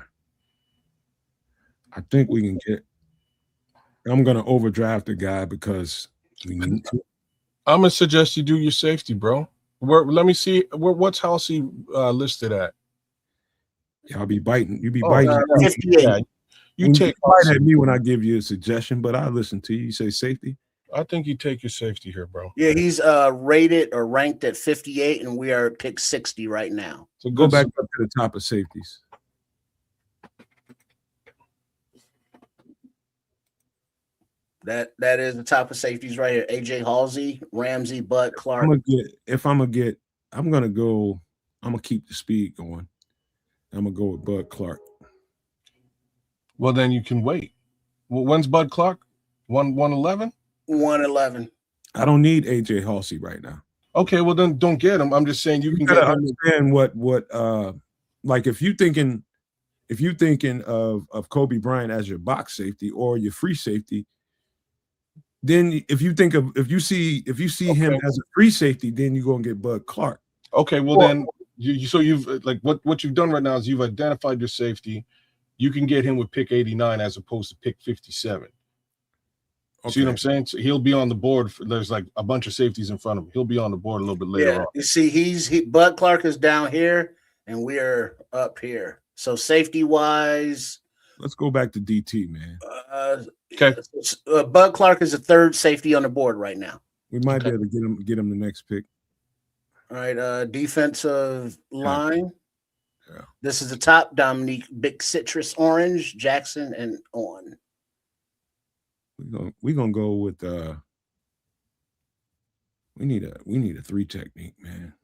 S2: I think we can get. I'm gonna overdraft the guy because we need to.
S4: I'm gonna suggest you do your safety, bro. Let me see. What's Halsey listed at?
S2: Y'all be biting. You be
S4: Oh,
S2: biting.
S3: 58.
S4: Yeah, you
S2: You
S4: take.
S2: bite at me when I give you a suggestion, but I listen to you. You say safety.
S4: I think you take your safety here, bro.
S3: Yeah, he's rated or ranked at 58, and we are at pick 60 right now.
S2: So go back up to the top of safeties.
S3: That is the top of safeties right here. AJ Halsey, Ramsey, Bud Clark.
S2: I'm gonna keep the speed going. I'm gonna go with Bud Clark.
S4: Well, then you can wait. Well, when's Bud Clark? 111?
S3: 111.
S2: I don't need AJ Halsey right now.
S4: Okay, well then don't get him. I'm just saying you can
S2: gotta
S4: get him.
S2: understand what like if you thinking of Coby Bryant as your box safety or your free safety, then if you see him as a free safety, then you're gonna get Bud Clark.
S4: Okay, well then you've like what you've done right now is you've identified your safety. You can get him with pick 89 as opposed to pick 57. Okay. See what I'm saying? So he'll be on the board. There's like a bunch of safeties in front of him. He'll be on the board a little bit later on.
S3: You see, Bud Clark is down here, and we are up here. So safety wise,
S2: let's go back to DT, man.
S4: Okay.
S3: Bud Clark is the third safety on the board right now.
S2: We might be able to get him the next pick.
S3: All right, defensive line.
S2: Yeah.
S3: This is the top: Dominique, Big Citrus, Orange, Jackson, and On.
S2: We're gonna go with we need a 3 technique, man.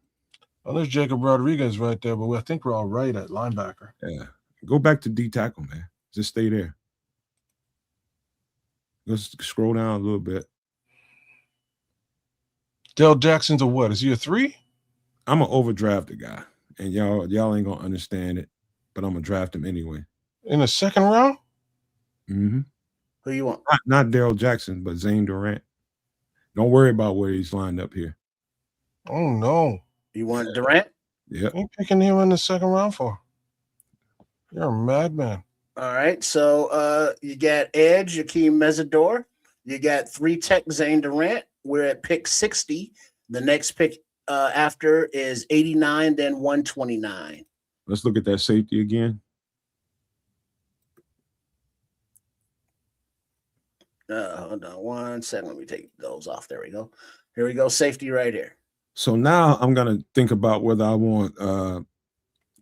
S4: Oh, there's Jacob Rodriguez right there, but I think we're all right at linebacker.
S2: Yeah, go back to D tackle, man. Just stay there. Let's scroll down a little bit.
S4: Dale Jackson's a what? Is he a 3?
S2: I'm gonna overdraft the guy, and y'all ain't gonna understand it, but I'm gonna draft him anyway.
S4: In the second round?
S2: Mm-hmm.
S3: Who you want?
S2: Not Daryl Jackson, but Zane Durant. Don't worry about where he's lined up here.
S4: Oh no.
S3: You want Durant?
S2: Yeah.
S4: You picking him in the second round for? You're a madman.
S3: All right. So you got Edge, Akeem Mesidor. You got 3 tech Zane Durant. We're at pick 60. The next pick after is 89, then 129.
S2: Let's look at that safety again.
S3: Hold on 1 second. Let me take those off. There we go. Here we go. Safety right here.
S2: So now I'm gonna think about whether I want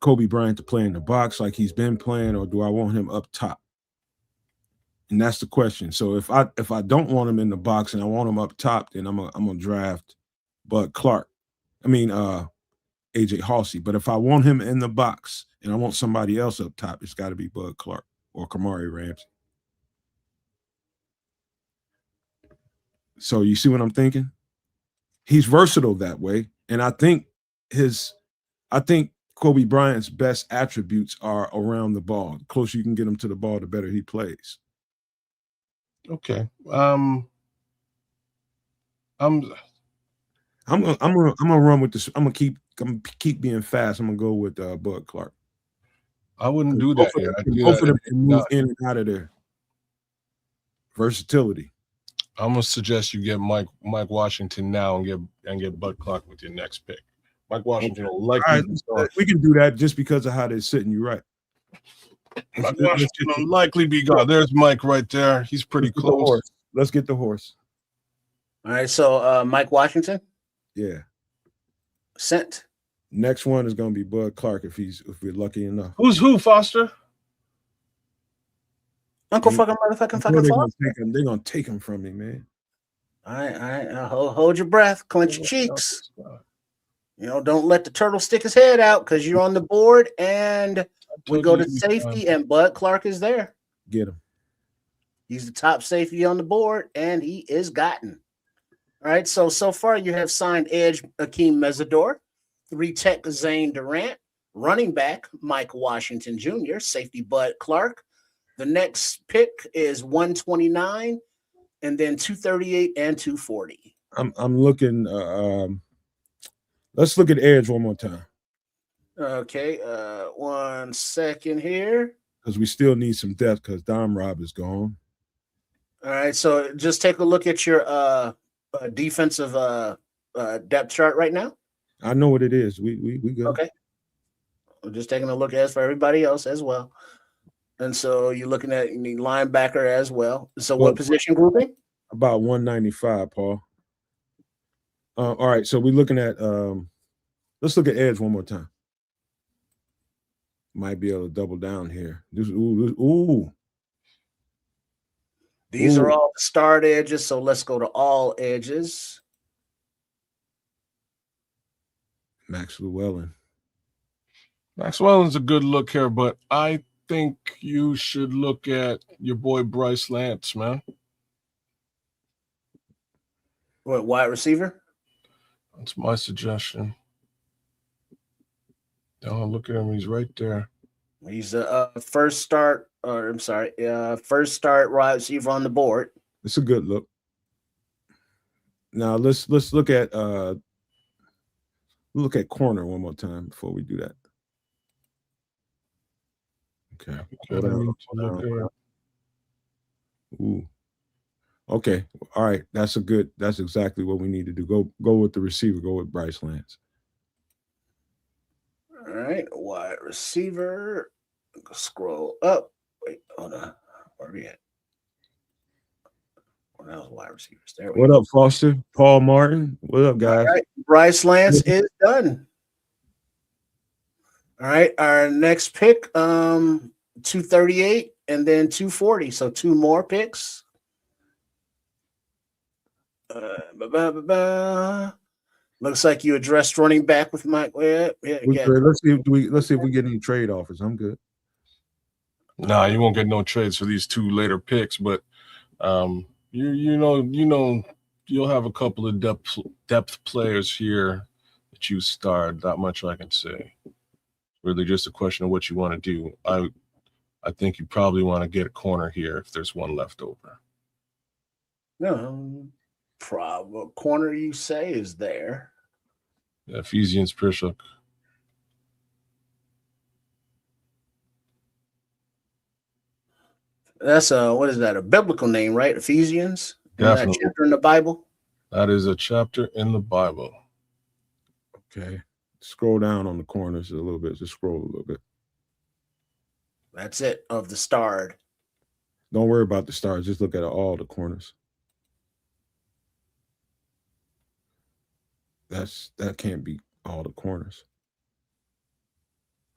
S2: Coby Bryant to play in the box like he's been playing, or do I want him up top? And that's the question. So if I don't want him in the box and I want him up top, then I'm gonna draft Bud Clark. I mean AJ Halsey. But if I want him in the box and I want somebody else up top, it's got to be Bud Clark or Kamari Ramsey. So you see what I'm thinking? He's versatile that way, and I think Coby Bryant's best attributes are around the ball. The closer you can get him to the ball, the better he plays.
S4: Okay. I'm
S2: gonna run with this. I'm gonna keep being fast. I'm gonna go with Bud Clark.
S4: I wouldn't do that here.
S2: Both of them can move in and out of there. Versatility.
S4: I'm gonna suggest you get Mike Washington now and get Bud Clark with your next pick. Mike Washington will likely
S2: we can do that just because of how they're sitting you right.
S4: Mike Washington will likely be gone. There's Mike right there. He's pretty close.
S2: Let's get the horse.
S3: All right, so Mike Washington.
S2: Yeah.
S3: Sent.
S2: Next one is gonna be Bud Clark if we're lucky enough.
S4: Who's who, Foster?
S3: Uncle fucking motherfucking Foster.
S2: They're gonna take him from me, man.
S3: All right. Hold your breath, clench your cheeks. You know, don't let the turtle stick his head out because you're on the board, and we go to safety, and Bud Clark is there.
S2: Get him.
S3: He's the top safety on the board, and he is gotten. All right, so far you have signed edge Akeem Mesidor, 3 tech Zane Durant, running back Mike Washington Jr., safety Bud Clark. The next pick is 129, and then 238 and 240.
S2: I'm looking. Let's look at edge one more time.
S3: Okay, 1 second here.
S2: Because we still need some depth because Dom Rob is gone.
S3: All right, so just take a look at your defensive depth chart right now.
S2: I know what it is. We good.
S3: Okay. I'm just taking a look as for everybody else as well. And so you're looking at you need linebacker as well. So what position grouping?
S2: About 195, Paul. All right, so we're looking at let's look at edge one more time. Might be able to double down here. These
S3: are all the start edges, so let's go to all edges.
S2: Max Llewellyn.
S4: Max Llewellyn's a good look here, but I think you should look at your boy Bryce Lance, man.
S3: What, wide receiver?
S4: That's my suggestion. Oh, look at him. He's right there.
S3: He's a first start wide receiver on the board.
S2: It's a good look. Now let's look at corner one more time before we do that. Okay. Ooh. Okay. All right. That's exactly what we need to do. Go with the receiver. Go with Bryce Lance.
S3: All right. Wide receiver. Scroll up. Wait, hold on. Where are we at? Well, that was wide receivers. There we
S2: go. What up, Foster? Paul Martin. What up, guys?
S3: All right. Bryce Lance is done. All right. Our next pick, 238 and then 240. So 2 more picks. Looks like you addressed running back with Mike. Yeah,
S2: let's see if we get any trade offers. I'm good.
S4: Nah, you won't get no trades for these 2 later picks, but you know you'll have a couple of depth players here that you start. That much I can say. Really, just a question of what you want to do. I think you probably want to get a corner here if there's one left over.
S3: No. Corner you say is there.
S4: Yeah, Ephesians Prishuk.
S3: That's what is that? A biblical name, right? Ephesians?
S4: Definitely.
S3: That chapter in the Bible?
S4: That is a chapter in the Bible.
S2: Okay. Scroll down on the corners a little bit. Just scroll a little bit.
S3: That's it of the starred.
S2: Don't worry about the stars. Just look at all the corners. That can't be all the corners.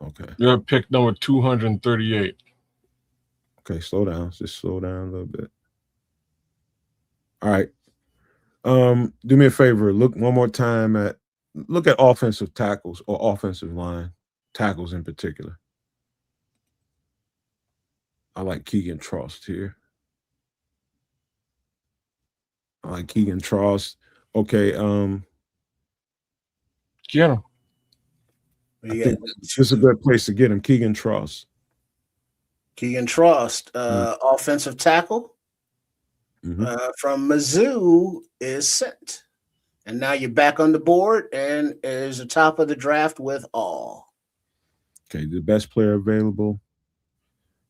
S2: Okay.
S4: You're at pick number 238.
S2: Okay, slow down. Just slow down a little bit. All right. Do me a favor. Look one more time at offensive tackles or offensive line tackles in particular. I like Keegan Trost here. I like Keegan Trost. Okay.
S4: Get him.
S2: I think this is a good place to get him. Keegan Trost.
S3: Offensive tackle from Mizzou is sent. And now you're back on the board and is the top of the draft with all.
S2: Okay, the best player available.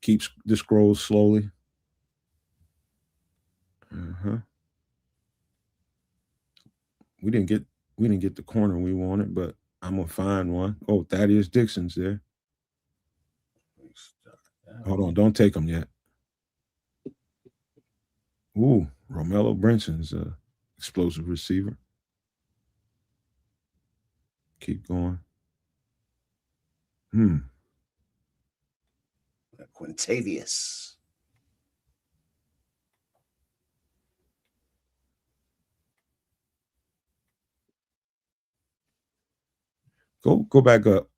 S2: Keeps the scrolls slowly. We didn't get the corner we wanted, but I'm gonna find one. Oh, Thaddeus Dixon's there. Hold on, don't take him yet. Ooh, Romello Brinson's a explosive receiver. Keep going.
S3: Quintavious.
S2: Go back up.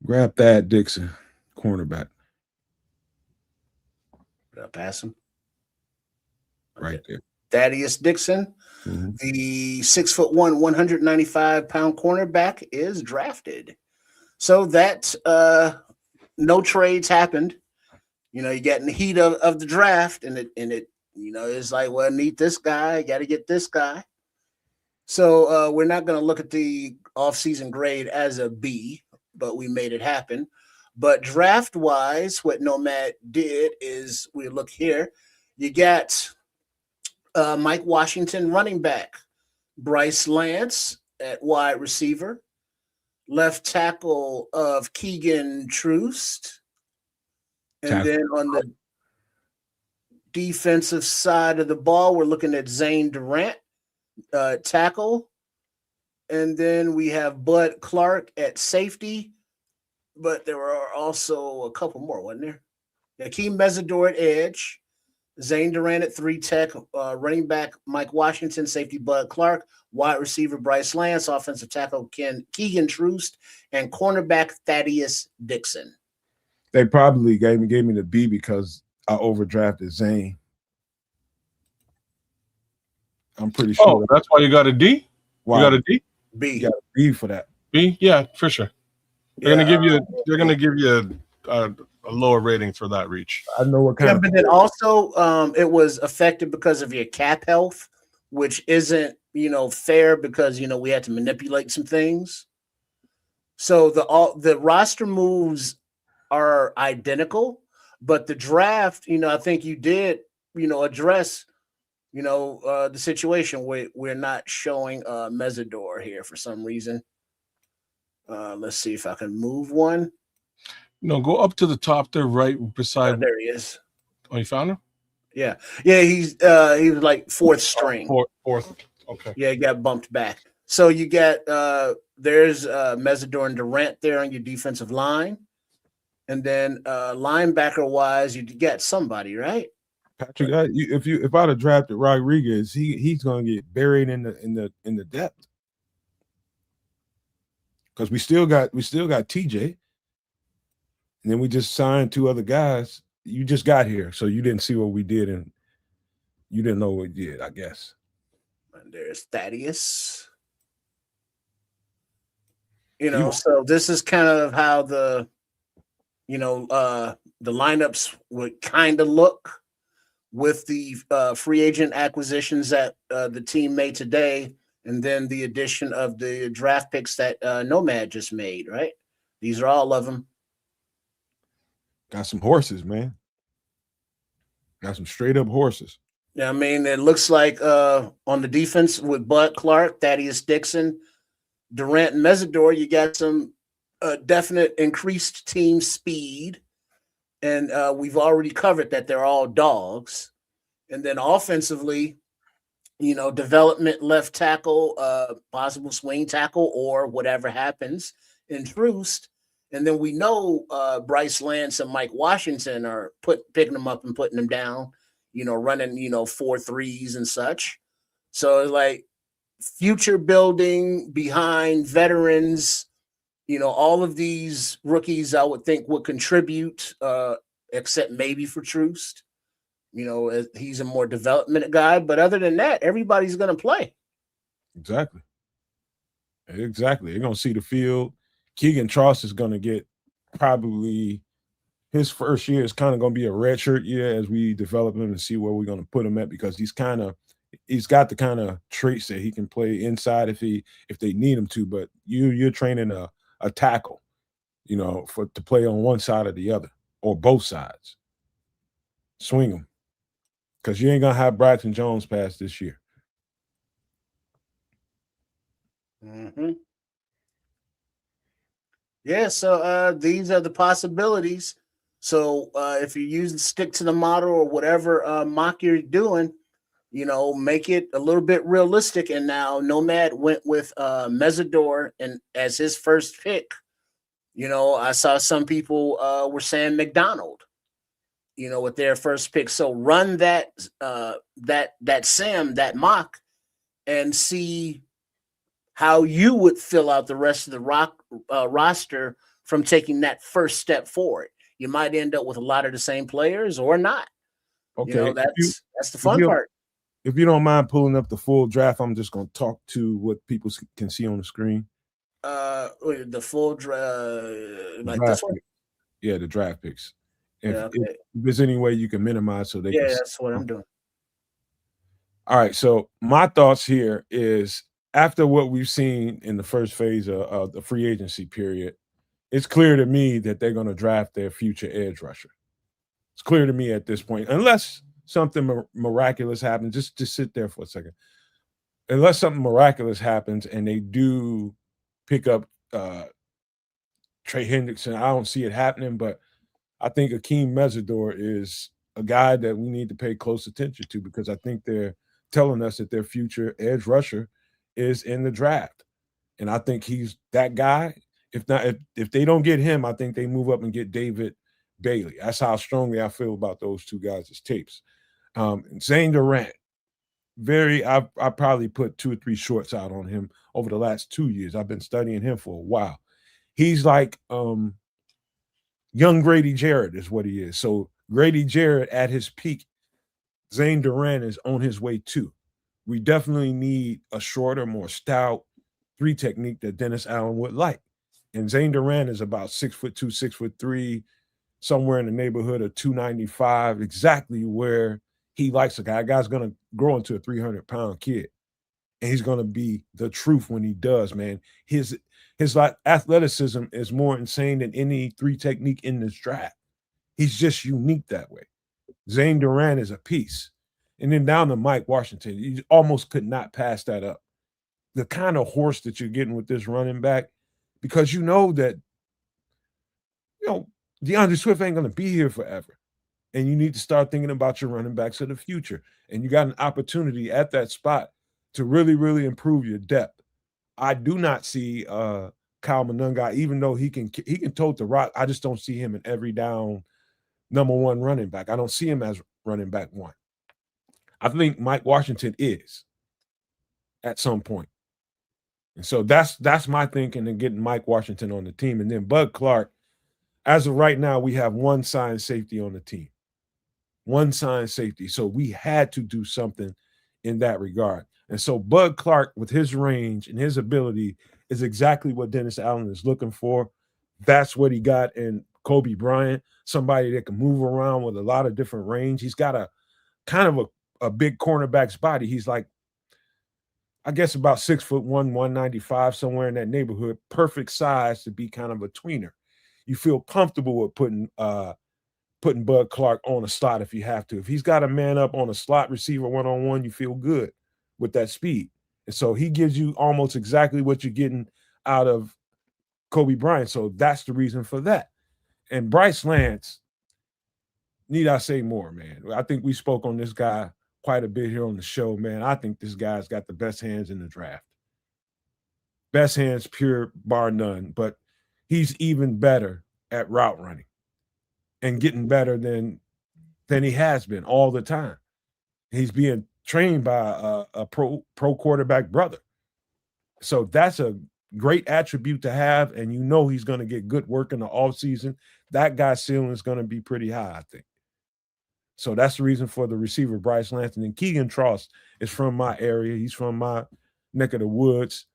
S2: Grab that Dixon, cornerback.
S3: Did I pass him?
S2: Right there.
S3: Thaddeus Dixon, the 6'1", 195-pound cornerback is drafted. So that no trades happened. You get in the heat of the draft, and it it's like, well, need this guy, got to get this guy. So we're not going to look at the offseason grade as a B, but we made it happen. But draft-wise, what Nomad did is, we look here, you got Mike Washington, running back, Bryce Lance at wide receiver, left tackle of Keegan Troost, and then on the defensive side of the ball, we're looking at Zane Durant, tackle, and then we have Bud Clark at safety, but there were also a couple more, wasn't there? Akeem Mesidor at edge, Zane Durant at 3 tech, running back Mike Washington, safety Bud Clark, wide receiver Bryce Lance, offensive tackle Keegan Troost, and cornerback Thaddeus Dixon.
S2: They probably gave me the B because I overdrafted Zane. I'm pretty sure.
S4: Oh, that's why you got a D?
S2: Why?
S4: You got a D?
S3: B.
S2: You got a B for that.
S4: B? Yeah, for sure. They're gonna give you a lower rating for that reach.
S2: I know what kind of.
S3: But then also, it was affected because of your cap health, which isn't fair because we had to manipulate some things. So the roster moves are identical, but the draft, I think you did, address, the situation where we're not showing Mesidor here for some reason. Let's see if I can move one.
S4: No, go up to the top there, right beside.
S3: There he is.
S4: Oh, you found him?
S3: Yeah. He's like fourth string.
S4: Fourth. Okay.
S3: Yeah, he got bumped back. So you got there's Mesidor and Durant there on your defensive line, and then linebacker wise, you got somebody, right?
S2: Patrick, if I'd have drafted Rodriguez, he's gonna get buried in the depth because we still got TJ, and then we just signed 2 other guys. You just got here, so you didn't see what we did, and you didn't know what we did, I guess. And
S3: there's Thaddeus. So this is kind of how the lineups would kind of look with the free agent acquisitions that the team made today, and then the addition of the draft picks that Nomad just made, right? These are all of them.
S2: Got some horses, man. Got some straight up horses.
S3: Yeah, I mean, it looks like on the defense with Bud Clark, Thaddeus Dixon, Durant, and Mesidor, you got some definite increased team speed. And we've already covered that they're all dogs. And then offensively, development left tackle, possible swing tackle, or whatever happens in Troost. And then we know Bryce Lance and Mike Washington are picking them up and putting them down, running, 4.3s and such. So it's like future building behind veterans, all of these rookies I would think would contribute, except maybe for Troost. He's a more development guy. But other than that, everybody's going to play.
S2: Exactly. They're going to see the field. Keegan Troost is going to get probably his first year is kind of going to be a redshirt year as we develop him and see where we're going to put him at, because he's got the kind of traits that he can play inside if they need him to. But you're training a tackle, to play on one side or the other or both sides. Swing him, because you ain't gonna have Bryson Jones pass this year.
S3: Mm-hmm. Yeah, so these are the possibilities. So if you stick to the model or whatever mock you're doing, make it a little bit realistic. And now Nomad went with Mesidor and as his first pick. I saw some people were saying McDonald, with their first pick. So run that sim, that mock, and see how you would fill out the rest of the roster from taking that first step forward. You might end up with a lot of the same players or not.
S2: Okay,
S3: that's the fun part.
S2: If you don't mind pulling up the full draft, I'm just going to talk to what people can see on the screen.
S3: The full draft, like
S2: draft
S3: this one?
S2: Yeah, the draft picks.
S3: If
S2: there's any way you can minimize so they can.
S3: Yeah, that's what I'm doing.
S2: All right. So my thoughts here is after what we've seen in the first phase of the free agency period, it's clear to me that they're going to draft their future edge rusher. It's clear to me at this point, unless something miraculous happens. Just sit there for a second. Unless something miraculous happens and they do pick up Trey Hendrickson, I don't see it happening, but I think Akeem Mesidor is a guy that we need to pay close attention to because I think they're telling us that their future edge rusher is in the draft. And I think he's that guy. If they don't get him, I think they move up and get David Bailey. That's how strongly I feel about those two guys' tapes. Zane Durant, I probably put 2 or 3 shorts out on him over the last 2 years. I've been studying him for a while. He's like young Grady Jarrett is what he is. So Grady Jarrett at his peak, Zane Durant is on his way too. We definitely need a shorter, more stout 3 technique that Dennis Allen would like. And Zane Durant is about 6'2", 6'3", somewhere in the neighborhood of 295, exactly where he likes a guy. A guy's going to grow into a 300-pound kid. And he's going to be the truth when he does, man. His athleticism is more insane than any 3 technique in this draft. He's just unique that way. Zane Durant is a piece. And then down to Mike Washington, you almost could not pass that up. The kind of horse that you're getting with this running back, because you know that, DeAndre Swift ain't going to be here forever. And you need to start thinking about your running backs of the future. And you got an opportunity at that spot to really, really improve your depth. I do not see Kyle Monunga, even though he can tote the rock. I just don't see him in every down number 1 running back. I don't see him as running back 1. I think Mike Washington is at some point. And so that's my thinking in getting Mike Washington on the team. And then Bud Clark, as of right now, we have 1 signed safety on the team. 1 signed safety. So we had to do something in that regard. And so Bud Clark, with his range and his ability, is exactly what Dennis Allen is looking for. That's what he got in Coby Bryant, somebody that can move around with a lot of different range. He's got a kind of a big cornerback's body. He's like, I guess about 6'1", 195, somewhere in that neighborhood. Perfect size to be kind of a tweener. You feel comfortable with putting Bud Clark on a slot if you have to. If he's got a man up on a slot receiver one-on-one, you feel good with that speed. And so he gives you almost exactly what you're getting out of Coby Bryant. So that's the reason for that. And Bryce Lance, need I say more, man? I think we spoke on this guy quite a bit here on the show, man. I think this guy's got the best hands in the draft. Best hands, pure, bar none. But he's even better at route running and getting better than he has been all the time. He's being trained by a pro quarterback brother. So that's a great attribute to have, and he's going to get good work in the offseason. That guy's ceiling is going to be pretty high, I think. So that's the reason for the receiver, Bryce Lance. And then Keegan Trost is from my area. He's from my neck of the woods.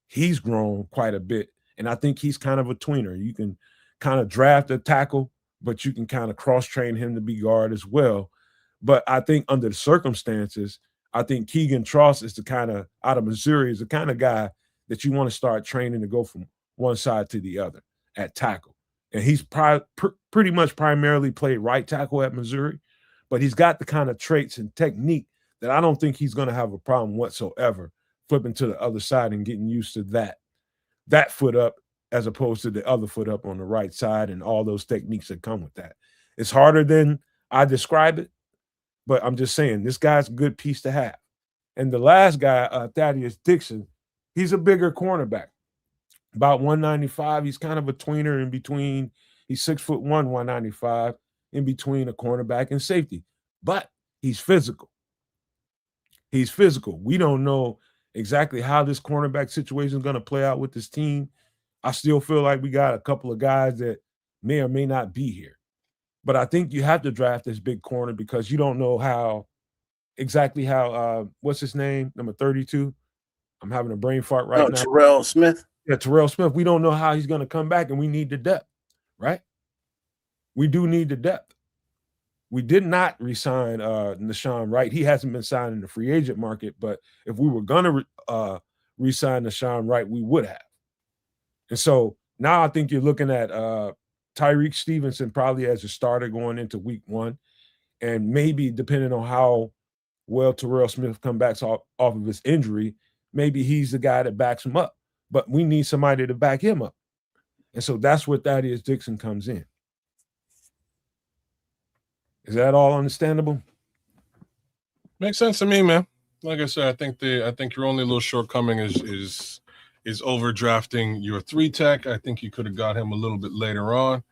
S2: He's grown quite a bit, and I think he's kind of a tweener. You can kind of draft a tackle, but you can kind of cross-train him to be guard as well. But I think under the circumstances, I think Keegan Trost is the kind of, out of Missouri, is the kind of guy that you want to start training to go from one side to the other at tackle. And he's pretty much primarily played right tackle at Missouri, but he's got the kind of traits and technique that I don't think he's going to have a problem whatsoever flipping to the other side and getting used to that foot up as opposed to the other foot up on the right side and all those techniques that come with that. It's harder than I describe it, but I'm just saying this guy's a good piece to have. And the last guy, Thaddeus Dixon, he's a bigger cornerback, about 195. He's kind of a tweener in between. He's 6'1", 195, in between a cornerback and safety. But he's physical. He's physical. We don't know exactly how this cornerback situation is going to play out with this team. I still feel like we got a couple of guys that may or may not be here. But I think you have to draft this big corner because you don't know exactly how what's his name, number 32? I'm having a brain fart right now.
S3: Terrell Smith.
S2: Yeah, Terrell Smith. We don't know how he's going to come back, and we need the depth, right? We do need the depth. we did not resign Nashawn Wright. He hasn't been signed in the free agent market, but if we were gonna resign Nashawn Wright, we would have. And so now I think you're looking at Tyreek Stevenson probably as a starter going into week 1, and maybe depending on how well Terrell Smith comes back off of his injury, maybe he's the guy that backs him up. But we need somebody to back him up. And so that's where Thaddeus Dixon comes in. Is that all understandable?
S4: Makes sense to me, man. Like I said, I think your only little shortcoming is overdrafting your 3-tech. I think you could have got him a little bit later on.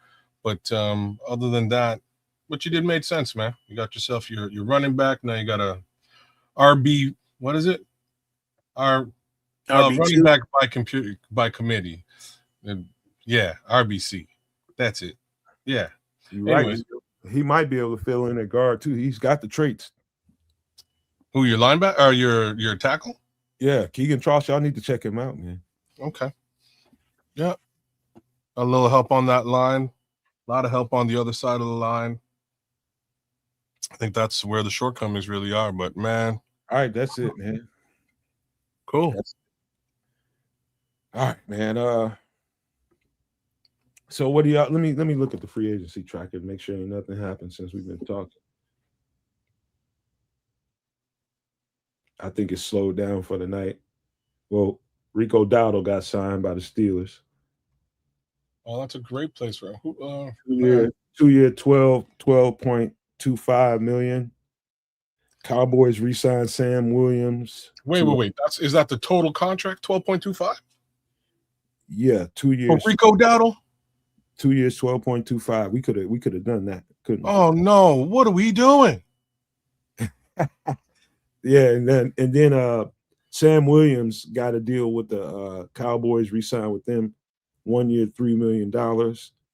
S4: But other than that, what you did made sense, man. You got yourself your running back. Now you got a RB, what is it? Running back by committee. And yeah, RBC. That's it. Yeah.
S2: You're right. He might be able to fill in at guard too. He's got the traits.
S4: Who, your linebacker or your tackle?
S2: Yeah, Keegan Tross, y'all need to check him out, man.
S4: Okay. Yeah. A little help on that line. A lot of help on the other side of the line. I think that's where the shortcomings really are. But man.
S2: All right, that's it, man.
S4: Cool.
S2: All right, man. So what do y'all? Let me look at the free agency tracker and make sure ain't nothing happened since we've been talking. I think it's slowed down for the night. Well, Rico Dowdle got signed by the Steelers.
S4: Oh, that's a great place for him.
S2: 2-year, $12.25 million. Cowboys re-signed Sam Williams.
S4: Wait. Is that the total contract? 12.25?
S2: Yeah, 2 years.
S4: For Rico Dowdle?
S2: 2 years, 12.25. We could have done that, couldn't we?
S4: Oh no, what are we doing?
S2: Yeah, and then Sam Williams got a deal with the Cowboys, re-signed with them, 1 year, $3 million.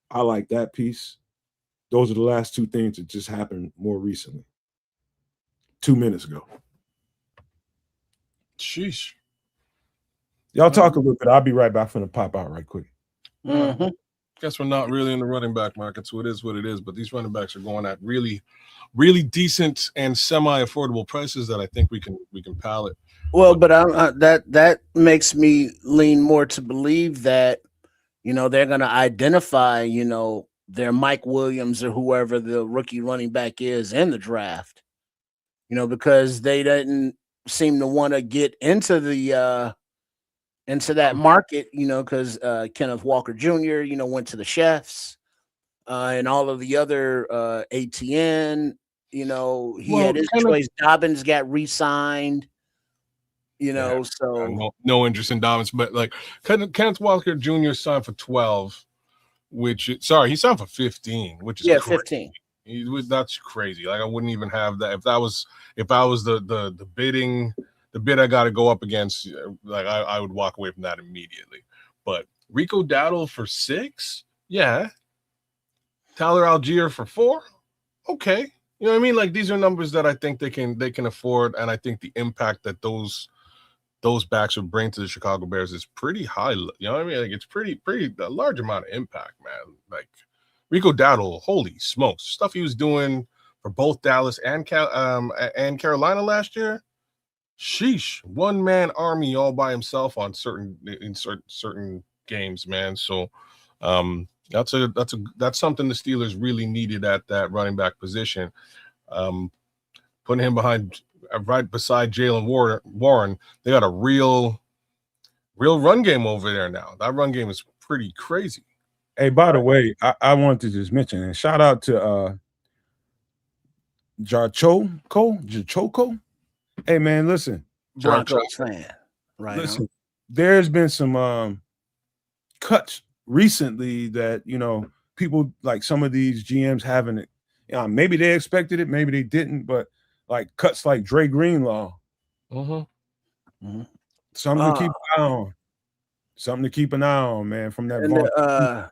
S2: I like that piece. Those are the last two things that just happened more recently. 2 minutes ago.
S4: Sheesh.
S2: Y'all talk a little bit. I'll be right back. I'm finna pop out right quick.
S3: Mm-hmm.
S4: Guess we're not really in the running back market, so it is what it is. But these running backs are going at really, really decent and semi-affordable prices that I think we can pallet.
S3: Well, but that makes me lean more to believe that, they're going to identify, their Mike Williams or whoever the rookie running back is in the draft, because they didn't seem to want to get into the into that market, because Kenneth Walker Jr., went to the Chefs, and all of the other ATN, had his choice. Dobbins got re-signed, so
S4: no interest in Dobbins, but like Kenneth Walker Jr. signed for 12, he signed for 15, which is crazy.
S3: 15.
S4: That's crazy. Like I wouldn't even have that if I was the bid I got to go up against. Like I would walk away from that immediately. But Rico Dowdle for 6, yeah. Tyler Algier for 4, okay. You know what I mean? Like these are numbers that I think they can afford, and I think the impact that those backs would bring to the Chicago Bears is pretty high. You know what I mean? Like it's pretty a large amount of impact, man. Like Rico Dowdle, holy smokes, stuff he was doing for both Dallas and Carolina last year. Sheesh, one-man army all by himself in certain games, man. So that's something the Steelers really needed at that running back position. Putting him right beside Jalen Warren, they got a real run game over there now. That run game is pretty crazy.
S2: Hey, by the way, I wanted to just mention and shout out to Jachoko. Hey man, listen.
S3: Broncos fan. Right.
S2: Listen, there's been some cuts recently that people like some of these GMs haven't. Maybe they expected it, maybe they didn't, but like cuts like Dre Greenlaw.
S4: Mm-hmm.
S2: Something to keep an eye on. Something to keep an eye on, man, from that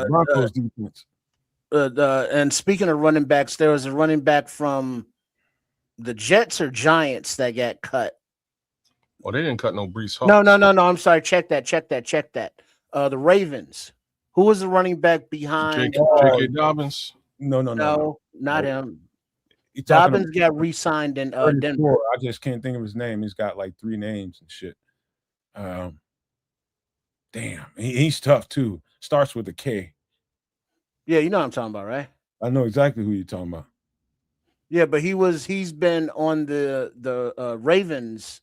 S2: Broncos defense.
S3: And speaking of running backs, there was a running back from the Jets or Giants that got cut.
S4: Well, they didn't cut no Brees Hall.
S3: No. I'm sorry. Check that. The Ravens. Who was the running back behind
S4: J.K. Dobbins?
S2: No.
S3: Not him.
S2: You talking
S3: Dobbins got re-signed in Denver.
S2: I just can't think of his name. He's got like 3 names and shit. Damn, he's tough too. Starts with a K.
S3: Yeah, you know what I'm talking about, right?
S2: I know exactly who you're talking about.
S3: Yeah, but he's been on the Ravens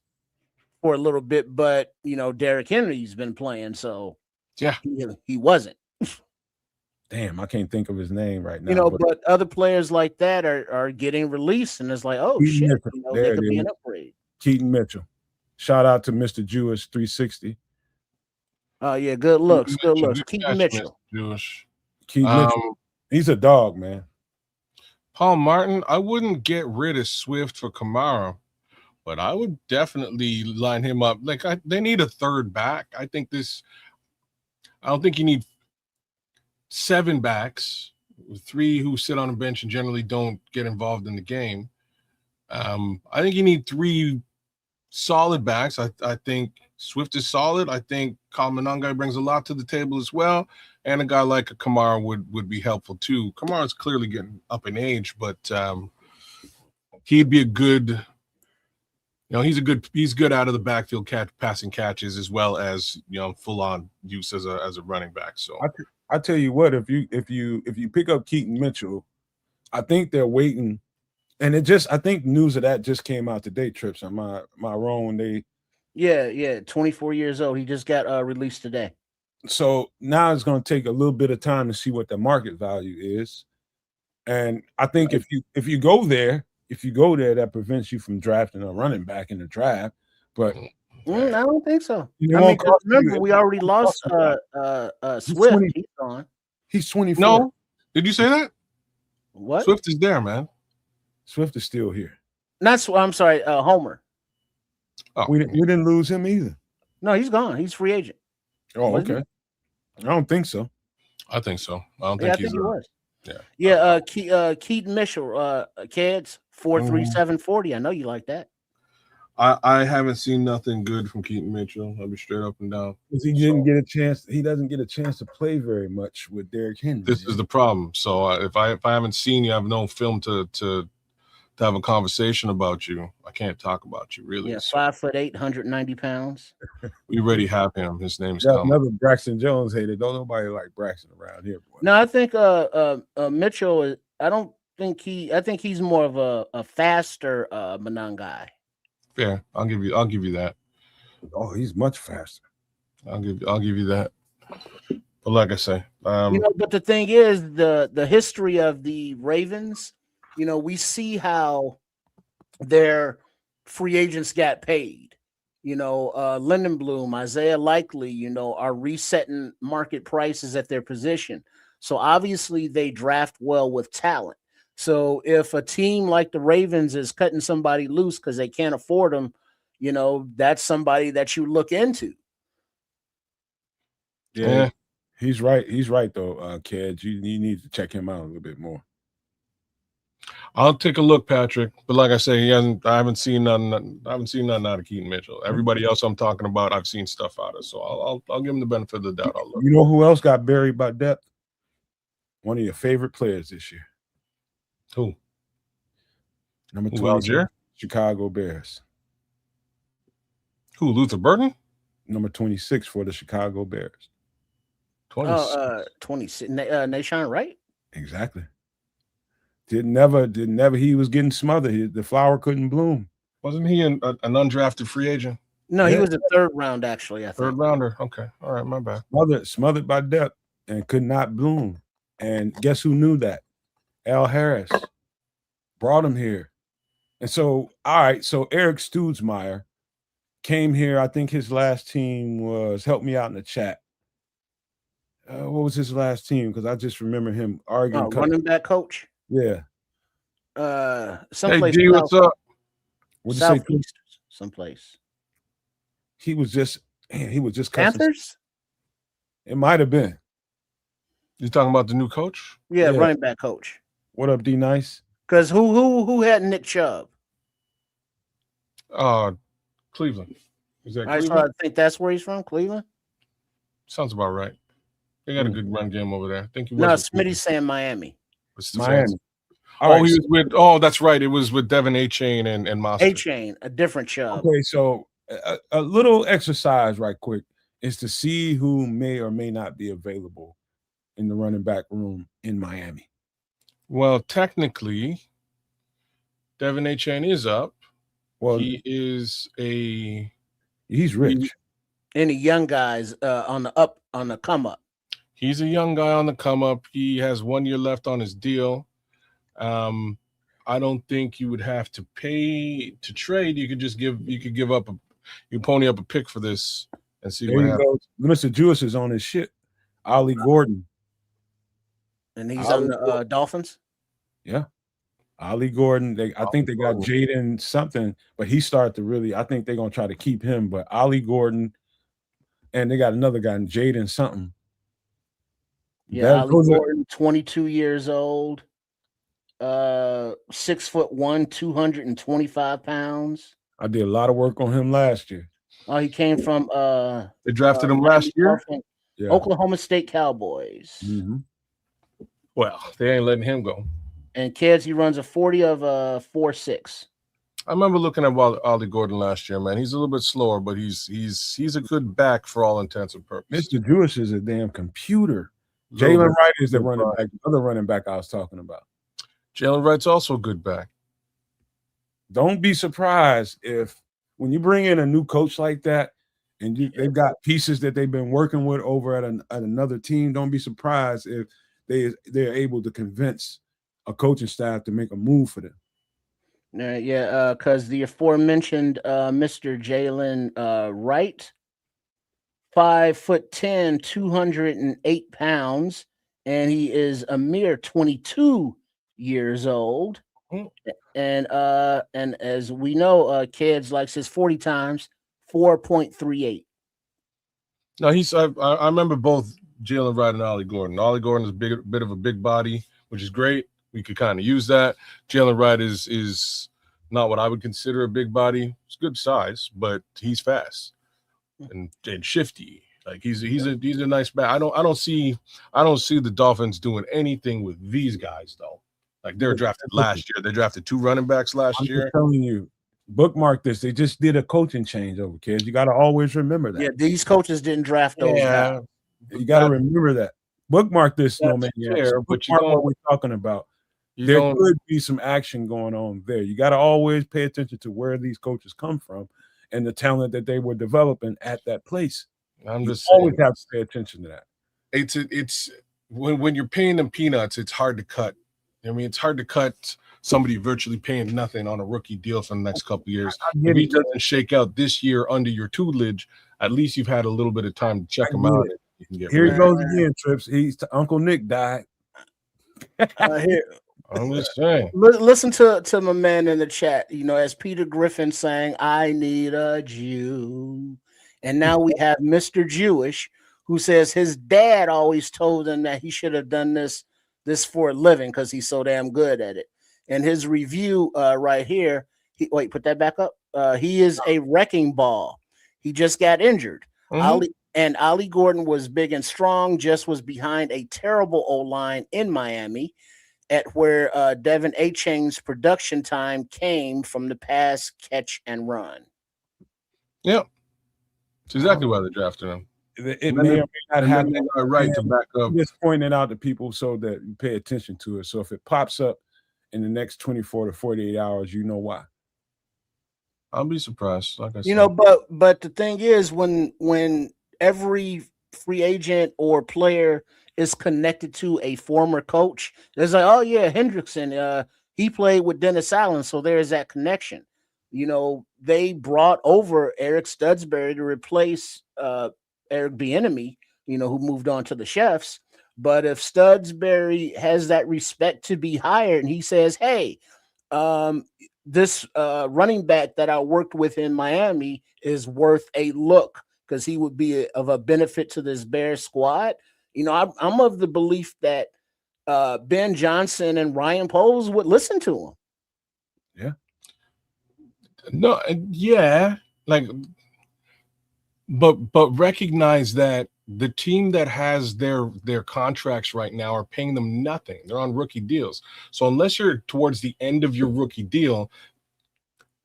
S3: for a little bit, but Derrick Henry's been playing, so
S4: yeah,
S3: he wasn't.
S2: Damn, I can't think of his name right now.
S3: But other players like that are getting released, and it's like, oh
S2: Keaton
S3: shit,
S2: Mitchell.
S3: they could be an upgrade.
S2: Keaton Mitchell. Shout out to Mr. Jewish 360.
S3: Oh yeah, good looks. Keaton Mitchell.
S4: Jewish.
S2: Keaton Mitchell. He's a dog, man.
S4: Paul Martin, I wouldn't get rid of Swift for Kamara, but I would definitely line him up. Like they need a third back. I don't think you need 7 backs, 3 who sit on a bench and generally don't get involved in the game. I think you need 3 solid backs. I think Swift is solid. I think Kalmanangai brings a lot to the table as well. And a guy like a Kamara would be helpful too. Kamara's clearly getting up in age, but he'd be a good, he's good out of the backfield passing catches as well as full on use as a running back. So
S2: I tell you what, if you pick up Keaton Mitchell, I think they're waiting, and I think news of that just came out today. Trips, am I wrong?
S3: Yeah, 24 years old. He just got released today.
S2: So now it's going to take a little bit of time to see what the market value is, and I think if you go there, that prevents you from drafting a running back in the draft. But
S3: I don't think so. Remember we already lost Swift. He's gone.
S2: He's 24.
S4: No, did you say that?
S3: What?
S4: Swift is there, man.
S2: Swift is still here.
S3: I'm sorry, Homer.
S2: Oh, we didn't lose him either.
S3: No, he's gone. He's free agent.
S2: Oh, okay. I don't think so.
S4: I think so. I think
S3: he was.
S4: Yeah.
S3: Yeah. Keaton Mitchell, kids 4.3740. I know you like that.
S4: I haven't seen nothing good from Keaton Mitchell. I'll be straight up and down.
S2: He didn't get a chance. He doesn't get a chance to play very much with Derrick Henry.
S4: This is the problem. So if I haven't seen you, I have no film to have a conversation about you. I can't talk about you really.
S3: Yeah, 5'8", 190 pounds.
S4: We already have him. His name's
S2: another Braxton Jones hater. Don't nobody like Braxton around here, boy.
S3: No, I think Mitchell is. I think he's more of a faster Manan guy.
S4: Fair. I'll give you that.
S2: Oh, he's much faster.
S4: I'll give you that. But like I say,
S3: but the thing is, the history of the Ravens, we see how their free agents got paid. Lindenblum, Isaiah Likely, are resetting market prices at their position. So obviously they draft well with talent. So if a team like the Ravens is cutting somebody loose because they can't afford them, that's somebody that you look into.
S2: Yeah, he's right. He's right though, Ked. You need to check him out a little bit more.
S4: I'll take a look, Patrick. But like I say, I haven't seen nothing out of Keaton Mitchell. Everybody else I'm talking about, I've seen stuff out of. So I'll give him the benefit of the doubt. I'll look.
S2: You know who else got buried by depth? One of your favorite players this year.
S4: Who?
S2: Number 20, Chicago Bears.
S4: Who? Luther Burden?
S2: Number 26 for the Chicago Bears.
S3: 26. Nashawn Wright?
S2: Exactly. Did never. He was getting smothered. The flower couldn't bloom.
S4: Wasn't he an undrafted free agent?
S3: No, he was a third round, actually, I think.
S4: Third rounder. Okay. All right, my bad.
S2: Smothered by depth and could not bloom. And guess who knew that? Al Harris brought him here. And so, all right, so Eric Stutzmeyer came here. I think his last team was, help me out in the chat. What was his last team? Because I just remember him arguing.
S3: Running back coach?
S2: Yeah.
S3: Someplace.
S4: Hey, G, what's up?
S2: What'd you say?
S3: Someplace.
S2: He was just
S3: Panthers?
S2: It might have been.
S4: You talking about the new coach?
S3: Yeah, running back coach.
S2: What up, D Nice?
S3: Because who had Nick Chubb?
S4: Cleveland. Is that
S3: Cleveland? I think that's where he's from, Cleveland?
S4: Sounds about right. They got a good run game over there. I think he was.
S3: No, Smitty's saying Miami.
S2: Miami. All
S4: he
S2: right,
S4: was with. Oh, that's right. It was with Devin A-Chain and Monster.
S3: A-Chain, a different Chubb.
S2: okay, so a little exercise right quick is to see who may or may not be available in the running back room in Miami.
S4: Well, technically, Devin A-Chain is up.
S2: Well,
S4: He is
S2: he's rich.
S3: Any young guys on the come up.
S4: He's a young guy on the come up. He has 1 year left on his deal. I don't think you would have to pay to trade. You could just pony up a pick for this and see
S2: There
S4: what
S2: you
S4: happens.
S2: go. Mr. Jewish is on his shit. Ollie Gordon.
S3: And he's on the Dolphins?
S2: Yeah. Ollie Gordon. I think they got Jaden something, but he started to really, I think they're going to try to keep him. But Ollie Gordon, and they got another guy, Jaden something.
S3: Yeah, Ollie Gordon, 22 years old, 6'1", 225 pounds.
S2: I did a lot of work on him last year.
S3: Oh, he came from
S4: they drafted him last year.
S2: Yeah.
S3: Oklahoma State Cowboys.
S2: Mm-hmm.
S4: Well, they ain't letting him go.
S3: And kids, he runs a 40 of 4.6.
S4: I remember looking at Ollie Gordon last year, man. He's a little bit slower, but he's a good back for all intents and purposes.
S2: Mr. Jewish is a damn computer. Jalen Wright is the running back, the other running back I was talking about.
S4: Jalen Wright's also a good back.
S2: Don't be surprised if when you bring in a new coach like that and they've got pieces that they've been working with over at another team, don't be surprised if they're able to convince a coaching staff to make a move for them.
S3: Because the aforementioned Mr. Jalen Wright, 5'10", 208 pounds, and he is a mere 22 years old. And as we know, kids likes his 40 times 4.38.
S4: No, I remember both Jalen Wright and Ollie Gordon. Ollie Gordon is a bit of a big body, which is great. We could kind of use that. Jalen Wright is not what I would consider a big body. It's good size, but he's fast and shifty. Like he's a nice back. I don't see the Dolphins doing anything with these guys though. Like they were drafted last year. They drafted 2 running backs last year.
S2: I'm telling you, bookmark this. They just did a coaching change over, kids. You got to always remember that.
S3: Yeah, these coaches didn't draft those guys.
S2: You got to remember that. Bookmark this, Nomad.
S4: But
S2: you know what we're talking about. There could be some action going on there. You got to always pay attention to where these coaches come from and the talent that they were developing at that place.
S4: I'm just
S2: always have to pay attention to that.
S4: It's when you're paying them peanuts, it's hard to cut. I mean, it's hard to cut somebody virtually paying nothing on a rookie deal for the next couple of years. If he doesn't shake out this year under your tutelage, at least you've had a little bit of time to check him out.
S2: Here he goes again, Trips. Uncle Nick died.
S4: I'm just saying.
S3: Listen to my man in the chat. You know, as Peter Griffin sang, "I need a Jew," and now we have Mr. Jewish, who says his dad always told him that he should have done this for a living because he's so damn good at it. And his review right here, put that back up. He is a wrecking ball. He just got injured.
S4: Mm-hmm.
S3: Ollie Gordon was big and strong, just was behind a terrible O-line in Miami, at where Devin A-Chain's production time came from the pass, catch, and run.
S4: Yeah. That's exactly why they drafted him.
S2: It may or may not happen.
S4: Right to back up.
S2: Just pointing out to people so that you pay attention to it. So if it pops up in the next 24 to 48 hours, you know why.
S4: I'll be surprised. Like I said.
S3: You know, but the thing is, when every free agent or player is connected to a former coach, there's like, oh yeah, Hendrickson, he played with Dennis Allen, so there's that connection. You know, they brought over Eric Studsbury to replace Eric Bieniemy, you know, who moved on to the Chefs. But if Studsbury has that respect to be hired and he says, hey, this running back that I worked with in Miami is worth a look because he would be of a benefit to this Bears squad. You know, I'm of the belief that Ben Johnson and Ryan Poles would listen to him.
S2: Yeah.
S4: No, yeah, like, but recognize that the team that has their contracts right now are paying them nothing. They're on rookie deals. So unless you're towards the end of your rookie deal,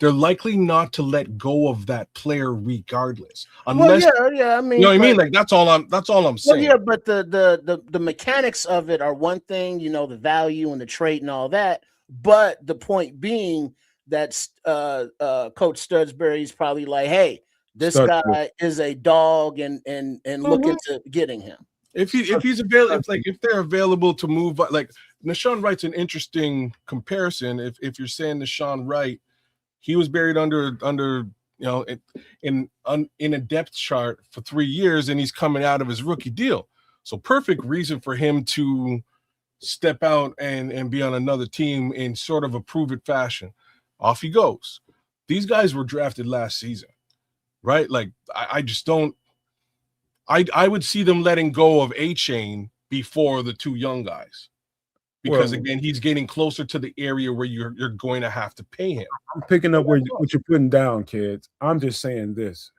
S4: they're likely not to let go of that player regardless. Unless,
S3: yeah. I mean,
S4: you know what I mean? Like that's all I'm saying.
S3: Well, yeah, but the mechanics of it are one thing, you know, the value and the trade and all that. But the point being that Coach Studsbury's probably like, hey, this guy is a dog, and look into getting him.
S4: If he's available, if they're available to move, like Nashawn Wright's an interesting comparison. If you're saying Nashawn Wright, he was buried under you know, in a depth chart for 3 years, and he's coming out of his rookie deal. So perfect reason for him to step out and be on another team in sort of a prove it fashion. Off he goes. These guys were drafted last season, right? Like I just don't. I would see them letting go of A-Chain before the two young guys. Because again, he's getting closer to the area where you're going to have to pay him.
S2: I'm picking up what you're putting down, kids. I'm just saying this,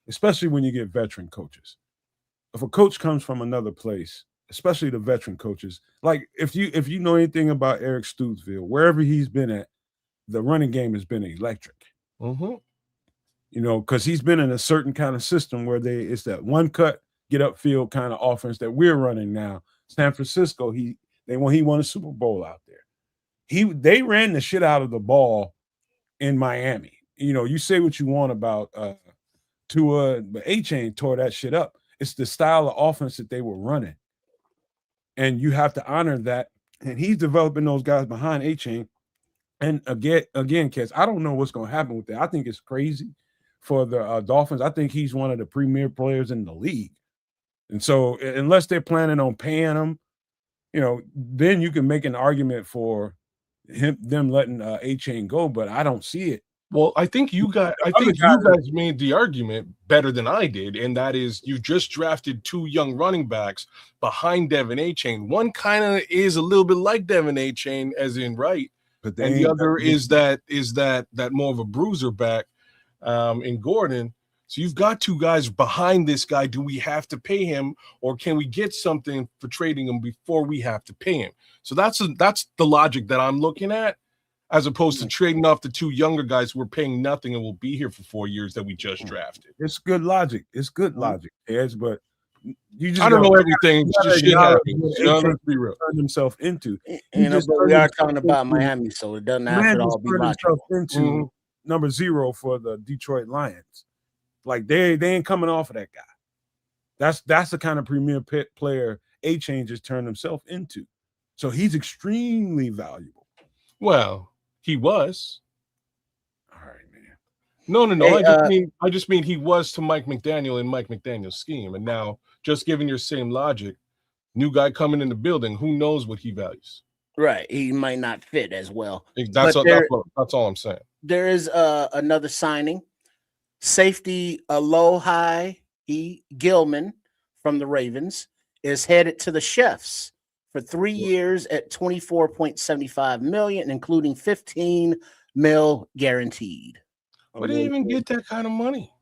S2: especially when you get veteran coaches. If a coach comes from another place, especially the veteran coaches, like if you know anything about Eric Stootsville, wherever he's been at, the running game has been electric.
S4: Mm-hmm.
S2: You know, because he's been in a certain kind of system where it's that one cut, get upfield kind of offense that we're running now. San Francisco, when he won a Super Bowl out there, they ran the shit out of the ball in Miami. You know, you say what you want about Tua, but A-Chain tore that shit up. It's the style of offense that they were running, and you have to honor that. And he's developing those guys behind A-Chain. And again, kids, I don't know what's going to happen with that. I think it's crazy for the Dolphins. I think he's one of the premier players in the league, and so unless they're planning on paying him, you know, then you can make an argument for them letting A-Chain go, but I don't see it.
S4: Well, I think you guys made the argument better than I did, and that is you just drafted two young running backs behind Devin A-Chain. One kind of is a little bit like Devin A-Chain, as in Wright, and the other is that more of a bruiser back in Gordon. So you've got two guys behind this guy. Do we have to pay him, or can we get something for trading him before we have to pay him? So that's the logic that I'm looking at, as opposed to trading off the two younger guys who are paying nothing and will be here for 4 years that we just drafted.
S2: It's good logic. It's good logic, Eds, but you just
S4: I don't know everything. Just shit happens. Let's be real.
S2: Turn himself into.
S3: You know, but we are talking about Miami, so it doesn't have to all be logical.
S2: Into number 0 for the Detroit Lions. Like they ain't coming off of that guy. That's the kind of premier player A-Chain just turned himself into. So he's extremely valuable.
S4: Well, he was.
S2: All right, man.
S4: No. Hey, I just mean he was to Mike McDaniel in Mike McDaniel's scheme. And now, just given your same logic, new guy coming in the building, who knows what he values?
S3: Right. He might not fit as well.
S4: That's all I'm saying.
S3: There is another signing. Safety Alohi Gilman from the Ravens is headed to the Chiefs for 3 years at $24.75 million, including $15 million guaranteed.
S4: But he didn't even get that kind of money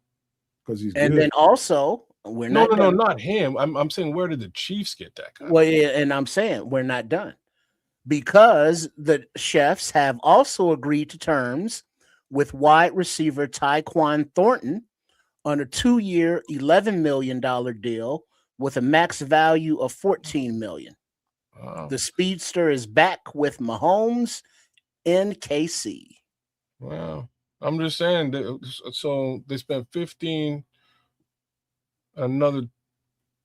S2: because he's
S3: and
S2: good.
S3: Then also
S4: not him. I'm saying, where did the Chiefs get that kind?
S3: Well, yeah, and I'm saying we're not done because the Chiefs have also agreed to terms with wide receiver Tyquan Thornton on a 2-year, $11 million deal with a max value of $14 million.
S4: Wow.
S3: The speedster is back with Mahomes in KC.
S4: Wow. I'm just saying so they spent 15 another.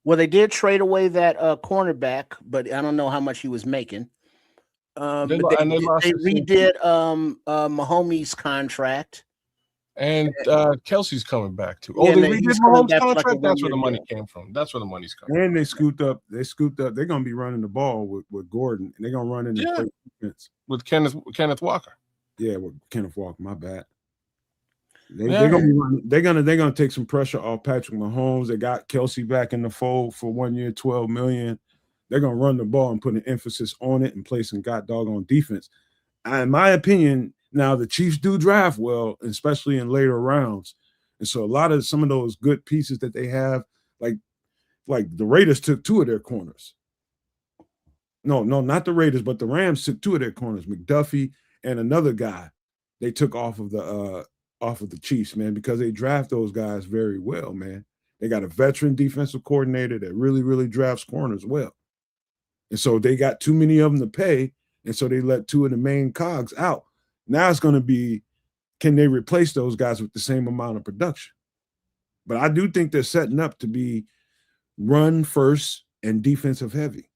S3: Well, they did trade away that cornerback, but I don't know how much he was making. They redid Mahomes' contract.
S4: And Kelsey's coming back too.
S3: Yeah,
S4: they redid Mahomes' contract. That's where the money came from. That's where the money's coming.
S2: And they scooped up. They're gonna be running the ball with Gordon, and they're gonna run in the defense
S4: with Kenneth Walker.
S2: Yeah, with Kenneth Walker. My bad. They're gonna be running, they're gonna take some pressure off Patrick Mahomes. They got Kelsey back in the fold for 1 year, $12 million. They're gonna run the ball and put an emphasis on it and play some on defense. In my opinion, now the Chiefs do draft well, especially in later rounds, and so some of those good pieces that they have, like like the Raiders took 2 of their corners. No, not the Raiders, but the Rams took 2 of their corners, McDuffie and another guy. They took off of the Chiefs, man, because they draft those guys very well, man. They got a veteran defensive coordinator that really, really drafts corners well. And so they got too many of them to pay, and so they let 2 of the main cogs out. Now it's going to be, can they replace those guys with the same amount of production? But I do think they're setting up to be run first and defensive heavy.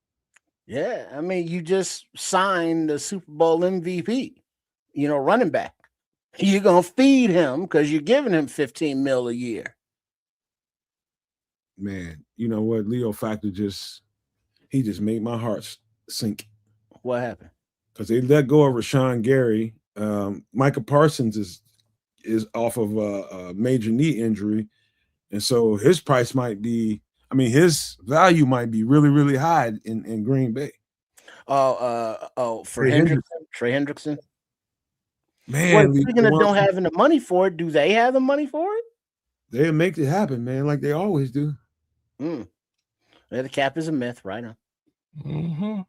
S3: Yeah, I mean, you just signed the Super Bowl MVP, running back. You're going to feed him because you're giving him $15 million a year.
S2: Man, you know what? Leo Factor just made my heart sink.
S3: What happened?
S2: Because they let go of Rashawn Gary. Micah Parsons is off of a major knee injury. And so his price might be, his value might be really, really high in Green Bay.
S3: For
S2: Trey
S3: Hendrickson.
S2: Man,
S3: speaking of don't having the money for it, do they have the money for it?
S2: They'll make it happen, man, like they always do.
S3: Yeah, the cap is a myth, right now.
S4: Mm-hmm.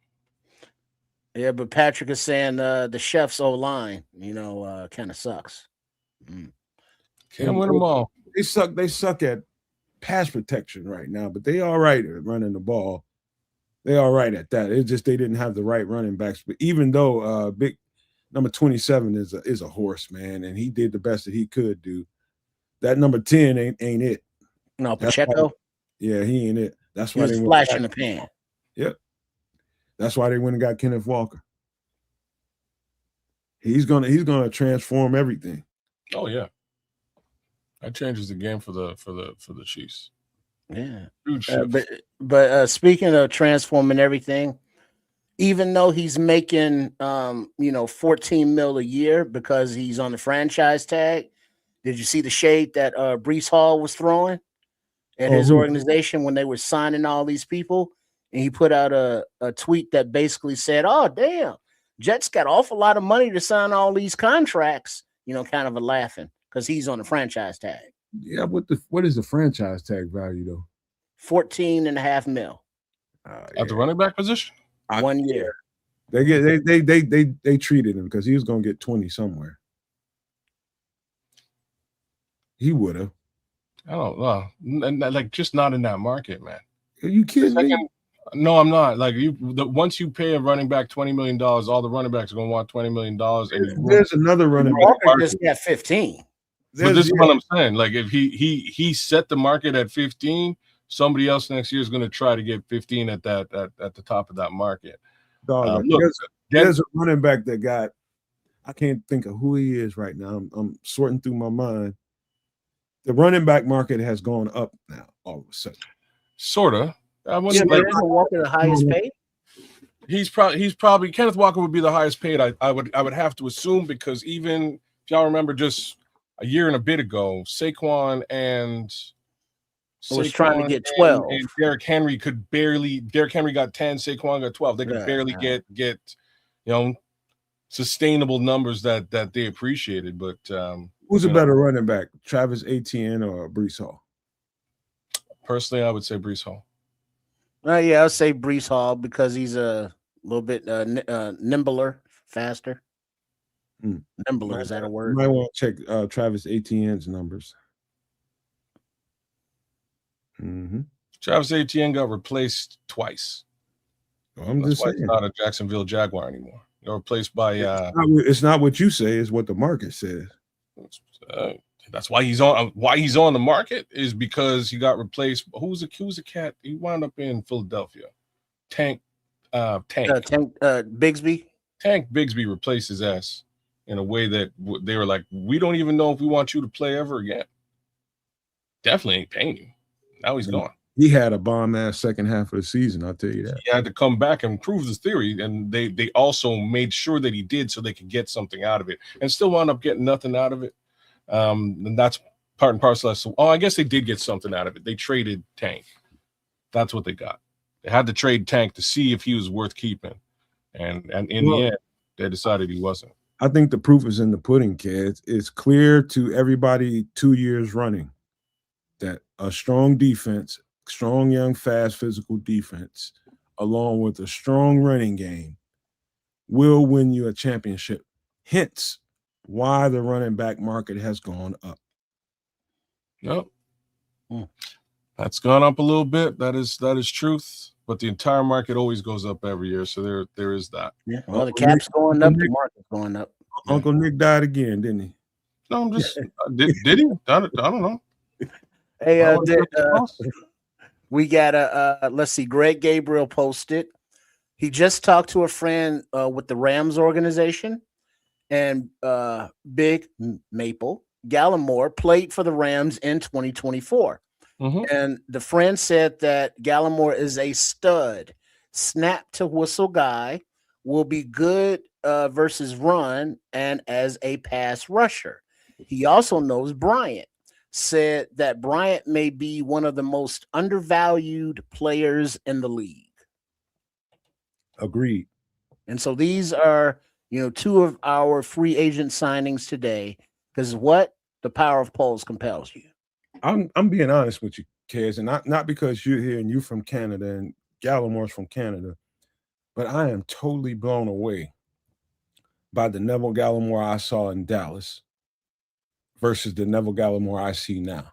S3: Yeah, but Patrick is saying the Chefs O-line, kind of sucks.
S4: Can't win them all.
S2: They suck at pass protection right now, but they all right at running the ball. They all right at that. It's just they didn't have the right running backs. But even though big number 27 is a horse, man, and he did the best that he could do, that number 10 ain't it.
S3: No, Pacheco.
S2: Yeah, he ain't it. That's
S3: He
S2: why
S3: was
S2: they
S3: flash in the pan.
S2: Yep. That's why they went and got Kenneth Walker. He's gonna transform everything.
S4: Oh yeah, that changes the game for the Chiefs.
S3: Yeah,
S4: but
S3: speaking of transforming everything, even though he's making $14 million a year because he's on the franchise tag, did you see the shade that Breece Hall was throwing at his organization when they were signing all these people? And he put out a tweet that basically said, "Oh, damn, Jets got an awful lot of money to sign all these contracts," kind of a laughing because he's on the franchise tag.
S2: Yeah, what is the franchise tag value though?
S3: $14.5 million.
S4: At the running back position?
S3: 1 year.
S2: They treated him because he was gonna get 20 somewhere. He would have.
S4: I don't know. Like just not in that market, man.
S2: Are you kidding me?
S4: No, I'm not. Like once you pay a running back $20 million, all the running backs are gonna want $20 million. And
S2: there's another running back.
S3: Just got 15.
S4: But this is what I'm saying. Like if he set the market at 15, somebody else next year is going to try to get 15 at the top of that market.
S2: Dog, there's a running back that got, I can't think of who he is right now. I'm sorting through my mind. The running back market has gone up now all of a sudden.
S4: Sorta.
S3: Kenneth Walker the highest paid?
S4: He's probably Kenneth Walker would be the highest paid. I would have to assume, because even if y'all remember just a year and a bit ago, Saquon
S3: was trying to get 12.
S4: And Derrick Henry got 10, Saquon got 12. They could barely get sustainable numbers that they appreciated. But
S2: who's a better running back, Travis Etienne or Breece Hall?
S4: Personally, I would say Breece Hall.
S3: Yeah, I'll say Breece Hall because he's a little bit nimbler, faster. Nimbler, is that a word?
S2: You might want to check Travis Etienne's numbers. Mm-hmm.
S4: Travis Etienne got replaced twice.
S2: I'm just saying.
S4: He's not a Jacksonville Jaguar anymore. He got replaced by.
S2: It's not what you say; it's what the market says.
S4: That's why he's on. Why he's on the market is because he got replaced. Who's a cat? He wound up in Philadelphia. Tank
S3: Bigsby.
S4: Tank Bigsby replaced his ass in a way that they were like, we don't even know if we want you to play ever again. Definitely ain't paying you. Now he's gone.
S2: He had a bomb-ass second half of the season, I'll tell you that.
S4: He had to come back and prove his theory, and they also made sure that he did so they could get something out of it, and still wound up getting nothing out of it. And that's part and parcel. So, I guess they did get something out of it. They traded Tank. That's what they got. They had to trade Tank to see if he was worth keeping, and in the end, they decided he wasn't.
S2: I think the proof is in the pudding, kids. It's clear to everybody 2 years running that a strong defense strong, young, fast, physical defense, along with a strong running game, will win you a championship. Hence, why the running back market has gone up.
S4: Yep. That's gone up a little bit. That is truth. But the entire market always goes up every year. So there is that.
S3: Yeah. Well, the cap's going up, the market's going up.
S2: Uncle Nick died again, didn't he?
S4: No, I'm just did he? I don't know.
S3: Hey, we got let's see, Greg Gabriel posted. He just talked to a friend with the Rams organization, and Big Maple Gallimore played for the Rams in 2024. And the friend said that Gallimore is a stud, snap to whistle guy, will be good versus run and as a pass rusher. He also knows Bryant, said that Bryant may be one of the most undervalued players in the league.
S2: Agreed.
S3: And so these are, two of our free agent signings today, because what? The power of polls compels you.
S2: I'm being honest with you, Kez, and not because you're here and you're from Canada and Gallimore's from Canada, but I am totally blown away by the Neville Gallimore I saw in Dallas versus the Neville Gallimore I see now.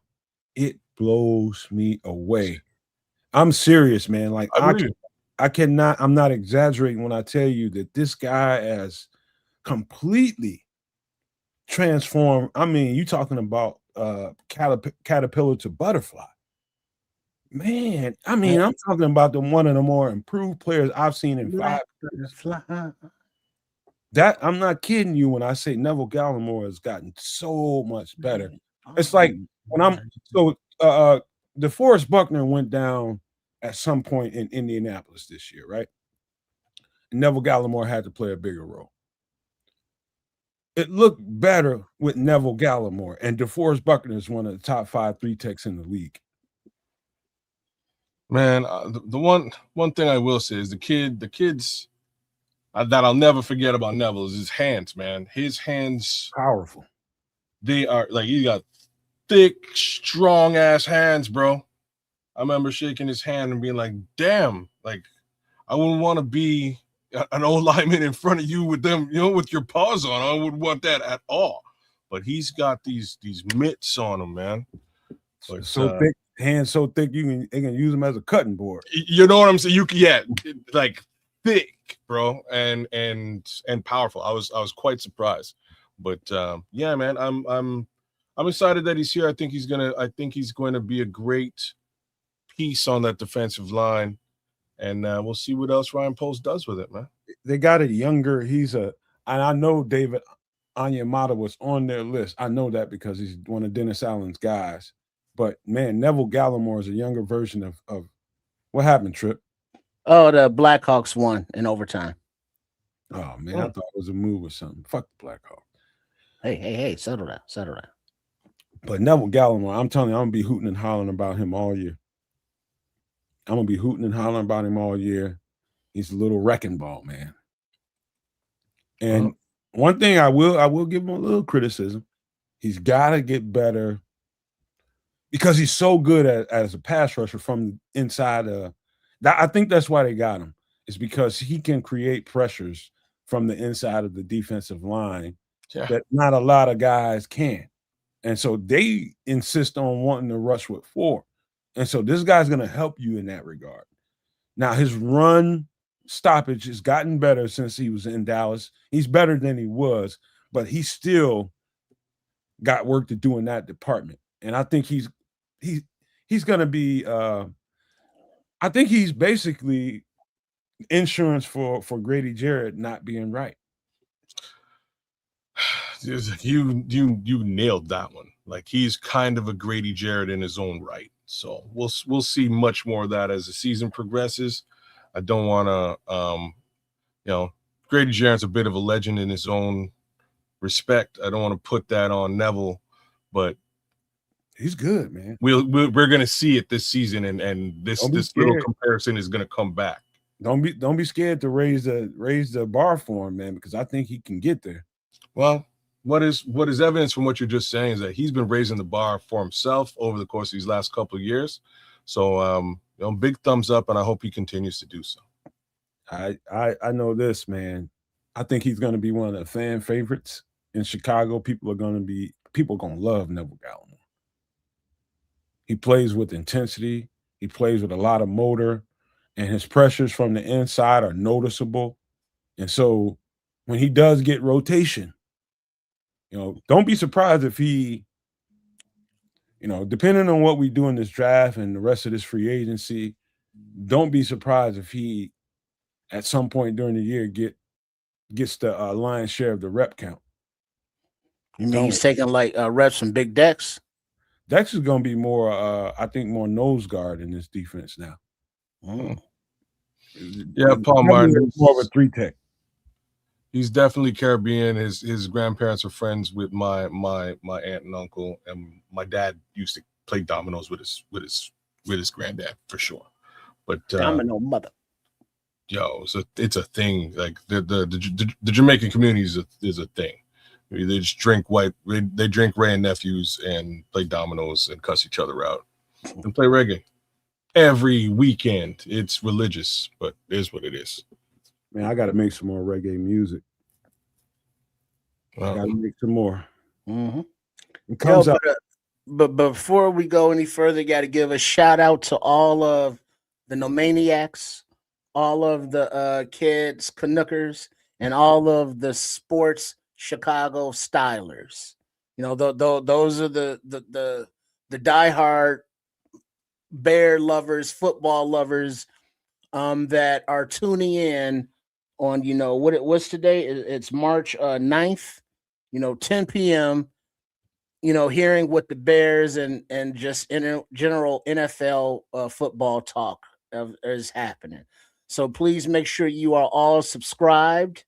S2: It blows me away. I'm serious, man. Like I'm not exaggerating when I tell you that this guy has completely transformed. I mean, you're talking about caterpillar to butterfly. Man, I mean, I'm talking about one of the more improved players I've seen in 5 years. That I'm not kidding you when I say Neville Gallimore has gotten so much better. It's like when DeForest Buckner went down at some point in Indianapolis this year, right? And Neville Gallimore had to play a bigger role. It looked better with Neville Gallimore, and DeForest Buckner is one of the top 5 3-techs in the league.
S4: Man, the one thing I will say is the kids that I'll never forget about Neville is his hands, man. His hands,
S2: powerful.
S4: They are like, he got thick, strong ass hands, bro. I remember shaking his hand and being like, damn, like I wouldn't want to be an old lineman in front of you with them, with your paws on. I wouldn't want that at all. But he's got these mitts on him, man. But,
S2: so thick, hands so thick they can use them as a cutting board.
S4: You know what I'm saying? Like thick, bro, and powerful. I was quite surprised. But yeah, man, I'm excited that he's here. I think he's going to be a great piece on that defensive line. And we'll see what else Ryan Post does with it, man.
S2: They got it younger. And I know David Onyemata was on their list. I know that because he's one of Dennis Allen's guys. But, man, Neville Gallimore is a younger version of what happened, Trip?
S3: Oh, the Blackhawks won in overtime.
S2: Oh, man, I thought it was a move or something. Fuck the Blackhawks.
S3: Hey, settle down.
S2: But Neville Gallimore, I'm telling you, I'm going to be hooting and hollering about him all year. I'm going to be hooting and hollering about him all year. He's a little wrecking ball, man. And one thing I will give him a little criticism. He's got to get better because he's so good as a pass rusher from inside. I think that's why they got him. It's because he can create pressures from the inside of the defensive line that not a lot of guys can. And so they insist on wanting to rush with 4. And so this guy's going to help you in that regard. Now, his run stoppage has gotten better since he was in Dallas. He's better than he was, but he still got work to do in that department. And I think he's going to be I think he's basically insurance for Grady Jarrett not being right.
S4: You nailed that one. Like, he's kind of a Grady Jarrett in his own right. So we'll see much more of that as the season progresses. I don't want to, Grady Jarrett's a bit of a legend in his own respect. I don't want to put that on Neville, but
S2: he's good, man.
S4: We're going to see it this season, and this little comparison is going to come back.
S2: Don't be scared to raise the bar for him, man, because I think he can get there.
S4: Well, what is evidence from what you're just saying is that he's been raising the bar for himself over the course of these last couple of years. So big thumbs up, and I hope he continues to do so.
S2: I know this, man. I think he's going to be one of the fan favorites in Chicago. People are going to love Neville Gallimore. He plays with intensity. He plays with a lot of motor, and his pressures from the inside are noticeable. And so when he does get rotation, don't be surprised if he, depending on what we do in this draft and the rest of this free agency, don't be surprised if he, at some point during the year, gets the lion's share of the rep count.
S3: You mean he's taking like reps from Big Dex?
S2: Dex is going to be more, I think, more nose guard in this defense now.
S4: Yeah, Paul Martin
S2: is more of a 3-tech.
S4: He's definitely Caribbean. His grandparents are friends with my aunt and uncle, and my dad used to play dominoes with his granddad for sure. But
S3: domino mother.
S4: Yo, it's a thing. Like the Jamaican community is a thing. They just drink they drink Ray and nephews and play dominoes and cuss each other out and play reggae every weekend. It's religious, but it is what it is.
S2: Man, I got to make some more reggae music. I got to make some more.
S3: Mm-hmm.
S2: It comes out.
S3: But before we go any further, got to give a shout out to all of the Nomaniacs, all of the kids, Canuckers, and all of the sports Chicago stylers. Those are the diehard Bear lovers, football lovers that are tuning in on what's today? It's March 9th, 10 p.m. Hearing what the Bears and just in general NFL football talk is happening. So please make sure you are all subscribed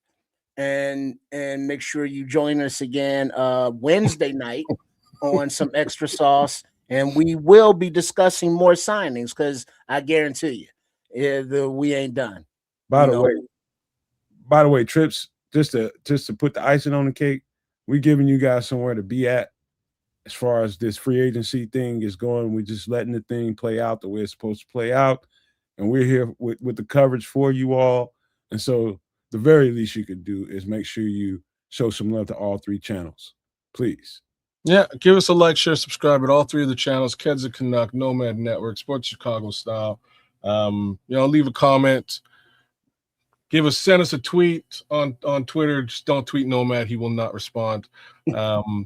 S3: and make sure you join us again Wednesday night on some extra sauce, and we will be discussing more signings because I guarantee you, we ain't done.
S2: By the way, Trips, just to put the icing on the cake, we're giving you guys somewhere to be at as far as this free agency thing is going. We're just letting the thing play out the way it's supposed to play out, and we're here with the coverage for you all. And so the very least you could do is make sure you show some love to all 3 channels, please.
S4: Yeah, give us a like, share, subscribe at all 3 of the channels: Keds of Canuck, Nomad Network, Sports Chicago Style. Leave a comment. Send us a tweet on Twitter. Just don't tweet Nomad; he will not respond. That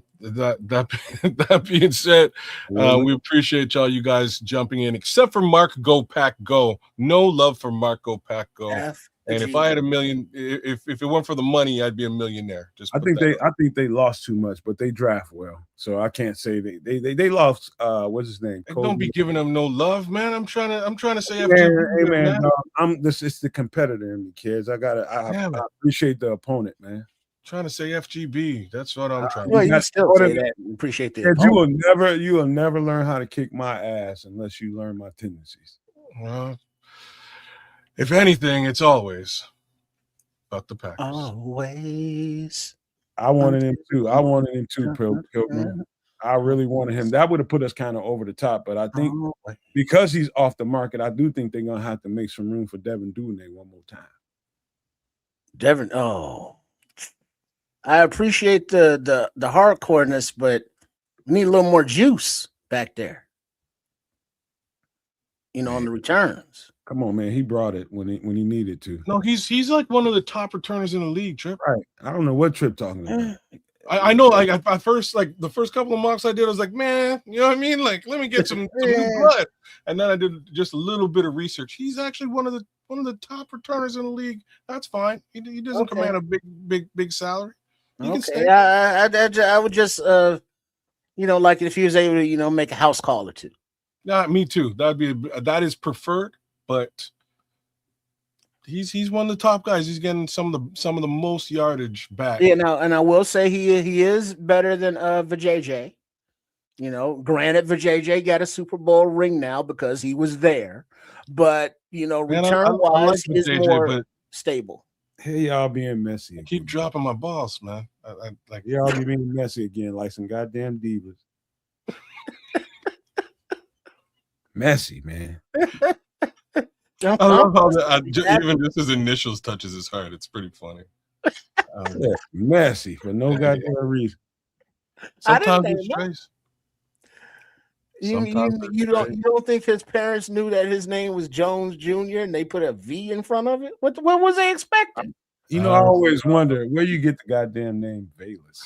S4: being said, we appreciate you guys jumping in. Except for Mark Go Pack Go, no love for Mark Go Pack Go. And if I had $1 million, if it weren't for the money, I'd be a millionaire. I
S2: think they lost too much, but they draft well, so I can't say they lost. What's his name?
S4: Coby. Don't be giving them no love, man. I'm trying to say,
S2: man, it's the competitor in me, kids. I appreciate the opponent, man.
S4: Trying to say FGB. That's what I'm trying.
S3: Well, you still say that. Appreciate that.
S2: You will never learn how to kick my ass unless you learn my tendencies.
S4: Well, if anything, it's always about the Packers.
S3: Always.
S2: I wanted him too, Pilgrim. I really wanted him. That would have put us kind of over the top, but I think because he's off the market, I do think they're gonna have to make some room for Devin Duvernay one more time.
S3: Devin, I appreciate the hardcoreness, but we need a little more juice back there. On the returns.
S2: Come on, man. He brought it when he needed to.
S4: No, he's like one of the top returners in the league, Trip.
S2: Right. I don't know what Trip talking about.
S4: I know, like at first, like the first couple of mocks I did, I was like, man, you know what I mean? Like, let me get some new blood. And then I did just a little bit of research. He's actually one of the top returners in the league. That's fine. He doesn't command a big salary. He can stay.
S3: I would just like if he was able to, make a house call or two.
S4: Yeah, me too. That is preferred, but he's one of the top guys. He's getting some of the most yardage back.
S3: Yeah, and I will say he is better than VJJ. Granted, VJJ got a Super Bowl ring now because he was there, but return wise, he is more stable.
S2: Hey, y'all being messy.
S4: I keep dropping my balls, man.
S2: Y'all be being messy again, like some goddamn divas. Messy, man.
S4: I love how even just his initials touches his heart. It's pretty funny.
S2: Yeah, messy for no goddamn reason.
S4: Sometimes it's Trace.
S3: You don't think his parents knew that his name was Jones Jr. and they put a V in front of it? What was they expecting?
S2: You know, I always wonder where you get the goddamn name Bayless.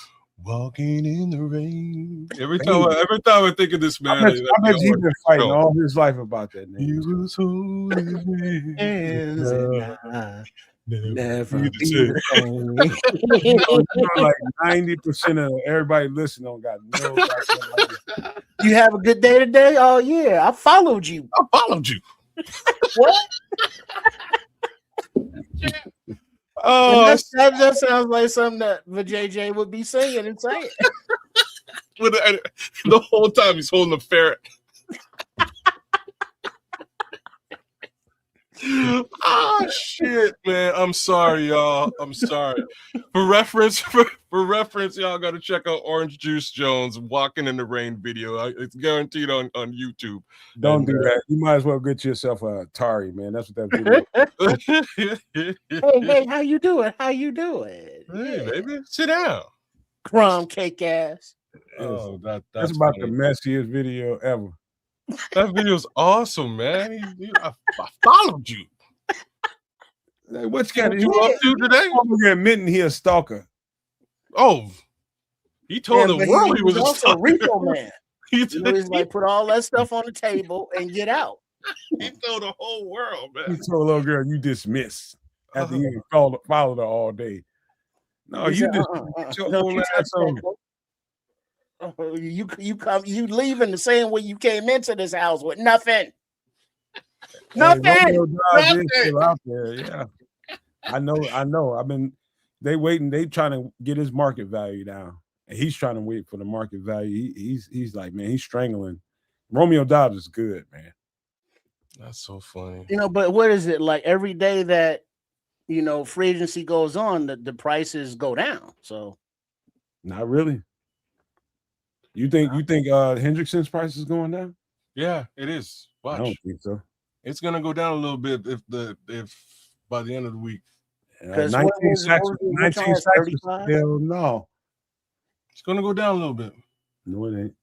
S4: Walking in the rain. Every time I think of this man,
S2: I bet he's been fighting all his life about that name.
S4: He was holding
S3: never be the same.
S2: You know, like 90% of everybody listening don't got no idea.
S3: You have a good day today? Oh yeah, I followed you. What?
S4: Oh,
S3: that just sounds like something that JJ would be singing and saying.
S4: The whole time he's holding a ferret. Oh shit, man! I'm sorry, y'all. I'm sorry. For reference, y'all got to check out Orange Juice Jones "Walking in the Rain" video. It's guaranteed on YouTube.
S2: Don't do that. You might as well get yourself a Atari, man. That's what that video.
S3: Hey, how you doing? Hey,
S4: baby, sit down.
S3: Crumb cake ass.
S4: Oh,
S2: that's about the messiest video ever.
S4: That video's awesome, man. I followed you.
S2: Like, what you got
S4: to do up to today?
S2: I'm admitting he a stalker.
S4: Oh, he told the world he was a stalker.
S3: Repo man. He's like, put all that stuff on the table and get out.
S4: He told the whole world, man.
S2: He told a little girl, you dismissed after you followed her all day. No, you just your whole ass on.
S3: You leaving the same way you came into this house with nothing. Nothing.
S2: Still out there, yeah. I know. They waiting. They trying to get his market value down, and he's trying to wait for the market value. He's like, man, he's strangling. Romeo Dobbs is good, man.
S4: That's so funny.
S3: But what is it like? Every day that free agency goes on, the prices go down. So,
S2: not really. You think Hendrickson's price is going down?
S4: Yeah, it is. Watch.
S2: I don't think so.
S4: It's gonna go down a little bit if by the end of the week.
S2: 19 sacks. Hell no.
S4: It's gonna go down a little bit.
S2: No, it ain't.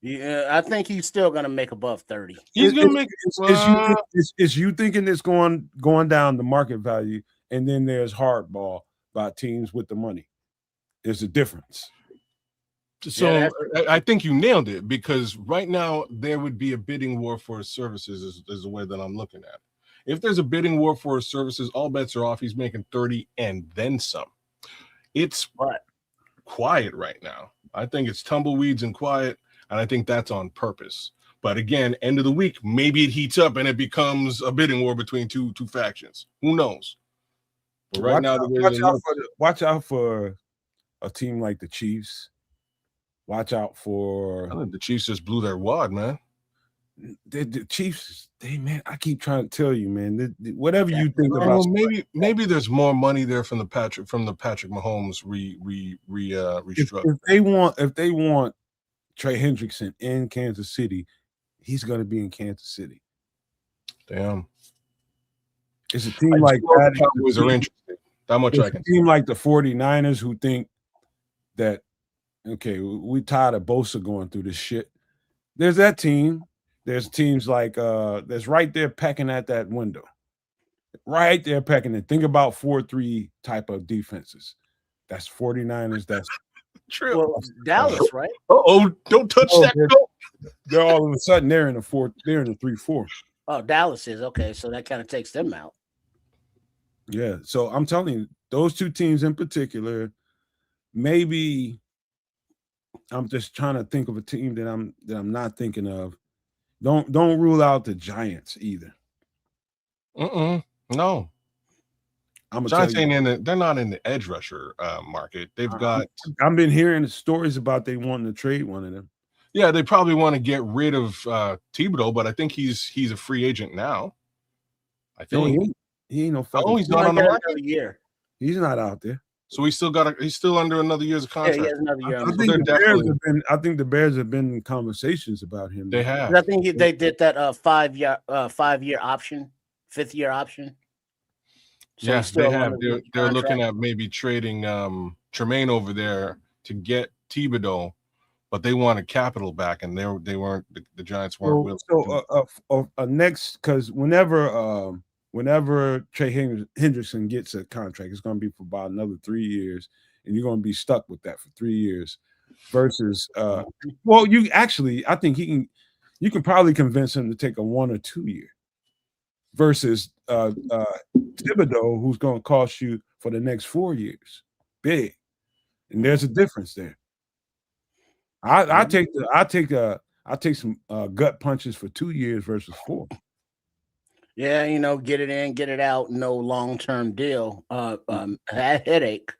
S3: Yeah, I think he's still gonna make above 30.
S4: He's gonna make.
S2: Is you thinking it's going down the market value, and then there's hardball by teams with the money? There's a difference.
S4: So I think you nailed it, because right now there would be a bidding war for his services is the way that I'm looking at it. If there's a bidding war for his services, all bets are off. He's making 30 and then some. It's quiet right now. I think it's tumbleweeds and quiet, and I think that's on purpose. But again, end of the week, maybe it heats up and it becomes a bidding war between two factions. Who knows? But right
S2: watch out for a team like the Chiefs. Watch out for.
S4: I think the Chiefs just blew their wad, man.
S2: The Chiefs, man. I keep trying to tell you, man. Whatever you think about,
S4: maybe there's more money there from the Patrick Mahomes restructure.
S2: If they want Trey Hendrickson in Kansas City, he's going to be in Kansas City.
S4: Damn,
S2: it's a team like that.
S4: Cowboys are interesting. That much I can.
S2: A team like the 49ers who think that. Okay, we tired of Bosa going through this shit. There's that team. There's teams like that's right there pecking at that window. Right there pecking it. Think about 4-3 type of defenses. That's 49ers. That's
S4: true.
S3: Well, Dallas, right?
S4: Don't touch that.
S2: They're all of a sudden they're in the 3-4.
S3: Oh, Dallas is okay, so that kind of takes them out.
S2: Yeah, so I'm telling you, those two teams in particular, maybe. I'm just trying to think of a team that I'm not thinking of. Don't rule out the Giants either.
S4: No. Giants ain't they're not in the edge rusher market. They've got.
S2: I've been hearing the stories about they wanting to trade one of them.
S4: Yeah, they probably want to get rid of Thibodeau, but I think he's a free agent now. I think
S2: he ain't no fucking.
S4: He's not on the market.
S3: Year.
S2: He's not out there.
S4: So he's still under another year's
S3: Yeah,
S4: contract.
S3: he has another year.
S2: I think the Bears have been in conversations about him.
S4: They have.
S3: I think they did that 5-year option, 5th-year option. So
S4: Yes, they have. They're looking at maybe trading Tremaine over there to get Thibodeau, but they wanted capital back, and they weren't. The Giants weren't willing.
S2: So next, because whenever Trey Hendrickson gets a contract, it's going to be for about another 3 years, and you're going to be stuck with that for 3 years. Versus, well, I think you can probably convince him to take a 1 or 2 year. Versus Thibodeau, who's going to cost you for the next 4 years, big, and there's a difference there. I take some gut punches for 2 years versus 4.
S3: Yeah, get it in, get it out, no long-term deal. Headache.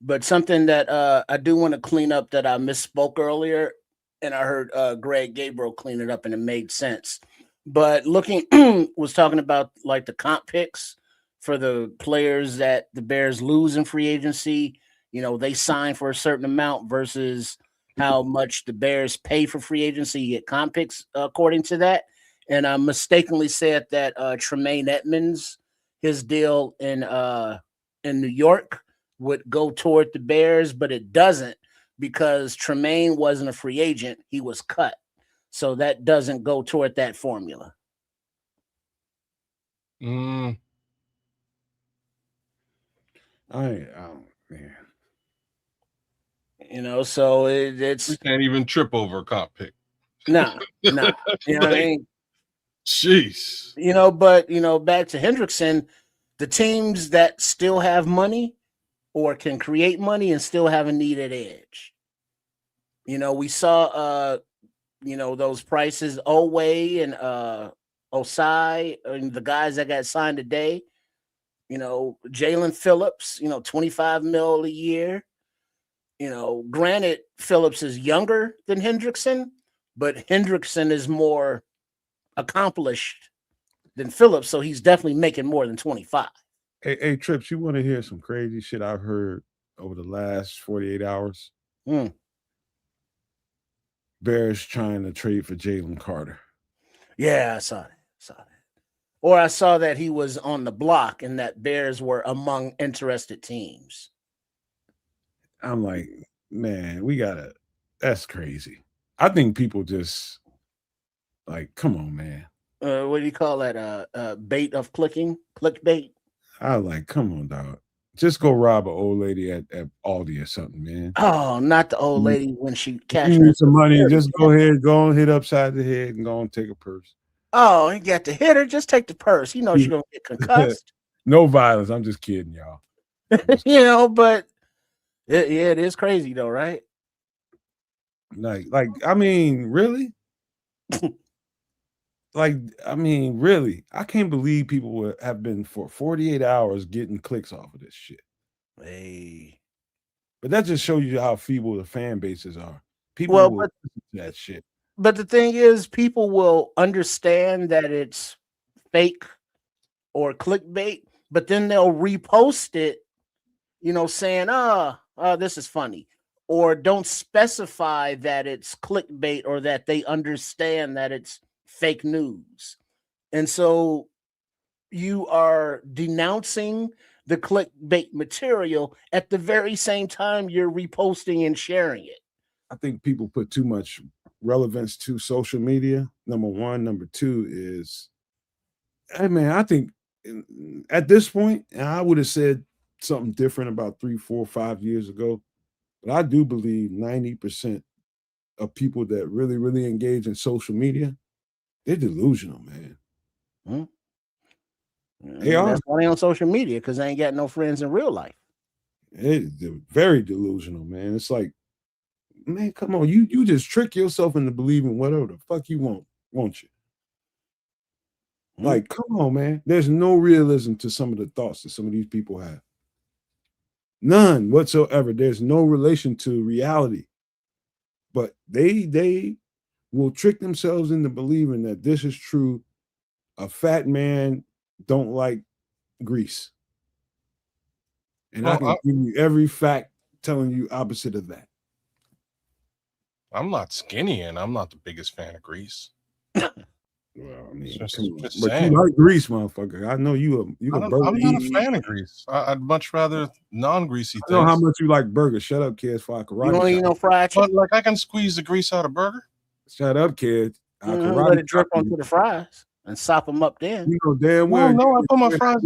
S3: But something that I do want to clean up that I misspoke earlier, and I heard Greg Gabriel clean it up, and it made sense. But was talking about like the comp picks for the players that the Bears lose in free agency. They sign for a certain amount versus how much the Bears pay for free agency. You get comp picks according to that. And I mistakenly said that Tremaine Edmonds, his deal in New York would go toward the Bears, but it doesn't because Tremaine wasn't a free agent. He was cut. So that doesn't go toward that formula.
S2: Oh, man.
S3: So it's
S4: you can't even trip over a comp pick.
S3: Nah. You know what I mean?
S4: Jeez.
S3: But back to Hendrickson, the teams that still have money or can create money and still have a needed edge. We saw those prices, Oweh and Osai, and the guys that got signed today. Jalen Phillips, $25 million a year. Granted, Phillips is younger than Hendrickson, but Hendrickson is more accomplished than Phillips, so he's definitely making more than 25.
S2: Hey, Trips, you want to hear some crazy shit I've heard over the last 48 hours? Bears trying to trade for Jalen Carter.
S3: Yeah, I saw that. Or I saw that he was on the block and that Bears were among interested teams.
S2: I'm like, man, that's crazy. I think people just like, come on, man.
S3: What do you call that? Bait of clickbait?
S2: I like, come on, dog. Just go rob an old lady at Aldi or something, man.
S3: Oh, not the old lady when she cashed
S2: some money and just go and hit upside the head and go and take a purse.
S3: Oh, you got to hit her. Just take the purse. She's gonna get concussed.
S2: No violence. I'm just kidding, y'all.
S3: But it is crazy though, right?
S2: Like, I mean, really? Really? I can't believe people have been for 48 hours getting clicks off of this shit.
S3: Hey.
S2: But that just shows you how feeble the fan bases are. People will listen to that shit.
S3: But the thing is, people will understand that it's fake or clickbait, but then they'll repost it, saying, this is funny. Or don't specify that it's clickbait or that they understand that it's fake news. And so you are denouncing the clickbait material at the very same time you're reposting and sharing it.
S2: I think people put too much relevance to social media. Number one. Number two is, I think at this point, and I would have said something different about 3, 4, 5 years ago, but I do believe 90% of people that really, really engage in social media, they're delusional, man. They are.
S3: That's why they on social media, because they ain't got no friends in real life.
S2: They're very delusional, man. It's like, man, come on. You just trick yourself into believing whatever the fuck you want, won't you? Like, come on, man. There's no realism to some of the thoughts that some of these people have. None whatsoever. There's no relation to reality. But they will trick themselves into believing that this is true. A fat man don't like grease. And I can give you every fact telling you opposite of that.
S4: I'm not skinny, and I'm not the biggest fan of grease.
S2: Well, I mean,
S4: Just
S2: but
S4: saying.
S2: you like grease, motherfucker. I know you.
S4: I'm not a fan of grease. I'd much rather non-greasy things.
S2: I know how much you like burgers. Shut up, kids. For
S3: you don't eat no fried chicken.
S4: But like I can squeeze the grease out of burger.
S2: Shut up, kids.
S3: Let it drip onto the fries and sop them up. Then
S2: you know damn well.
S4: No, I put my fries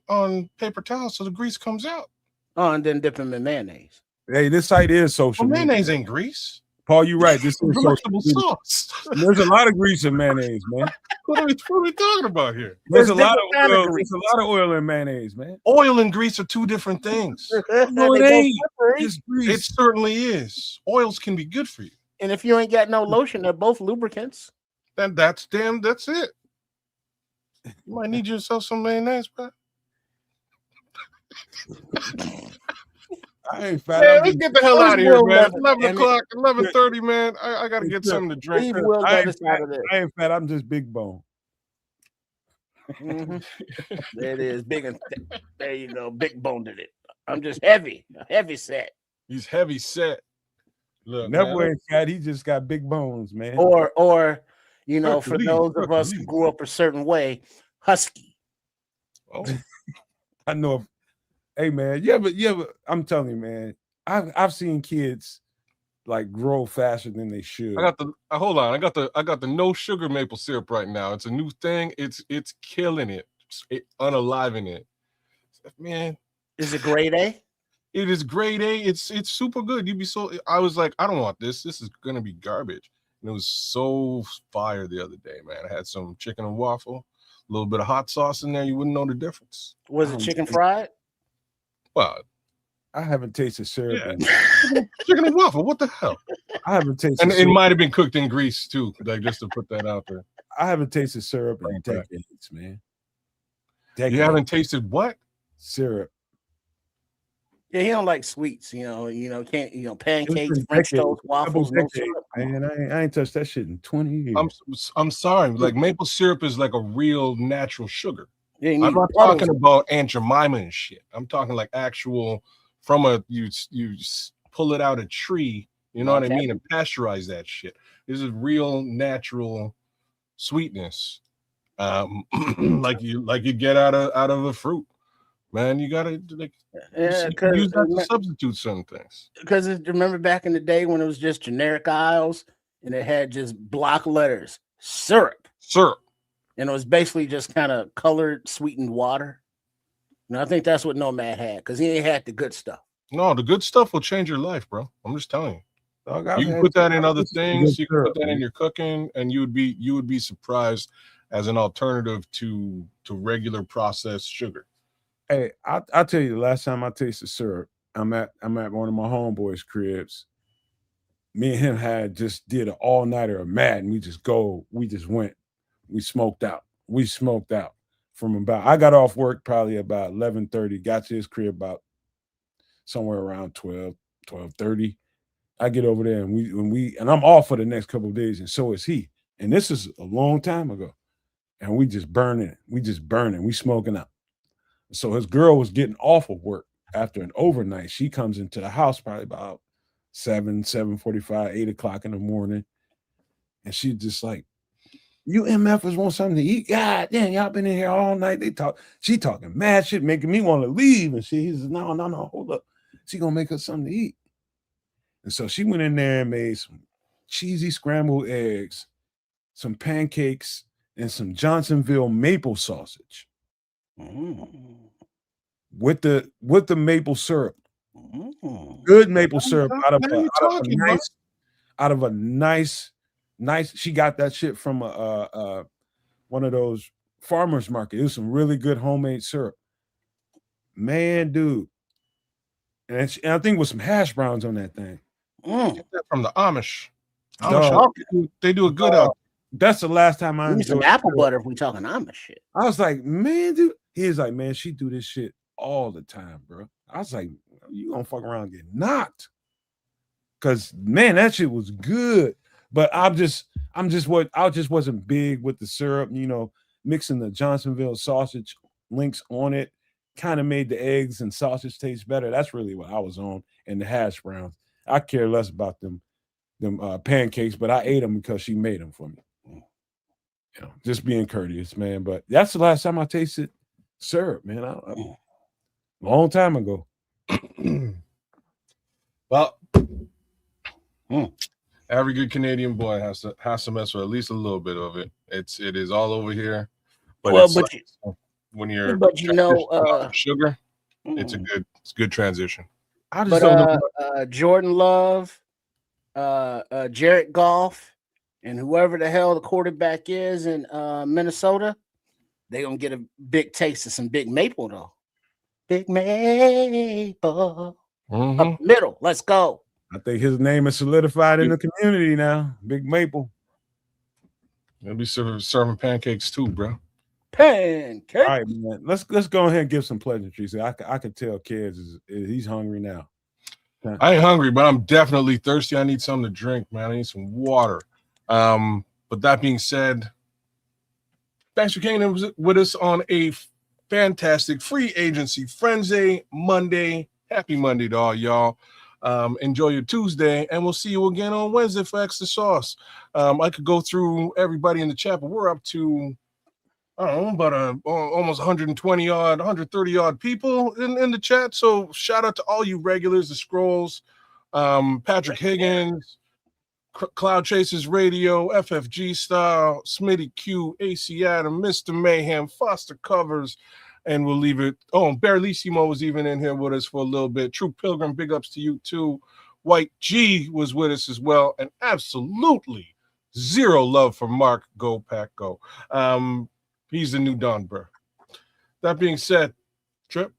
S4: on paper towels so the grease comes out.
S3: Oh, and then dip them in mayonnaise.
S2: Hey, this site is social.
S4: Well, mayonnaise ain't grease.
S2: Paul, you're right. This is
S4: vegetable sauce.
S2: There's a lot of grease in mayonnaise, man.
S4: What are we talking about here?
S2: There's a lot of oil. There's a lot of oil in mayonnaise, man.
S4: Oil and grease are two different things.
S2: No, it ain't. It's grease.
S4: It certainly is. Oils can be good for you.
S3: And if you ain't got no lotion, they're both lubricants.
S4: Then that's it. You might need yourself some mayonnaise, bro.
S2: I ain't fat.
S4: Man, let's get the hell out of here, man. 11 o'clock, 11:30, man. I got to get something to drink.
S2: I ain't fat. I'm just big bone.
S3: Mm-hmm. There it is. Big and there you go. Big boned it. I'm just heavy set.
S4: He's heavy set. Look,
S2: never ain't fat. He just got big bones, man.
S3: Or for those of us who grew up a certain way, husky.
S4: Oh,
S2: I know. Hey man, you ever I'm telling you, man, I've seen kids like grow faster than they should.
S4: I got the no sugar maple syrup right now. It's a new thing. It's killing it. Unaliving it. Man.
S3: Is it grade A?
S4: It is grade A. It's super good. I was like, I don't want this. This is gonna be garbage. And it was so fire the other day, man. I had some chicken and waffle, a little bit of hot sauce in there. You wouldn't know the difference.
S3: Was it chicken fried?
S4: Well,
S2: I haven't tasted syrup.
S4: Yeah. Chicken and waffle. What the hell?
S2: I haven't tasted.
S4: And it might have been cooked in grease too, like just to put that out there.
S2: I haven't tasted syrup in decades, man. Decades.
S4: You haven't tasted what?
S2: Syrup.
S3: Yeah, he don't like sweets. Pancakes, French toast, waffles. No syrup.
S2: Man, I ain't touched that shit in 20 years.
S4: I'm sorry. Like maple syrup is like a real natural sugar.
S3: Yeah,
S4: I'm not talking about Aunt Jemima and shit. I'm talking like actual you pull it out a tree, you know what I mean, and pasteurize that shit. This is real natural sweetness, like you get out of a fruit. Man, you gotta use that to substitute some things.
S3: Because remember back in the day when it was just generic aisles and it had just block letters, syrup. And it was basically just kind of colored, sweetened water. And I think that's what Nomad had, because he ain't had the good stuff.
S4: No, the good stuff will change your life, bro. I'm just telling you. You can put that in other things. You can put that in your cooking, and you would be surprised as an alternative to regular processed sugar.
S2: Hey, I'll tell you, the last time I tasted syrup, I'm at one of my homeboys' cribs. Me and him did an all-nighter of Mad, and we just went. We smoked out from about, I got off work probably about 11:30, got to his crib about somewhere around 12:30. I get over there and I'm off for the next couple of days, and so is he. And this is a long time ago. And we just burning. We smoking out. So his girl was getting off of work after an overnight. She comes into the house probably about 7:45, 8 o'clock in the morning. And she just like, you MFers want something to eat? God damn, y'all been in here all night. She talking mad shit, making me want to leave. And he says, no, hold up. She gonna make us something to eat. And so she went in there and made some cheesy scrambled eggs, some pancakes, and some Johnsonville maple sausage. With the maple syrup. Good maple syrup out of a nice. She got that shit from one of those farmers market. It was some really good homemade syrup, man, dude. And I think with some hash browns on that thing.
S4: Get that from the Amish.
S3: They
S4: do a good out.
S2: That's the last time I
S3: need some apple butter if we talking Amish shit.
S2: I was like, man, dude. He was like, man, she do this shit all the time, bro. I was like, you gonna fuck around and get knocked? Cause man, that shit was good. But I just wasn't big with the syrup, mixing the Johnsonville sausage links on it kind of made the eggs and sausage taste better. That's really what I was on, and the hash browns. I care less about them pancakes, but I ate them because she made them for me. You know, just being courteous, man. But that's the last time I tasted syrup, man. Long time ago.
S4: Well, every good Canadian boy has to mess with at least a little bit of it. It is all over here, but when you're sugar, it's a good transition.
S3: Jordan Love, Jared Goff, and whoever the hell the quarterback is in Minnesota, they're gonna get a big taste of some Big Maple though. Big Maple. Up middle. Let's go.
S2: I think his name is solidified in the community now. Big Maple.
S4: They'll be serving pancakes too, bro.
S3: Pancakes.
S2: All right, man. Let's go ahead and give some pleasantries. I could tell kids he's hungry now.
S4: I ain't hungry, but I'm definitely thirsty. I need something to drink, man. I need some water. But that being said, thanks for hanging in with us on a fantastic free agency frenzy Monday. Happy Monday to all y'all. Enjoy your Tuesday, and we'll see you again on Wednesday for Extra Sauce. I could go through everybody in the chat, but we're up to, I don't know, about almost 120 odd, 130 odd people in the chat. So shout out to all you regulars, the Scrolls, Patrick Higgins, Cloud Chasers Radio, FFG Style, Smitty Q, AC Adam, Mr. Mayhem, Foster Covers, and we'll leave it. Oh, Barlissimo was even in here with us for a little bit. True Pilgrim, big ups to you too. White G was with us as well, and absolutely zero love for Mark. Go Pack Go. He's the new Don, bro. That being said, Trip.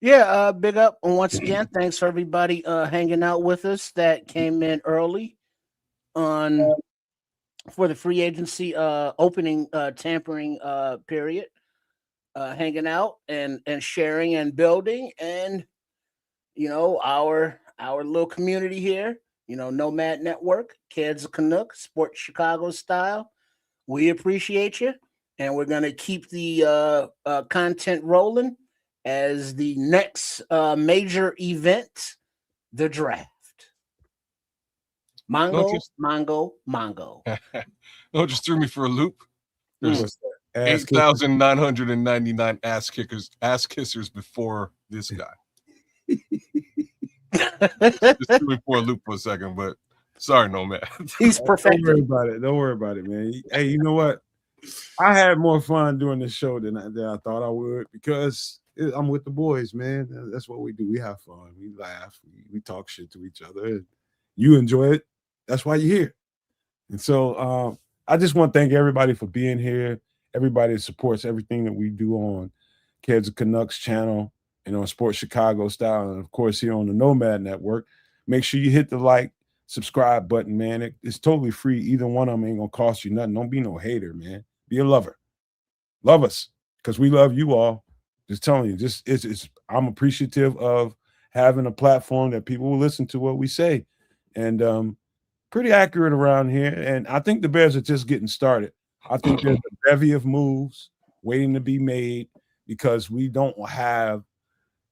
S3: Yeah, big up. And once again, thanks for everybody hanging out with us that came in early for the free agency opening tampering period. Hanging out and sharing and building, and our little community here, Nomad Network, Kids of Canuck, Sports Chicago Style. We appreciate you, and we're gonna keep the content rolling as the next major event, the draft. Mongo.
S4: No, just threw me for a loop. There's 8,999 ass kissers before this guy. Just threw me for a loop for a second, but sorry, Nomad.
S3: He's perfect.
S2: Don't worry about it, man. Hey, you know what? I had more fun doing this show than I thought I would, because I'm with the boys, man. That's what we do. We have fun. We laugh. We talk shit to each other. You enjoy it. That's why you're here. And so I just want to thank everybody for being here. Everybody that supports everything that we do on Kids of Canucks channel and on Sports Chicago Style, and of course here on the Nomad Network. Make sure you hit the like, subscribe button, man. It's totally free. Either one of them ain't gonna cost you nothing. Don't be no hater, man. Be a lover. Love us, because we love you all. Just telling you, I'm appreciative of having a platform that people will listen to what we say, and pretty accurate around here. And I think the Bears are just getting started. I think there's a bevy of moves waiting to be made, because we don't have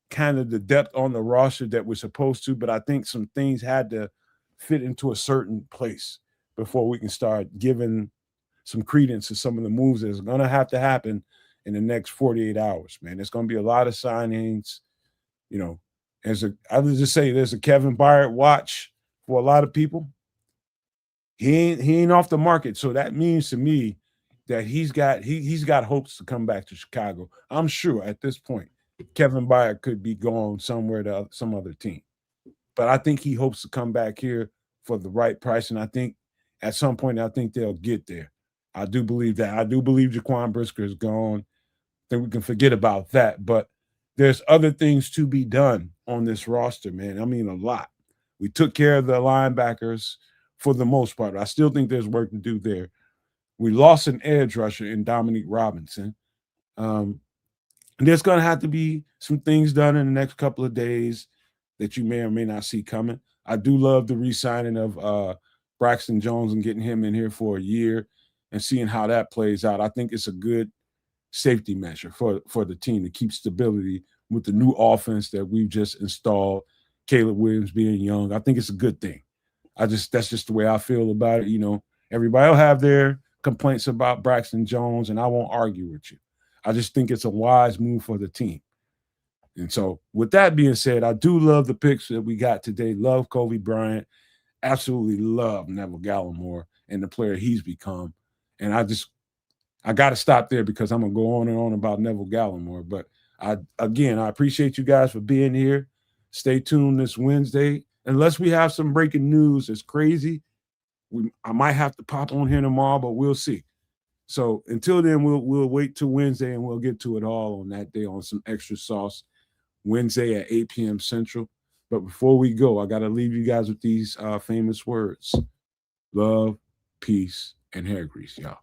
S2: kind of the depth on the roster that we're supposed to. But I think some things had to fit into a certain place before we can start giving some credence to some of the moves that's going to have to happen in the next 48 hours, man. There's going to be a lot of signings. I would just say there's a Kevin Bryant watch for a lot of people. He ain't off the market. So that means to me that he's got hopes to come back to Chicago. I'm sure at this point, Kevin Bryant could be going somewhere to some other team. But I think he hopes to come back here for the right price. And I think at some point, they'll get there. I do believe that. I do believe Jaquan Brisker is gone. Then we can forget about that. But there's other things to be done on this roster, man. I mean, a lot. We took care of the linebackers for the most part. I still think there's work to do there. We lost an edge rusher in Dominique Robinson. There's going to have to be some things done in the next couple of days that you may or may not see coming. I do love the re-signing of Braxton Jones and getting him in here for a year and seeing how that plays out. I think it's a good safety measure for the team to keep stability with the new offense that we've just installed. Caleb Williams being young, I think it's a good thing. That's just the way I feel about it. You know, everybody will have their complaints about Braxton Jones, and I won't argue with you. I just think it's a wise move for the team. And so with that being said, I do love the picks that we got today. Love Coby Bryant. Absolutely love Neville Gallimore and the player he's become. And I got to stop there because I'm going to go on and on about Neville Gallimore. But I appreciate you guys for being here. Stay tuned this Wednesday. Unless we have some breaking news that's crazy, I might have to pop on here tomorrow, but we'll see. So until then, we'll wait till Wednesday and we'll get to it all on that day on some extra sauce. Wednesday at 8 p.m. Central. But before we go, I got to leave you guys with these famous words. Love, peace, and hair grease, y'all.